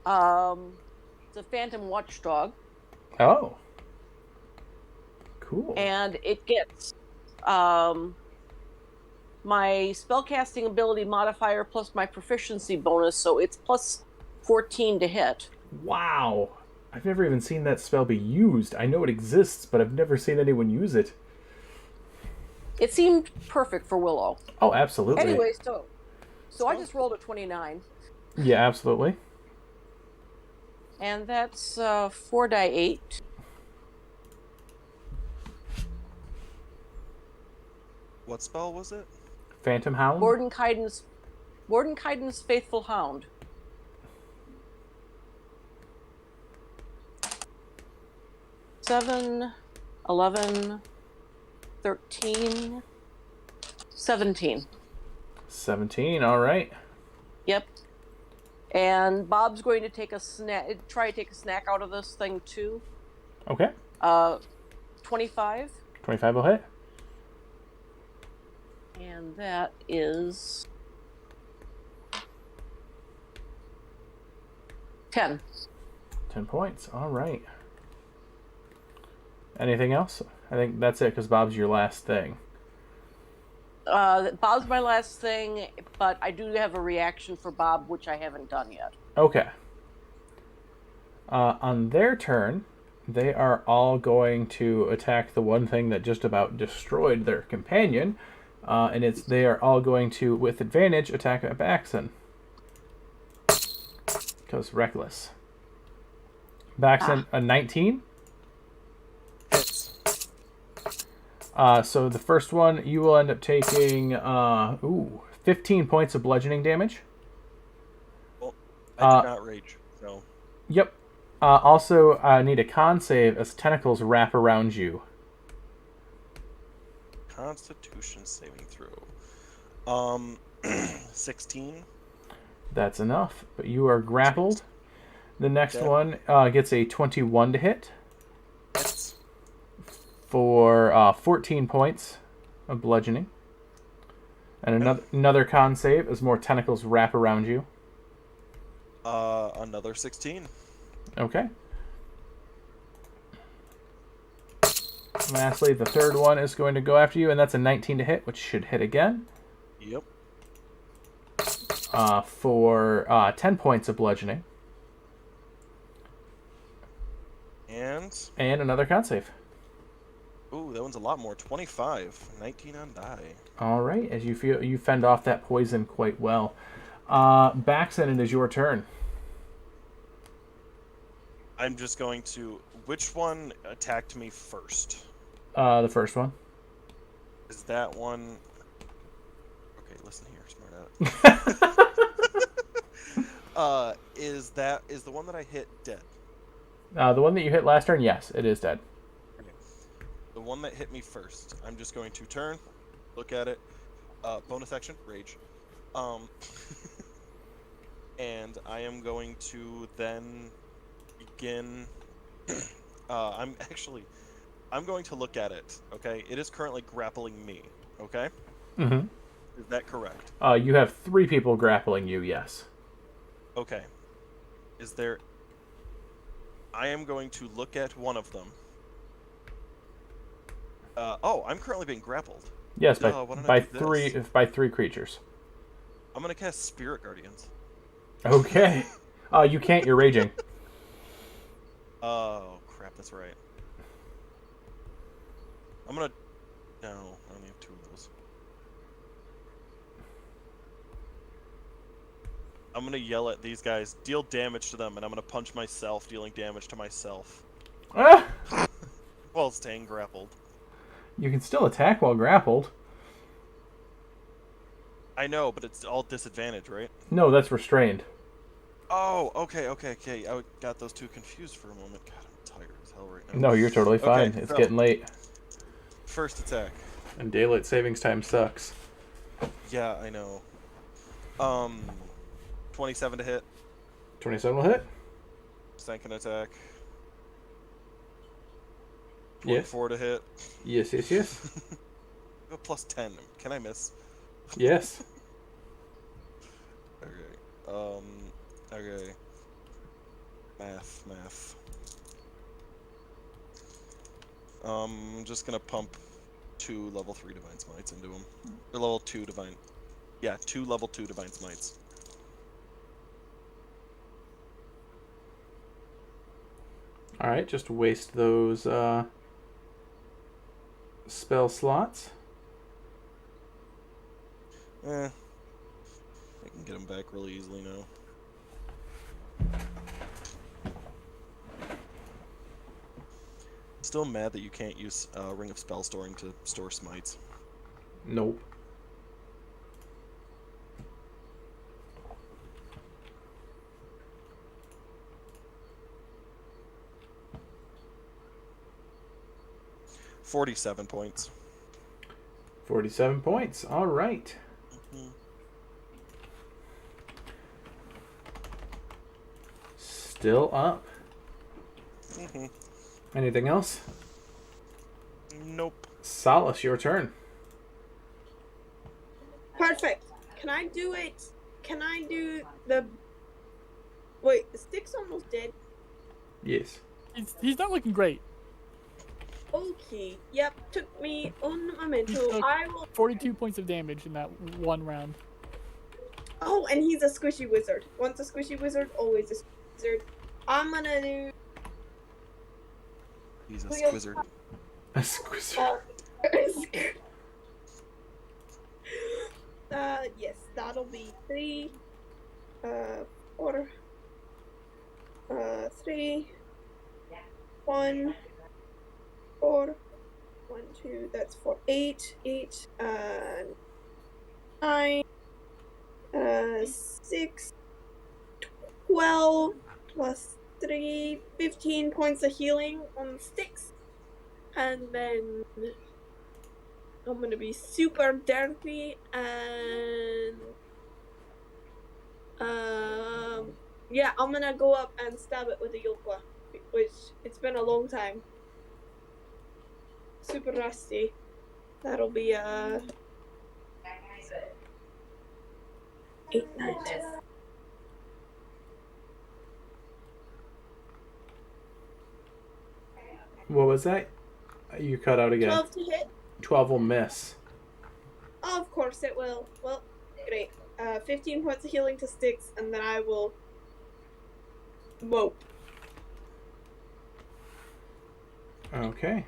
S6: It's a phantom watchdog,
S2: Oh. Cool.
S6: and it gets my spellcasting ability modifier plus my proficiency bonus, so it's plus 14 to hit.
S2: Wow. I've never even seen that spell be used. I know it exists, but I've never seen anyone use it.
S6: It seemed perfect for Willow.
S2: Oh, absolutely.
S6: Anyway, so I just rolled a 29,
S2: Yeah, absolutely.
S6: and that's 4d8.
S3: What spell was it?
S2: Phantom Hound?
S6: Mordenkainen's faithful hound. Seven, 11, 13, 17.
S2: 17, alright.
S6: Yep. And Bob's going to try to take a snack out of this thing too.
S2: Okay.
S6: 25.
S2: 25 will hit.
S6: And that is 10.
S2: 10 points. Alright. Anything else? I think that's it, because Bob's your last thing.
S6: Bob's my last thing, but I do have a reaction for Bob, which I haven't done yet.
S2: Okay. On their turn, they are all going to attack the one thing that just about destroyed their companion, and they are all going to, with advantage, attack at Baxon. Because reckless. Baxon, a 19.
S3: Hits.
S2: So the first one, you will end up taking 15 points of bludgeoning damage.
S3: Well, I did not rage, so.
S2: Yep. Also, I need a con save as tentacles wrap around you.
S3: Constitution saving throw. 16.
S2: That's enough. But you are grappled. The next
S3: Okay.
S2: one gets a 21 to hit
S3: Hits.
S2: for 14 points of bludgeoning. And another con save as more tentacles wrap around you.
S3: Another 16.
S2: Okay. Lastly, the third one is going to go after you, and that's a 19 to hit, which should hit again.
S3: Yep.
S2: For 10 points of bludgeoning.
S3: And
S2: another con save.
S3: Ooh, that one's a lot more. 25. 19 on die.
S2: All right, as you feel you fend off that poison quite well. Baxen, it is your turn.
S3: I'm just going to... Which one attacked me first?
S2: The first one.
S3: Is that one... Okay, listen here, smart aleck. Is the one that I hit dead?
S2: The one that you hit last turn, yes, it is dead.
S3: Okay. The one that hit me first. I'm just going to turn, look at it. Bonus action, rage. And I am going to then begin... I'm going to look at it, okay? It is currently grappling me, okay?
S2: Mm-hmm.
S3: Is that correct?
S2: You have 3 people grappling you, yes.
S3: Okay. Is there... I am going to look at one of them. I'm currently being grappled.
S2: Yes, by
S3: this?
S2: three creatures.
S3: I'm gonna cast Spirit Guardians.
S2: Okay. You can't, you're raging.
S3: Oh, crap, that's right. I'm gonna... No, I only have 2 of those. I'm gonna yell at these guys, deal damage to them, and I'm gonna punch myself, dealing damage to myself.
S2: Ah!
S3: While staying grappled.
S2: You can still attack while grappled.
S3: I know, but it's all disadvantage, right?
S2: No, that's restrained.
S3: Oh, okay. I got those 2 confused for a moment. God, I'm tired as hell right now.
S2: No, you're totally fine.
S3: Okay,
S2: It's
S3: so-
S2: getting late.
S3: First attack.
S2: And daylight savings time sucks.
S3: Yeah, I know. 27 to hit.
S2: 27 will hit.
S3: Second attack.
S2: Yes.
S3: 24 to hit.
S2: Yes, yes, yes.
S3: A plus 10. Can I miss?
S2: Yes.
S3: Okay. Okay. Math. I'm just gonna pump 2 level 3 Divine Smites into him. Or level 2 Divine... Yeah, 2 level 2 Divine Smites.
S2: Alright, just waste those spell slots.
S3: I can get him back really easily now. Still mad that you can't use Ring of Spell Storing to store smites.
S2: Nope.
S3: $47 points.
S2: 47 points. All right. Still up. Anything else?
S3: Nope.
S2: Solace, your turn.
S4: Perfect. Can I do it? Can I do the... Wait, the stick's almost dead.
S2: Yes.
S8: He's not looking great.
S4: Okay. Yep. Took me un momento.
S8: Took
S4: I will...
S8: 42 points of damage in that one round.
S4: Oh, and he's a squishy wizard. Once a squishy wizard, always a squishy wizard. I'm gonna do...
S3: He's a squizzard.
S2: A squizzer.
S4: Yes, that'll be 3, 4, 3, 1, 4, 1, 2, that's 4, 8, 9, 6, 12, plus 3, 15 points of healing on sticks. And then I'm gonna be super dirty and yeah, I'm gonna go up and stab it with a yoke, which it's been a long time. Super rusty. That'll be 8, 9, 10.
S2: What was that? You cut out again.
S4: 12 to hit.
S2: 12 will miss.
S4: Oh, of course it will. Well, great. 15 points of healing to sticks, and then I will mope.
S2: Okay.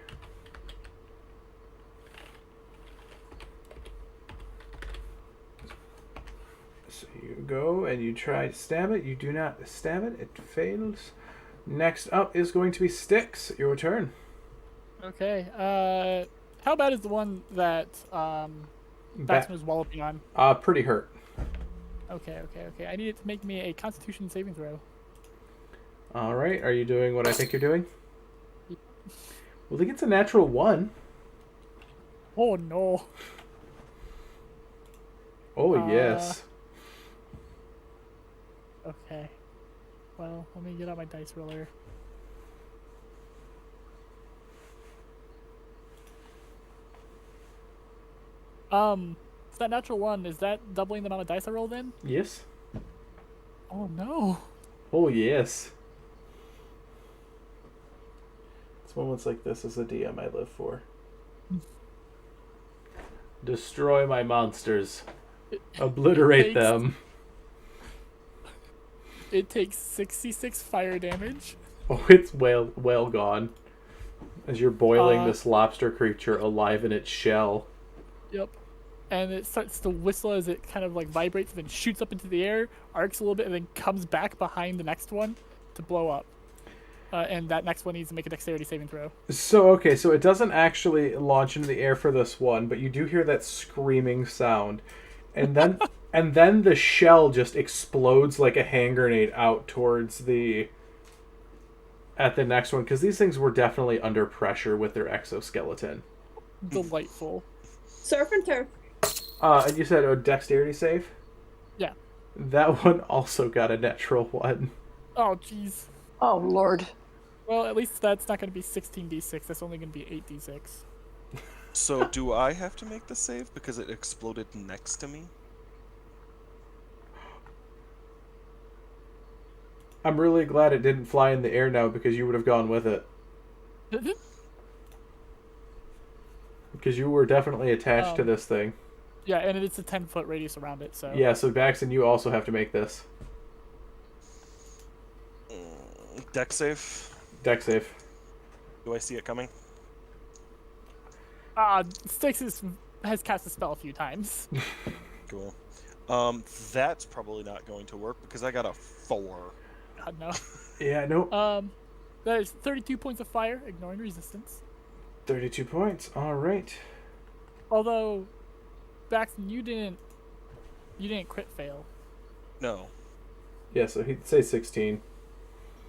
S2: So you go and you try to stab it. You do not stab it. It fails. Next up is going to be Sticks. Your turn.
S8: Okay. How bad is the one that Batsman was walloping on?
S2: Pretty hurt.
S8: Okay. I need it to make me a Constitution saving throw.
S2: All right. Are you doing what I think you're doing? Well, I think it's a natural 1.
S8: Oh no.
S2: Oh yes.
S8: Okay. Well, let me get out my dice roller. So that natural 1, is that doubling the amount of dice I roll then?
S2: Yes.
S8: Oh no.
S2: Oh yes. It's moments like this as a DM I live for. Destroy my monsters. Obliterate them.
S8: It takes 66 fire damage.
S2: Oh, it's well gone. As you're boiling this lobster creature alive in its shell.
S8: Yep. And it starts to whistle as it kind of like vibrates and then shoots up into the air, arcs a little bit, and then comes back behind the next one to blow up. And that next one needs to make a dexterity saving throw.
S2: So it doesn't actually launch into the air for this one, but you do hear that screaming sound. And then and then the shell just explodes like a hand grenade out towards at the next one, because these things were definitely under pressure with their exoskeleton.
S8: Delightful.
S4: Surf and turf.
S2: You said a dexterity save?
S8: Yeah.
S2: That one also got a natural 1.
S8: Oh, jeez.
S6: Oh, Lord.
S8: Well, at least that's not going to be 16d6. That's only going to be 8d6.
S3: So do I have to make the save because it exploded next to me?
S2: I'm really glad it didn't fly in the air now because you would have gone with it. Because you were definitely attached to this thing.
S8: Yeah, and it's a 10-foot radius around it, so...
S2: Yeah, so Baxton, you also have to make this.
S3: Deck save.
S2: Deck save.
S3: Do I see it coming?
S8: Styx has cast a spell a few times.
S3: Cool. That's probably not going to work because I got a 4.
S8: God, no.
S2: Yeah, no.
S8: That is 32 points of fire, ignoring resistance.
S2: 32 points. All right.
S8: Although, Baxton, you didn't crit fail.
S3: No.
S2: Yeah, so he'd say 16.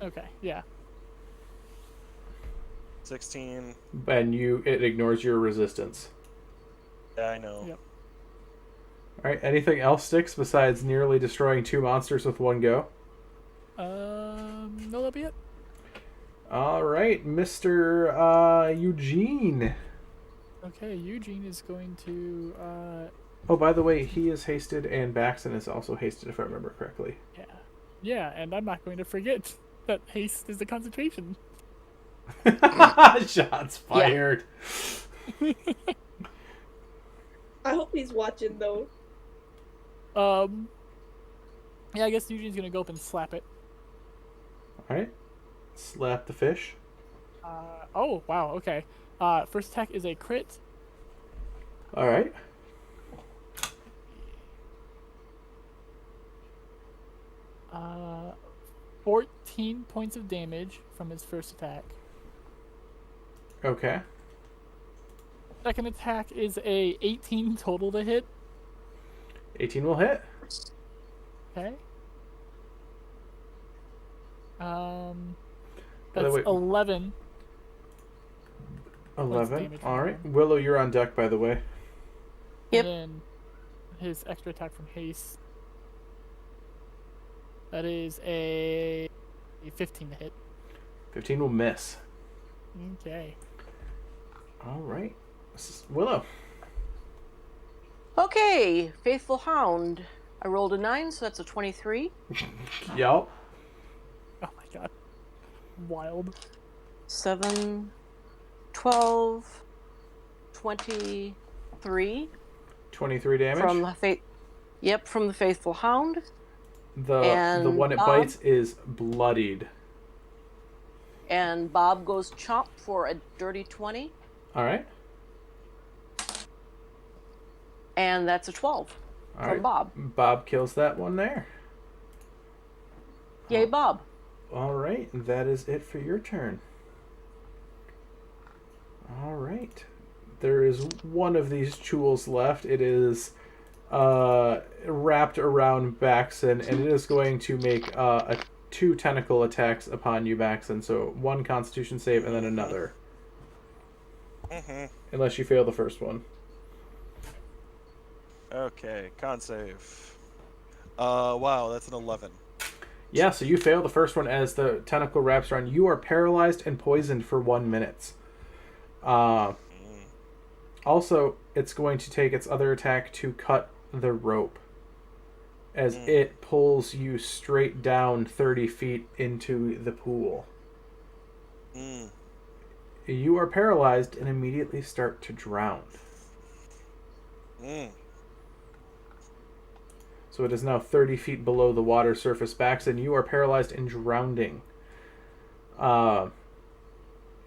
S8: Okay, yeah.
S3: 16.
S2: And it ignores your resistance.
S3: Yeah, I know.
S8: Yep.
S2: All right. Anything else sticks besides nearly destroying 2 monsters with one go?
S8: No, that'll be it.
S2: All right, Mr. Eugene.
S8: Okay, Eugene is going to,
S2: Oh, by the way, he is hasted, and Baxton is also hasted, if I remember correctly.
S8: yeah. Yeah, and I'm not going to forget that haste is a concentration.
S2: Shots fired.
S4: I hope he's watching though.
S8: Yeah, I guess Eugene's gonna go up and slap it.
S2: All right. Slap the fish.
S8: Oh, wow, okay. First attack is a crit.
S2: All right.
S8: Uh, 14 points of damage from his first attack.
S2: Okay.
S8: Second attack is a 18 total to hit.
S2: 18 will hit.
S8: Okay.
S2: By the
S8: That's
S2: way-
S8: 11.
S2: 11.
S8: damage
S2: All
S8: from
S2: right.
S8: him.
S2: Willow, you're on deck, by the way.
S6: Yep.
S8: And then his extra attack from haste. That is a 15 to hit.
S2: 15 will miss.
S8: Okay.
S2: All right. Willow.
S6: Okay, Faithful Hound. I rolled a 9, so that's a 23.
S2: Yup.
S8: Oh my god. Wild.
S6: 7, 12, 23
S2: 23 damage.
S6: from the from the Faithful Hound.
S2: the
S6: and
S2: one it
S6: Bob?
S2: bites is bloodied.
S6: And Bob goes chomp for a dirty 20,
S2: All right.
S6: and that's a 12
S2: All
S6: from
S2: right.
S6: Bob.
S2: Bob kills that one there.
S6: Yay, Bob.
S2: All right. That is it for your turn. All right. There is one of these jewels left. It is wrapped around Baxon, and it is going to make two tentacle attacks upon you, Baxon. So one Constitution save and then another. Unless you fail the first one.
S3: Okay, con save. Wow, that's an 11.
S2: Yeah, so you fail the first one as the tentacle wraps around. You are paralyzed and poisoned for 1 minute. Also, it's going to take its other attack to cut the rope as it pulls you straight down 30 feet into the pool. You are paralyzed and immediately start to drown. So it is now 30 feet below the water surface. Baxton, you are paralyzed and drowning.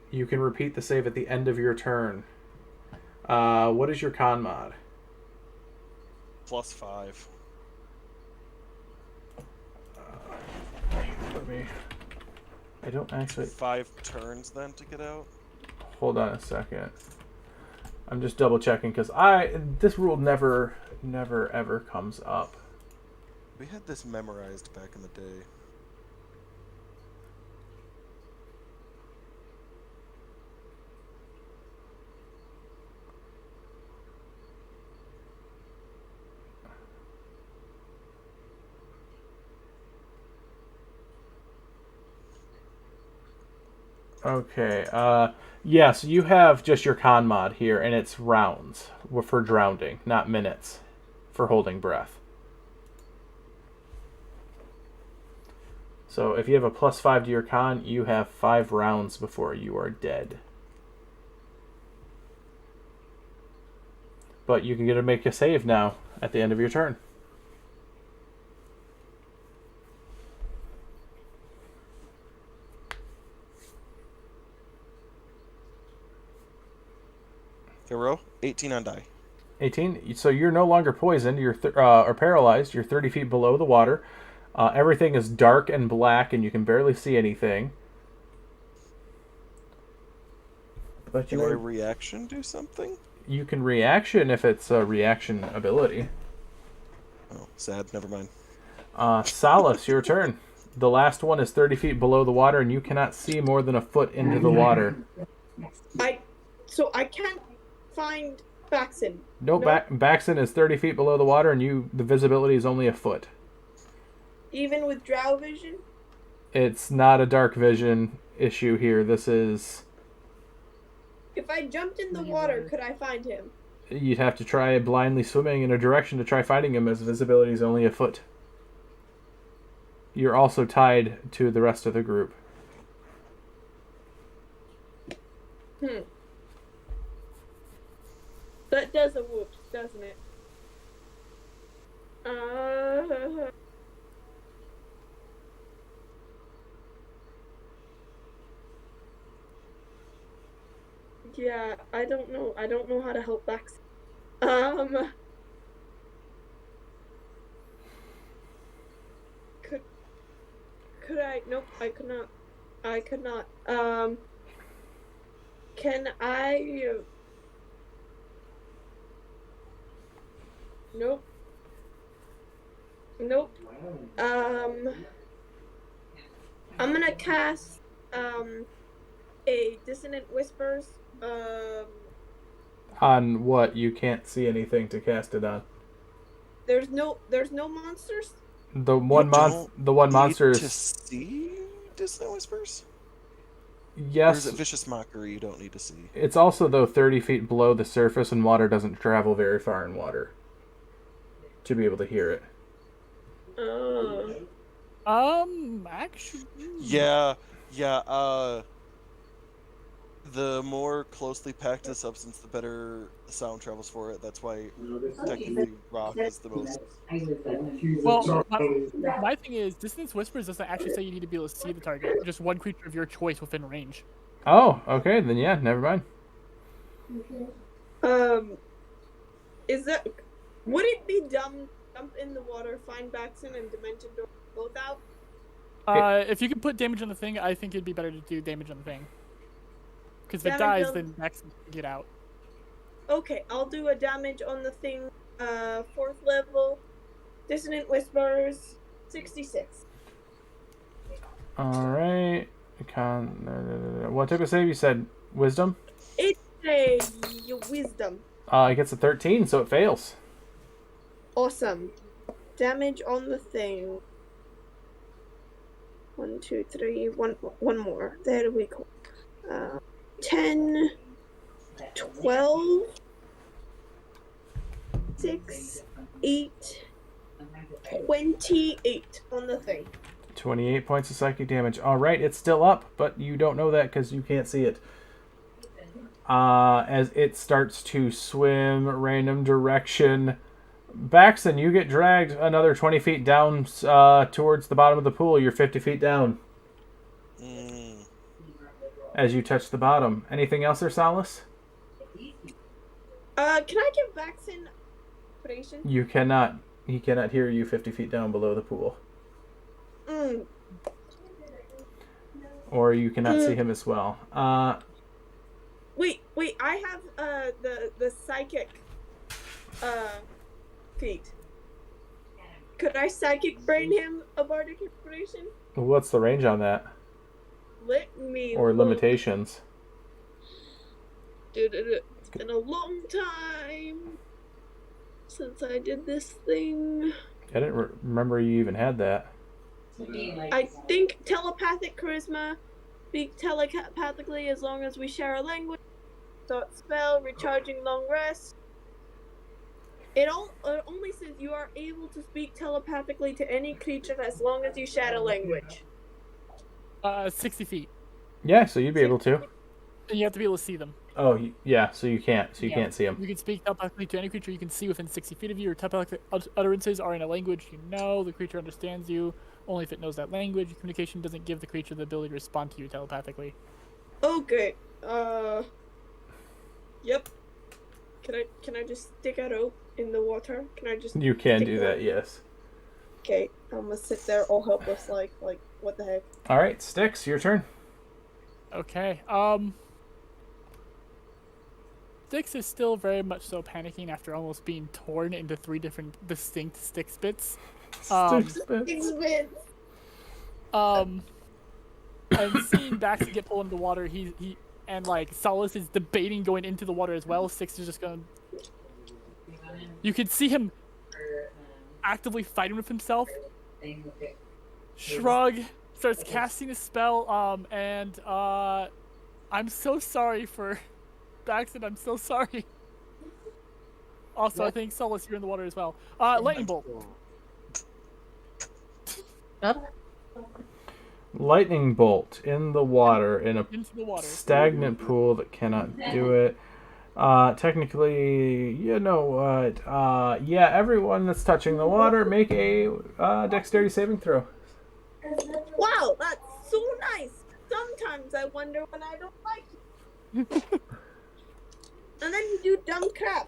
S2: You can repeat the save at the end of your turn. What is your con mod?
S3: +5.
S2: I don't actually...
S3: 5 turns then to get out?
S2: Hold on a second. I'm just double checking because this rule never ever comes up.
S3: We had this memorized back in the day.
S2: Okay. Yes, you have just your con mod here, and it's rounds for drowning, not minutes for holding breath. So if you have a +5 to your con, you have 5 rounds before you are dead. But you can get to make a save now at the end of your turn.
S3: Hero, 18 on die.
S2: 18. So you're no longer poisoned. You're or paralyzed. You're 30 feet below the water. Everything is dark and black, and you can barely see anything. But
S3: Can my reaction do something?
S2: You can reaction if it's a reaction ability.
S3: Oh, sad. Never mind.
S2: Solace, your turn. The last one is 30 feet below the water, and you cannot see more than a foot into the water.
S4: So I can't find Baxen.
S2: No, Baxen is 30 feet below the water, and the visibility is only a foot.
S4: Even with drow vision?
S2: It's not a dark vision issue here. This is...
S4: If I jumped in the water, could I find him?
S2: You'd have to try blindly swimming in a direction to try finding him, as visibility is only a foot. You're also tied to the rest of the group.
S4: That does a whoops, doesn't it? Yeah, I don't know. I don't know how to help Baxen. Could I? Nope, I could not. I could not. Can I? Nope. Nope. I'm gonna cast a Dissonant Whispers.
S2: On what? You can't see anything to cast it on.
S4: There's no monsters.
S2: The one monster is
S3: to see Dissonant Whispers?
S2: Yes.
S3: Or is it Vicious Mockery you don't need to see?
S2: It's also, though, 30 feet below the surface, and water doesn't travel very far in water to be able to hear it.
S8: Actually...
S3: Yeah, the more closely packed a substance, the better sound travels for it. That's why technically rock is the most...
S8: Well, my thing is, Distance Whispers doesn't actually say you need to be able to see the target. Just one creature of your choice within range.
S2: Oh, okay, then yeah, never mind.
S4: Is that... Would it be dumb jump in the water, find Baxen, and Dimension Door both out?
S8: If you can put damage on the thing, I think it'd be better to do damage on the thing. Because if it dies, then Baxen can get out.
S4: Okay, I'll do a damage on the thing, 4th level, Dissonant Whispers, 66.
S2: Alright. What type of save you said? Wisdom?
S4: It's a wisdom.
S2: It gets a 13, so it fails.
S4: Awesome. Damage on the thing. 1, 2, 3, one more. There we go. 10, 12, 6, 8, 28 on the thing.
S2: 28 points of psychic damage. Alright, it's still up, but you don't know that because you can't see it. As it starts to swim random direction. Baxen, you get dragged another 20 feet down towards the bottom of the pool. You're 50 feet down. As you touch the bottom. Anything else there, Solace?
S4: Can I give Baxen predation?
S2: You cannot. He cannot hear you 50 feet down below the pool. Or you cannot see him as well.
S4: Wait, I have the psychic feat. Could I psychic brain him a bardic inspiration?
S2: What's the range on that?
S4: Let me
S2: Or
S4: look.
S2: limitations?
S4: It's been a long time since I did this thing.
S2: I didn't remember you even had that.
S4: I think telepathic charisma speak telepathically as long as we share a language. Start spell, recharging long rest. It only says you are able to speak telepathically to any creature as long as you share a language.
S8: 60 feet.
S2: Yeah, so you'd be able to.
S8: And you have to be able to see them.
S2: Oh, yeah, so you can't. So you
S8: Yeah.
S2: can't see them.
S8: You can speak telepathically to any creature you can see within 60 feet of you. Your telepathic utterances are in a language you know. The creature understands you only if it knows that language. Your communication doesn't give the creature the ability to respond to you telepathically.
S4: Okay. Yep. Can I just stick a rope in the water? Can I just?
S2: You can
S4: stick
S2: do
S4: it
S2: that,
S4: out?
S2: yes.
S4: Okay. I'm gonna sit there all helpless, like what the heck?
S2: All right, Styx, your turn.
S8: Okay. Styx is still very much so panicking after almost being torn into 3 different distinct Styx bits.
S2: Styx bits.
S4: X-Men.
S8: And seeing Baxter get pulled into the water, he and like Solace is debating going into the water as well. Styx is just going. You can see him actively fighting with himself. Shrug, starts casting a spell. And I'm so sorry for Baxter. I'm so sorry. Also, I think Solace, you're in the water as well. Lightning bolt.
S2: Lightning bolt in the water in a
S8: Into the water.
S2: stagnant pool that cannot do it. Technically, you know what? Yeah, everyone that's touching the water, make a dexterity saving throw.
S4: Wow, that's so nice. Sometimes I wonder when I don't like you. And then you do dumb crap.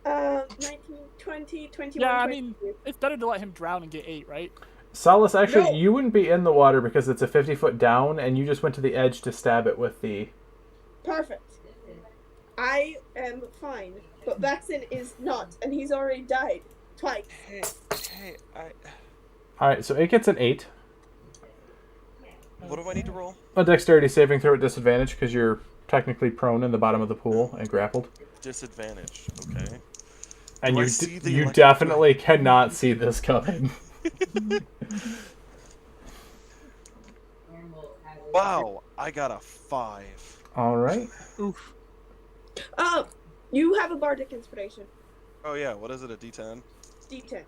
S4: 19, 20, 21,
S8: Yeah, I
S4: 22.
S8: mean, it's better to let him drown and get 8, right?
S2: Solace, actually,
S4: No.
S2: you wouldn't be in the water because it's a 50-foot down, and you just went to the edge to stab it with the...
S4: Perfect. I am fine, but Baxton is not, and he's already died twice.
S3: Hey,
S2: Alright, so it gets an 8.
S3: what do I need to roll?
S2: A dexterity saving throw at disadvantage because you're technically prone in the bottom of the pool and grappled.
S3: Disadvantage. Okay.
S2: And
S3: Do I
S2: you
S3: see the
S2: you
S3: electric-
S2: definitely cannot see this coming.
S3: Wow, I got a 5.
S2: Alright.
S8: Oof.
S4: You have a bardic inspiration.
S3: Oh yeah, what is it? A D10?
S4: D10.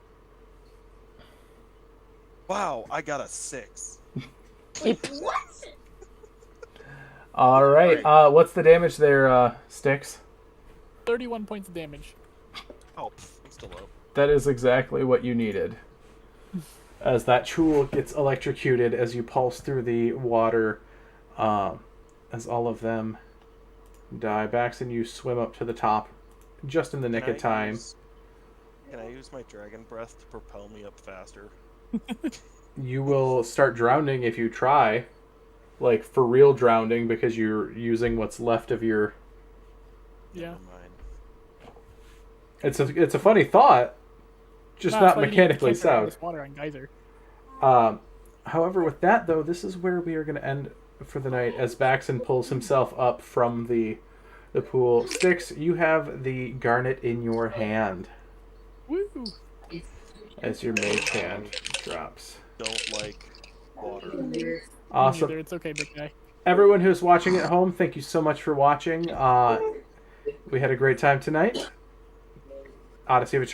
S3: Wow, I got a 6.
S4: Wait, what?
S2: Alright, what's the damage there, Styx?
S8: 31 points of damage.
S3: Oh, I'm still low.
S2: That is exactly what you needed. As that tool gets electrocuted as you pulse through the water, as all of them die. Baxton, you swim up to the top just in the nick of time.
S3: Can I use my dragon breath to propel me up faster?
S2: You will start drowning if you try. Like, for real drowning, because you're using what's left of your...
S8: Yeah.
S3: Never mind.
S2: It's a funny thought, just
S8: No,
S2: not
S8: that's why you need to
S2: mechanically
S8: camp around
S2: sound.
S8: this water on Geyser.
S2: However, with that, though, this is where we are going to end for the night, as Baxton pulls himself up from the pool. Styx, you have the garnet in your hand
S8: Woo!
S2: as your mage hand drops.
S3: Don't like water.
S2: Awesome.
S8: Neither. It's okay, big guy.
S2: Everyone who's watching at home, thank you so much for watching. We had a great time tonight. Odyssey of Eternity.